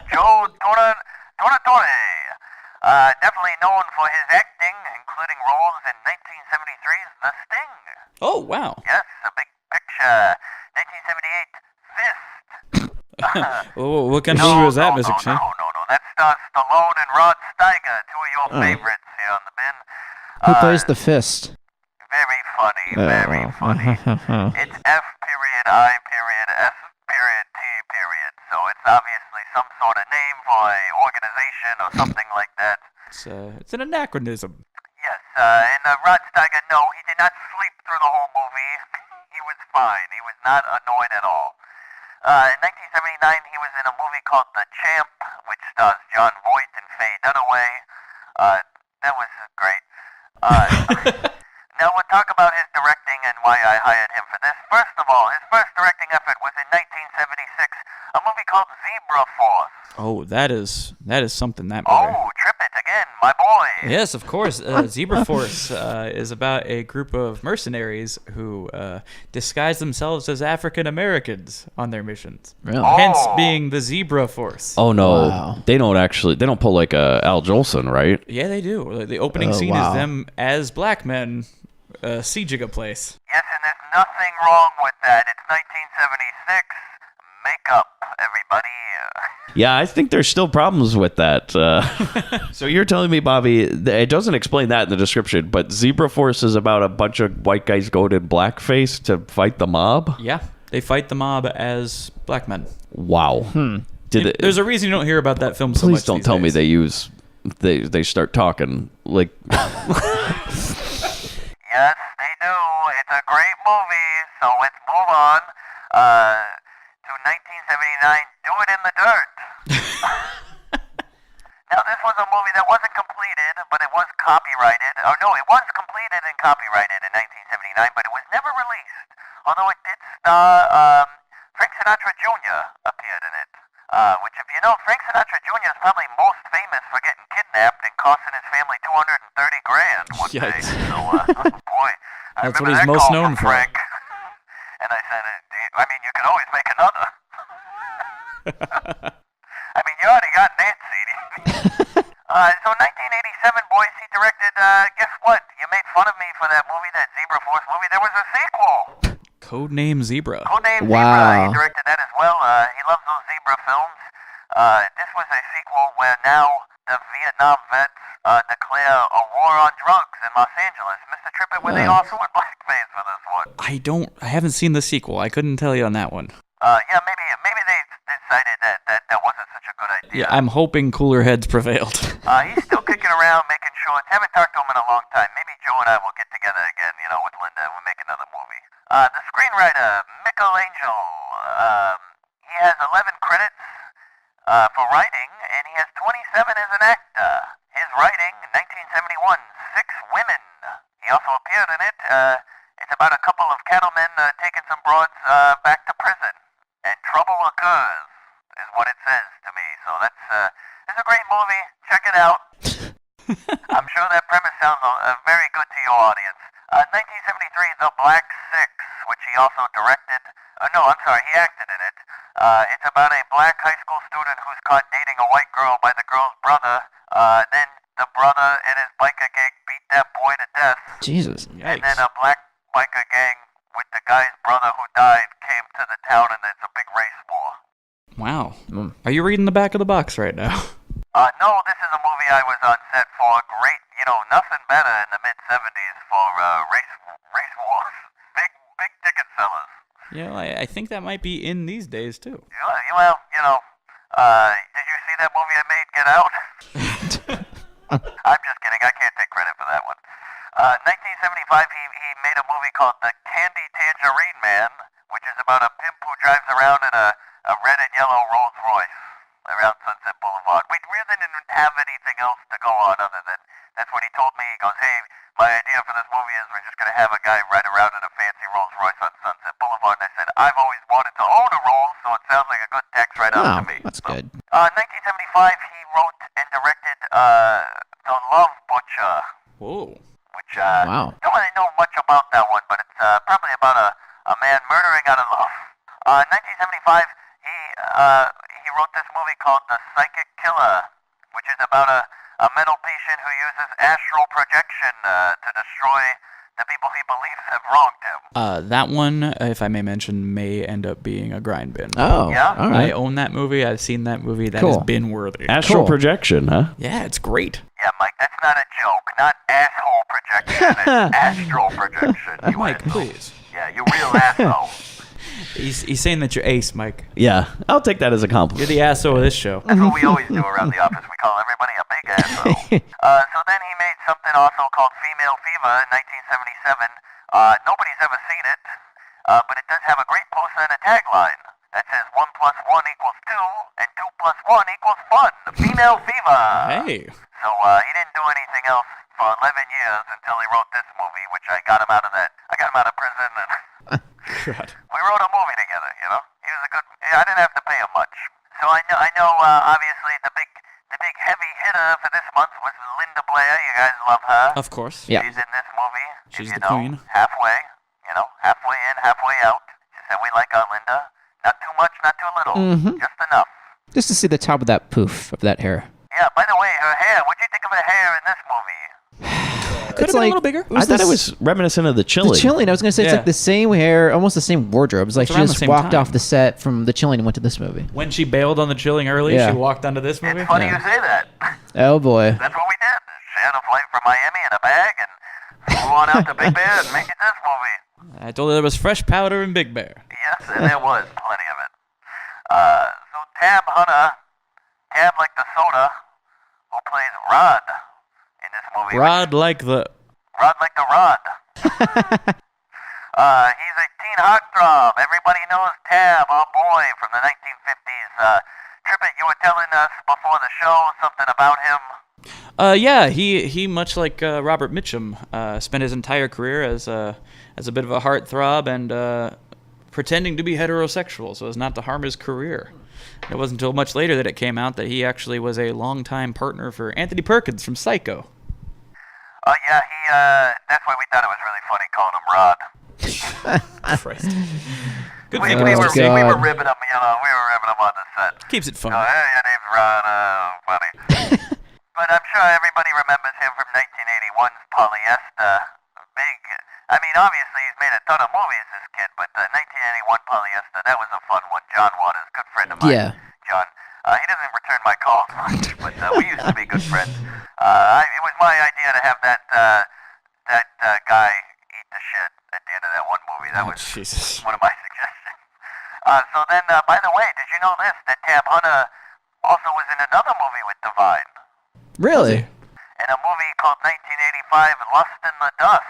S10: Joe Tornatore. Definitely known for his acting, including roles in 1973's The Sting.
S3: Oh, wow.
S10: Yes, a big picture. 1978, Fist.
S3: What kind of movie was that, Mr. C?
S10: No. That stars Stallone and Rod Steiger, two of your favorites here on the bin.
S2: Who plays the fist?
S10: Very funny, very funny. It's F period I period S period T period. So it's obviously some sort of name for a organization or something like that.
S3: It's an anachronism.
S10: Yes, and Rod Steiger, no, he did not sleep through the whole movie. He was fine. He was not annoyed at all. In 1979, he was in a movie called The Champ, which stars John Voight and Faye Dunaway. That was great. Now we'll talk about his directing and why I hired him for this. First of all, his first directing effort was in 1976, a movie called Zebra Force.
S3: Oh, that is something, that movie.
S10: Oh, Trippett again, my boy.
S3: Yes, of course. Zebra Force is about a group of mercenaries who disguise themselves as African Americans on their missions.
S2: Really?
S3: Hence being the Zebra Force.
S1: Oh no,
S2: Wow.
S1: they don't pull like Al Jolson, right?
S3: Yeah, they do. The opening scene is them as black men sieging a place.
S10: Yes, and there's nothing wrong with that. It's 1976. Makeup, everybody.
S1: Yeah, I think there's still problems with that. So you're telling me, Bobby, it doesn't explain that in the description, but Zebra Force is about a bunch of white guys going in blackface to fight the mob?
S3: Yeah, they fight the mob as black men.
S1: Wow.
S3: There's a reason you don't hear about that film so much.
S1: Please don't tell me they start talking like...
S10: Yes, they do. It's a great movie, so let's move on to 1979, Do It in the Dirt. Now, this was a movie that wasn't completed, but it was copyrighted. Oh, no, it was completed and copyrighted in 1979, but it was never released. Although it did star Frank Sinatra Jr. appeared in it. Which, if you know, Frank Sinatra Jr. is probably most famous for getting kidnapped and costing his family $230,000 one day.
S3: Yikes.
S10: So, boy, I
S3: That's
S10: remember
S3: what he's
S10: that
S3: most
S10: call
S3: known
S10: from
S3: for.
S10: Frank. And I said, I mean, you can always make another. I mean, you already got Nancy. So 1987, boys, he directed, guess what? You made fun of me for that movie, that Zebra Force movie. There was a sequel.
S3: Codename Zebra.
S10: Codename
S2: Wow.
S10: Zebra. He directed that as well. He loves those zebra films. This was a sequel where now the Vietnam vets declare a war on drugs in Los Angeles. Mr. Trippett, were they also in blackface for this one?
S3: I haven't seen the sequel. I couldn't tell you on that one.
S10: Yeah, maybe they decided that wasn't such a good idea.
S3: Yeah, I'm hoping cooler heads prevailed.
S10: He's still kicking around, making shorts. Haven't talked to him in a long time. Maybe Joe and I will get together again, with Linda, and we'll make another movie. The screenwriter, Michelangelo, he has 11 credits for writing, and he has 27 as an actor. His writing, 1971, Six Women. He also appeared in it. It's about a couple of cattlemen taking some broads back to prison. And trouble occurs, is what it says to me. sounds very good to your audience. 1973, The Black Six, which he also directed. No, I'm sorry, he acted in it. It's about a black high school student who's caught dating a white girl by the girl's brother. Then the brother and his biker gang beat that boy to death.
S2: Jesus.
S10: And then a black biker gang with the guy's brother who died came to the town, and it's a big race war.
S3: Wow. Are you reading the back of the box right now?
S10: No, this is a movie I was on set for. Great, nothing better in the mid-70s for race wars. Big ticket sellers.
S3: Yeah, I think that might be in these days, too.
S10: Well, did you see that movie I made, Get Out? I'm just kidding. I can't take credit for that one. 1975, he made a movie called The Candy Tangerine Man, which is about a pimp who drives around in a red and yellow Rolls Royce around Sunset Boulevard. We really didn't have anything else to go on other than that's what he told me. He goes, hey, my idea for this movie is we're just going to have a guy ride around in a fancy Rolls Royce on Sunset Boulevard. And I said, I've always wanted to own a Rolls, so it sounds like a good tax write-off to me.
S2: That's good.
S10: 1975, he wrote and directed The Love Butcher.
S3: Whoa.
S10: Which,
S2: Wow.
S10: don't really know much about that one, but it's probably about a man murdering out of love. 1975, he wrote this movie called The Psychic Killer, which is about a mental patient who uses astral projection to destroy the people he believes have wronged him.
S3: That one, if I may mention, may end up being a Grindbin.
S2: Oh,
S10: Yeah?
S2: all
S3: I
S2: right.
S3: own that movie. I've seen that movie. That
S2: Cool.
S3: has been worthy.
S1: Astral
S2: Cool.
S1: projection, huh?
S3: Yeah, it's great.
S10: Yeah, Mike, that's not a joke. Not asshole projection. It's astral projection. You
S3: Mike,
S10: asshole.
S3: please.
S10: Yeah, you real asshole.
S3: He's saying that you're ace, Mike.
S1: Yeah, I'll take that as a
S3: You're
S1: compliment.
S3: the asshole of this show.
S10: That's what we always do around the office. We call everybody a big asshole. So then he made something also called Female Fever in 1977. Nobody's ever seen it, but it does have a great poster and a tagline that says 1 + 1 = 2, and 2 + 1 = fun. Female Fever.
S3: Hey.
S10: So he didn't do anything else for 11 years until he wrote this movie, which I got him out of that. I got him out of prison, and
S3: God.
S10: we wrote a movie together. He was a good. I didn't have to pay him much. So I know. Obviously, the big heavy hitter for this month was Linda Blair. You guys love her.
S3: Of course.
S2: Yeah.
S10: She's in this movie.
S3: She's
S10: if you
S3: the queen.
S10: Halfway. Halfway in, halfway out. She said we like our Linda. Not too much, not too little.
S2: Mhm.
S10: Just enough.
S2: Just to see the top of that poof of that hair.
S10: Yeah. By the way, her hair. What'd you think of her hair in this movie?
S3: Could have been a little bigger.
S1: I thought it was reminiscent of the
S2: The
S1: Chilling.
S2: Chilling. I was gonna say it's
S3: Yeah.
S2: like the same hair, almost the same wardrobe. It's like
S3: It's
S2: she
S3: around the
S2: just
S3: same
S2: walked
S3: time.
S2: off the set from the Chilling and went to this movie.
S3: When she bailed on the Chilling early,
S2: Yeah.
S3: she walked onto this movie.
S10: It's funny
S2: Yeah.
S10: you say that.
S2: Oh boy.
S10: That's what we did. She had a flight from Miami in a bag and flew on out to Big Bear and made this movie.
S3: I told her there was fresh powder in Big Bear.
S10: Yes, and there was plenty of it. So Tab Hunter, Tab like the soda, who plays Rod in this movie.
S3: Rod like the...
S10: Rod like the Rod. He's a teen heartthrob. Everybody knows Tab, our boy from the 1950s. Trippett, you were telling us before the show something about him.
S3: Yeah, he much like Robert Mitchum, spent his entire career as a bit of a heartthrob and pretending to be heterosexual so as not to harm his career. It wasn't until much later that it came out that he actually was a longtime partner for Anthony Perkins from Psycho.
S10: Yeah, that's why we thought it was really funny calling him Rod.
S3: Christ. Good
S10: We
S3: thing
S10: were
S3: it was just-
S2: God.
S10: ribbing him, we were ribbing him on the set.
S3: keeps it fun.
S10: Oh, hey, your name's Rod, funny. But I'm sure everybody remembers him from 1981's Polyester. Obviously he's made a ton of movies, this kid, but 1981 Polyester, that was a fun one. John Waters, good friend of mine.
S2: Yeah.
S10: John. He doesn't return my calls much, but we used to be good friends. It was my idea to have that guy eat the shit at the end of that one movie. That was
S3: Jesus.
S10: one of my suggestions. So then, by the way, did you know this? That Tab Hunter also was in another movie with Divine.
S2: Really?
S10: In a movie called 1985, Lust in the Dust.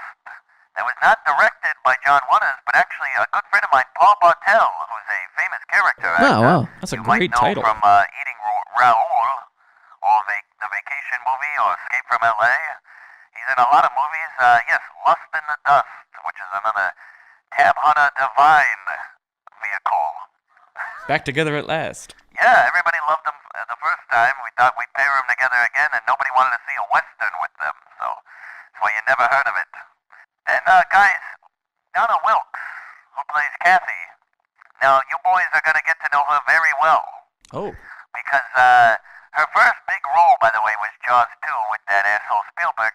S10: That was not directed by John Waters, but actually a good friend of mine, Paul Bartel, who's a famous character actor.
S2: Oh, wow.
S3: That's a
S10: You
S3: great
S10: might know
S3: title.
S10: from Eating Raoul, or the Vacation movie, or Escape from L.A. He's in a lot of movies. Yes, Lust in the Dust, which is another Tab Hunter Divine vehicle.
S3: Back together at last.
S10: Yeah, everybody loved them the first time. We thought we'd pair them together again, and nobody wanted to see a Western with them. So because her first big role, by the way, was Jaws 2 with that asshole Spielberg.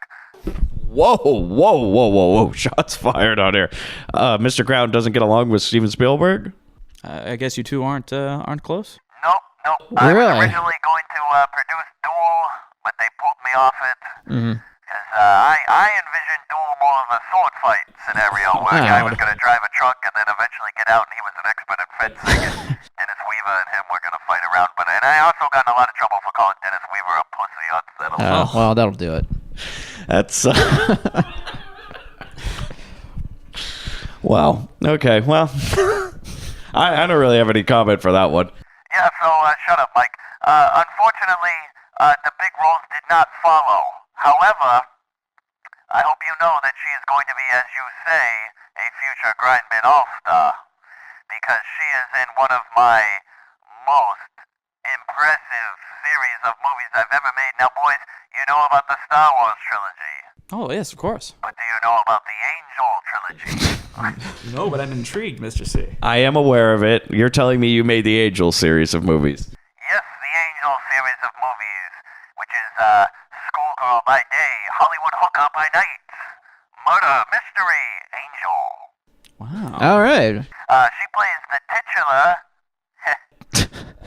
S1: Whoa, whoa, whoa, whoa, whoa. Shots fired on here. Mr. Crown doesn't get along with Steven Spielberg?
S3: I guess you two aren't close.
S10: Nope. I was
S2: Really?
S10: originally going to produce Duel, but they pulled me off it.
S2: Mm-hmm.
S10: Because I envisioned Duel more of a sword fight scenario where a guy was going to drive a truck and then eventually get out, and he was an expert at fencing, and Dennis Weaver and him were going to fight around. And I also got in a lot of trouble for calling Dennis Weaver a pussy on set.
S2: Well, that'll do it.
S1: That's. Wow. Okay, well. I don't really have any comment for that one.
S10: Yeah, so shut up, Mike. Unfortunately, the big roles did not follow. However, I hope you know that she is going to be, as you say, a future Grindbin All-Star. Because she is in one of my most impressive series of movies I've ever made. Now, boys, you know about the Star Wars trilogy.
S3: Oh, yes, of course.
S10: But do you know about the Angel trilogy?
S3: No, but I'm intrigued, Mr. C.
S1: I am aware of it. You're telling me you made the Angel series of movies.
S10: Yes, the Angel series of movies, which is Schoolgirl by day, Hollywood Hooker by night, Murder, Mystery, Angel.
S3: Wow.
S2: All right.
S10: She plays the titular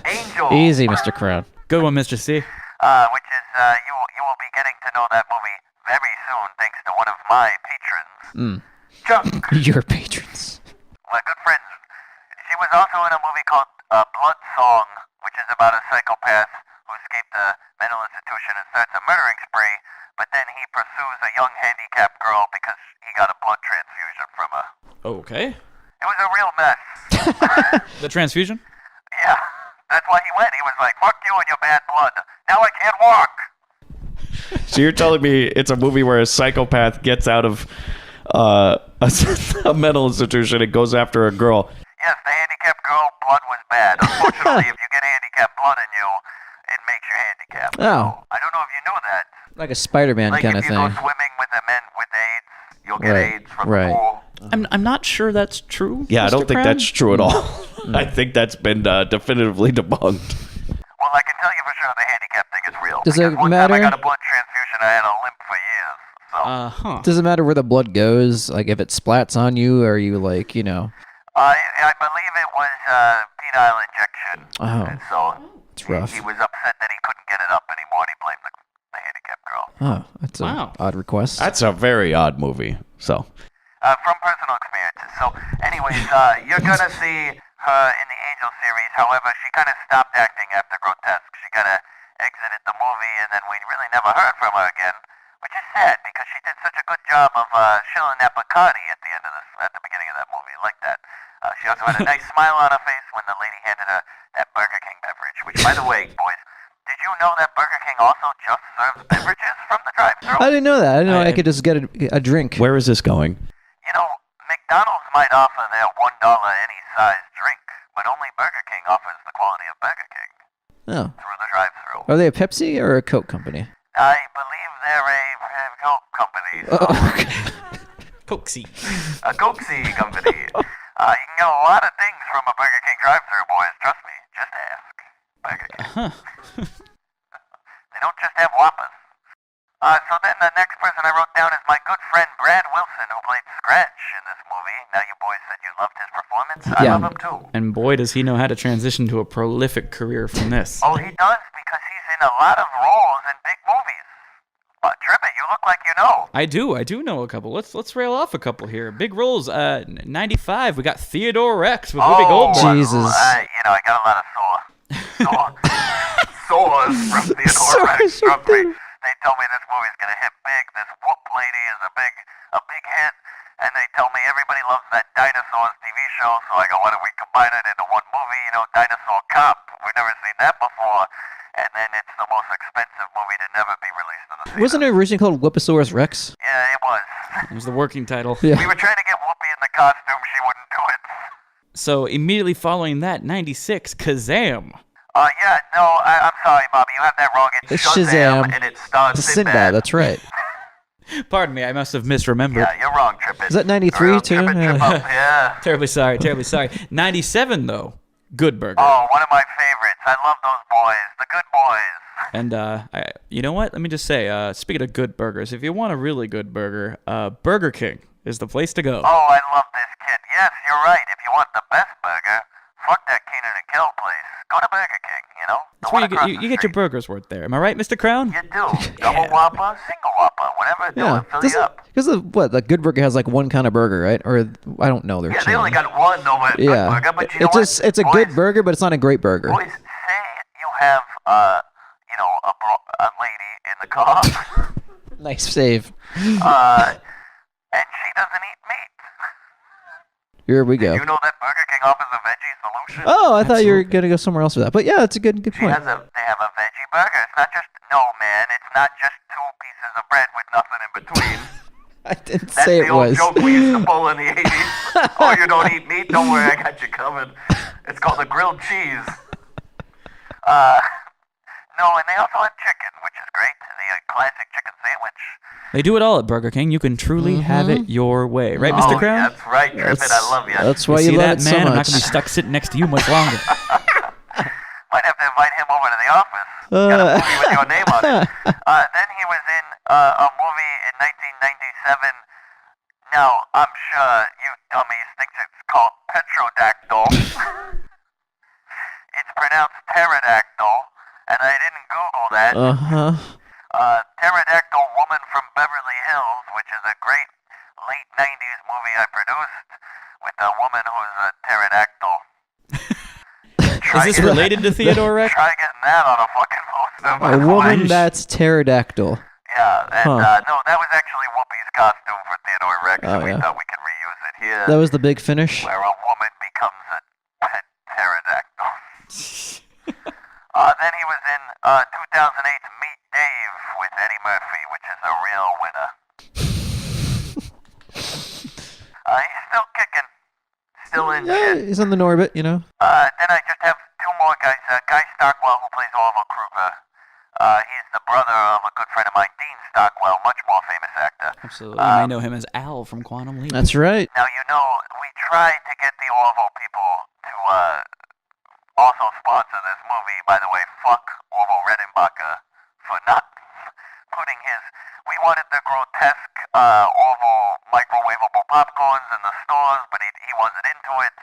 S10: Angel.
S2: Easy, Mr. Crown.
S3: Good one, Mr. C.
S10: Which is, you will be getting to know that movie very soon, thanks to one of my patrons, Chuck.
S2: Your patrons.
S10: My good friend. She was also in a movie called Blood Song, which is about a psychopath who escaped a mental institution and starts a murdering spree, but then he pursues a young handicapped girl because he got a blood transfusion from her.
S3: Okay.
S10: It was a real mess.
S3: The transfusion?
S10: Yeah, that's why he went. He was like, fuck you and your bad blood. Now I can't walk.
S1: So you're telling me it's a movie where a psychopath gets out of a mental institution and goes after a girl.
S10: Yes, the handicapped girl blood was bad. Unfortunately, if you get handicapped blood in you, it makes you handicapped.
S2: Oh.
S10: I don't know if you knew that.
S2: Like a Spider-Man
S10: Like
S2: kind of
S10: if you
S2: thing.
S10: go swimming with the men with AIDS, you'll get
S2: Right,
S10: AIDS from
S2: right.
S10: the pool.
S3: I'm not sure that's true.
S1: Yeah, I
S3: Mr.
S1: don't think
S3: Crown.
S1: that's true at all. I think that's been definitively debunked.
S10: Well, I can tell you for sure the handicap thing is real.
S2: Does
S10: because
S2: it
S10: one time I
S2: matter?
S10: got a blood transfusion, I had a limp for years. So
S2: Does it matter where the blood goes? Like if it splats on you, or are you like, you know?
S10: I believe it was penile injection.
S2: Oh,
S10: And so
S2: it's rough.
S10: he was upset that he couldn't get it up anymore, and he blamed the handicapped girl.
S2: Oh, that's
S3: Wow.
S2: a odd request.
S1: That's a very odd movie. So,
S10: From personal experiences. So, anyways, you're gonna see her in the Angel series. However, she kind of stopped acting after Grotesque. She kind of exited the movie, and then we really never heard from her again, which is sad because she did such a good job of shilling that Bacardi at the beginning of that movie. I like that. She also had a nice smile on her face when the lady handed her that Burger King beverage. Which, by the way, boys, did you know that Burger King also just serves beverages from the drive-thru?
S2: I didn't know that. I didn't know I could just get a drink.
S1: where is this going?
S10: You know, McDonald's might offer their $1 any size drink, but only Burger King offers the quality of Burger King
S2: Oh.
S10: through the drive-thru.
S2: Are they a Pepsi or a Coke company?
S10: I believe they're a Coke company. So
S3: Coxie.
S10: a Coke-y company. You can get a lot of things from a Burger King drive-thru, boys. Trust me. Just ask. Burger King. They don't just have Whoppers. So then the next person I wrote down is my good friend Brad Wilson, who played Scratch in this movie. Now you boys said you loved his performance. I
S2: Yeah.
S10: love him too.
S3: And boy, does he know how to transition to a prolific career from this.
S10: Oh, he does because he's in a lot of roles in big movies. Trippett, you look like you know.
S3: I do know a couple. Let's rail off a couple here. Big roles. 95. We got Theodore Rex with Whoopi Goldberg.
S2: Jesus.
S10: I got a lot of sores from Theodore Rex. Trust me. They tell me this movie's gonna hit big. This whoop lady is a big hit, and they tell me everybody loves that Dinosaurs TV show. So I go, why don't we combine it into one movie? You know, Dinosaur Cop. We've never seen that before, and then it's the most expensive movie to never be released in the theater.
S2: Wasn't it originally called Whooposaurus Rex?
S10: Yeah, it was.
S3: It was the working title.
S2: Yeah.
S10: We were trying to get Whoopi in the costume. She wouldn't do it.
S3: So immediately following that, 96, Kazam.
S10: Yeah, no, I'm sorry, Bobby. You have that wrong. It's Shazam,
S2: Shazam.
S10: and it stars
S2: Sinbad,
S10: Sinbad.
S2: that's right.
S3: Pardon me, I must have misremembered.
S10: Yeah, you're wrong, Trippett.
S2: Is that 93 too?
S10: Trip up. Yeah.
S3: Terribly sorry. 97, though. Good Burger.
S10: Oh, one of my favorites. I love those boys. The good boys.
S3: And you know what? Let me just say, speaking of good burgers, if you want a really good burger, Burger King is the place to go.
S10: Oh, I love this kid. Yes, you're right. If you want the best burger, fuck that Keenan and Kel place. Go to Burger King, you know?
S3: That's where you get your burgers worth there. Am I right, Mr. Crown?
S10: You do. Double Whopper, single Whopper, whatever.
S2: Yeah.
S10: Fill you up.
S2: Because the Good Burger has like one kind of burger, right? Or I don't know their
S10: Yeah,
S2: chain.
S10: they only got one over at Good Burger, but you know what?
S2: It's a good burger, but it's not a great burger.
S10: Boys, say you have, a lady in the car,
S2: Nice save.
S10: and she doesn't eat meat.
S2: Here we go.
S10: You know that Burger King offers a veggie solution?
S2: Oh, I thought you were gonna go somewhere else with that. But yeah, it's a good
S10: They
S2: point.
S10: have a veggie burger. It's not just, no, man, it's not just 2 pieces of bread with nothing in between.
S2: I didn't
S10: That's
S2: say
S10: the
S2: it
S10: old
S2: was.
S10: joke we used to pull in the 80s. Oh, you don't eat meat? Don't worry, I got you covered. It's called the grilled cheese. No, and they also have chicken, which is great. The classic chicken sandwich.
S3: They do it all at Burger King. You can truly have it your way. Right, Mr. Crown?
S10: That's right, Griffin, I love you.
S2: That's why
S3: See
S2: you love
S3: that,
S2: it so
S3: man? I'm not
S2: much.
S3: going to be stuck sitting next to you much longer.
S10: Might have to invite him over to the office. Got a movie with your name on it. Then he was in a movie in 1997. Now, I'm sure you dummies think it's called Petrodactyl. It's pronounced pterodactyl, and I didn't Google that. Pterodactyl Woman from Beverly Hills, which is a great late 90s movie I produced with a woman who's a pterodactyl.
S3: Is this related to Theodore Rex?
S10: Try getting that on a fucking poster.
S2: A woman that's pterodactyl.
S10: Yeah, and no, that was actually Whoopi's costume for Theodore Rex, so we thought we could reuse it here.
S2: That was the big finish.
S10: Where a woman becomes a pet pterodactyl. Then he was in 2008's Meet Dave with Eddie Murphy, which is a real winner. He's still kicking. Still in shit.
S2: He's in the Norbit, you know.
S10: Then I just have 2 more guys. Guy Stockwell, who plays Orville Kruger. He's the brother of a good friend of mine, Dean Stockwell, much more famous actor.
S3: Absolutely. You may know him as Al from Quantum Leap.
S2: That's right.
S10: Now, you know, we tried to get the Orville people to also sponsor this movie. By the way, fuck Orville Redenbacher for not putting his... We wanted the Grotesque Orville microwavable popcorns in the stores, but he wasn't into it.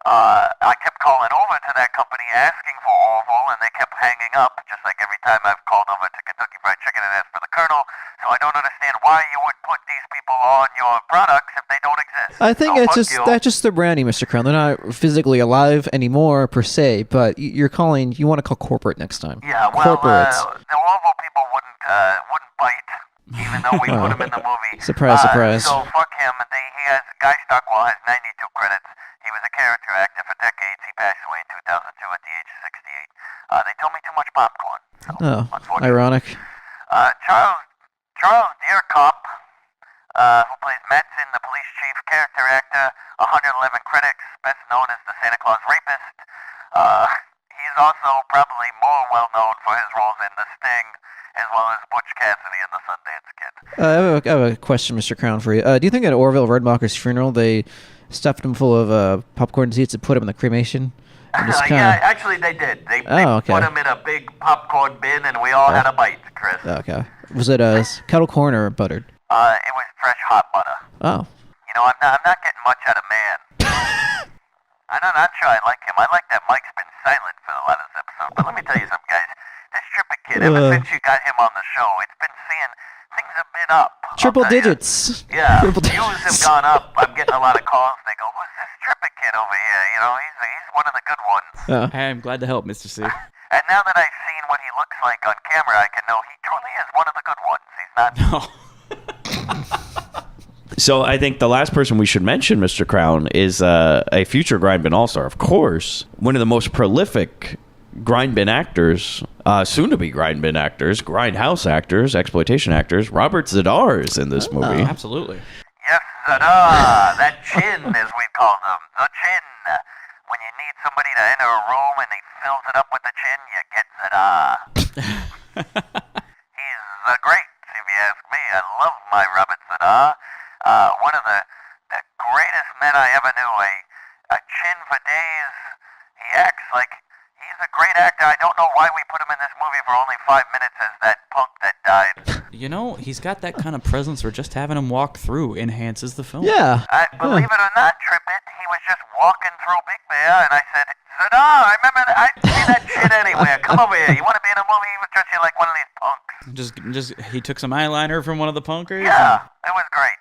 S10: I kept calling over to that company asking for Orville, and they kept hanging up, just like every time I've called over to Kentucky Fried Chicken and asked for the Colonel. So I don't understand why you would put these people on your products if they don't exist.
S2: I think
S10: So
S2: that's just the branding, Mr. Crown. They're not physically alive anymore per se, but you want to call corporate next time.
S10: Yeah, well,
S2: Corporates.
S10: the Orville people wouldn't bite, even though we put him in the movie.
S2: Surprise, surprise.
S10: So fuck him. Guy Stockwell has 92 credits. He was a character actor for decades. He passed away in 2002 at the age of 68. They told me too much popcorn. So, unfortunately.
S2: Ironic.
S10: Charles Deerkop, who plays Madsen, the police chief, character actor, 111 critics, best known as the Santa Claus rapist. He's also probably more well known for his roles in The Sting, as well as Butch Cassidy and the Sundance Kid.
S2: I have a question, Mr. Crown, for you. Do you think at Orville Redenbacher's funeral they stuffed him full of popcorn seeds and put him in the cremation?
S10: Yeah, actually they did. They put him in a big popcorn bin, and we all had a bite, Chris.
S2: Okay. Was it kettle corn or buttered?
S10: It was fresh hot butter.
S2: Oh.
S10: You know, I'm not getting much out of man. I'm not sure I like him. I like that Mike's been silent for a lot of this episode. But let me tell you something, guys. This Trippin' Kid, ever since you got him on the show, it's been seeing things have been up.
S2: Triple digits.
S10: Yeah,
S2: Triple
S10: views have gone up. I'm getting a lot of calls. They go, "Who's this Trippin' Kid over here? You know, he's one of the good ones."
S3: I'm glad to help, Mr. C.
S10: And now that I've seen what he looks like on camera, I can know he truly is one of the good ones. He's not.
S3: No.
S1: So I think the last person we should mention, Mr. Crown, is a future Grindbin All-Star. Of course, one of the most prolific Grindbin actors, soon-to-be Grindbin actors, Grindhouse actors, exploitation actors. Robert Zadar is in this movie.
S3: Absolutely.
S10: Yes, Zadar, that chin, as we call them, the chin. When you need somebody to enter a room and he fills it up with the chin, you get Zadar. He's great, if you ask me. I love my Robert Zadar. One of the greatest men I ever knew. A chin for days. He put him in this movie for only 5 minutes as that punk that died.
S3: You know, he's got that kind of presence where just having him walk through enhances the film.
S2: Yeah.
S10: Believe it or not, Trippett, he was just walking through Big Bear, and I said, I remember I see that shit anywhere. Come over here. You want to be in a movie with just you like one of these punks?
S3: Just he took some eyeliner from one of the punkers.
S10: Yeah, it was great.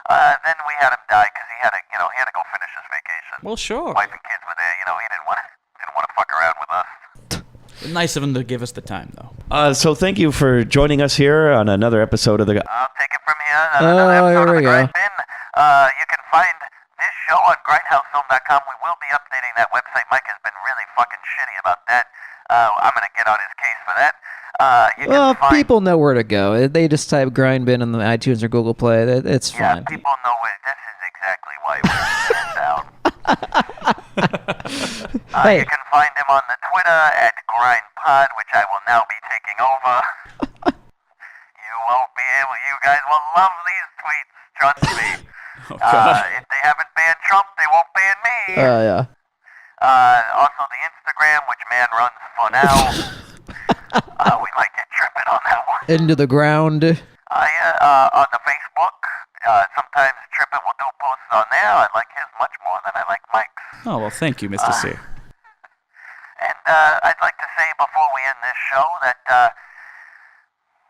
S10: Then we had him die because he had to go finish his vacation.
S3: Well, sure.
S10: Wife and kids were there. He didn't want to fuck around with us.
S3: Nice of him to give us the time, though.
S1: So thank you for joining us here on another episode of the.
S10: I'll take it from here. Another episode of the Grindbin. You can find this show on grindhousefilm.com. We will be updating that website. Mike has been really fucking shitty about that. I'm going to get on his case for that.
S2: Well, people know where to go. They just type Grindbin in the iTunes or Google Play. It's fine.
S10: Yeah, people know where. This is exactly why we're this out.
S2: Hey.
S10: You can find him on the Twitter at GrindPod, which I will now be taking over. You guys will love these tweets, trust me. If they haven't banned Trump, they won't ban me.
S2: Yeah.
S10: Also the Instagram, which man runs for now. We might get tripping on that one.
S2: Into the ground.
S10: On the Facebook, sometimes Trippin will do posts on there. I like his much more than I like Mike's.
S3: Oh, well, thank you, Mr. C.
S10: And I'd like to say before we end this show that,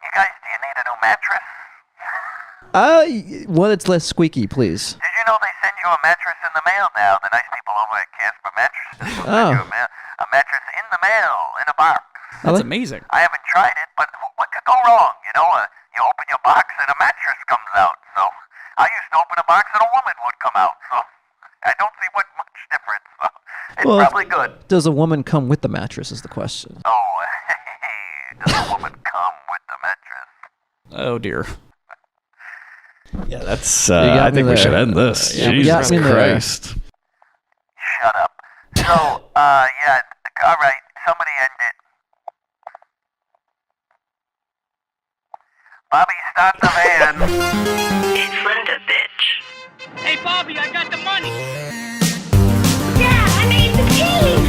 S10: you guys, do you need a new mattress?
S2: One that's less squeaky, please.
S10: Did you know they send you a mattress in the mail now? The nice people over at Casper Mattresses will send you a mattress in the mail, in a box.
S3: That's amazing.
S10: I haven't tried it, but what could go wrong? You open your box and a mattress comes out. So I used to open a box and a woman would come out. So I don't see much difference. So it's probably good.
S2: Does a woman come with the mattress is the question.
S10: Oh, does a woman come with the mattress?
S3: Oh, dear.
S1: Yeah, that's. I think we should end this. Jesus Christ.
S10: Shut up. So, yeah, all right. Somebody end it. Bobby, start the van.
S8: It's Linda, bitch.
S6: Hey, Bobby, I got the money.
S8: Yeah, I made the team.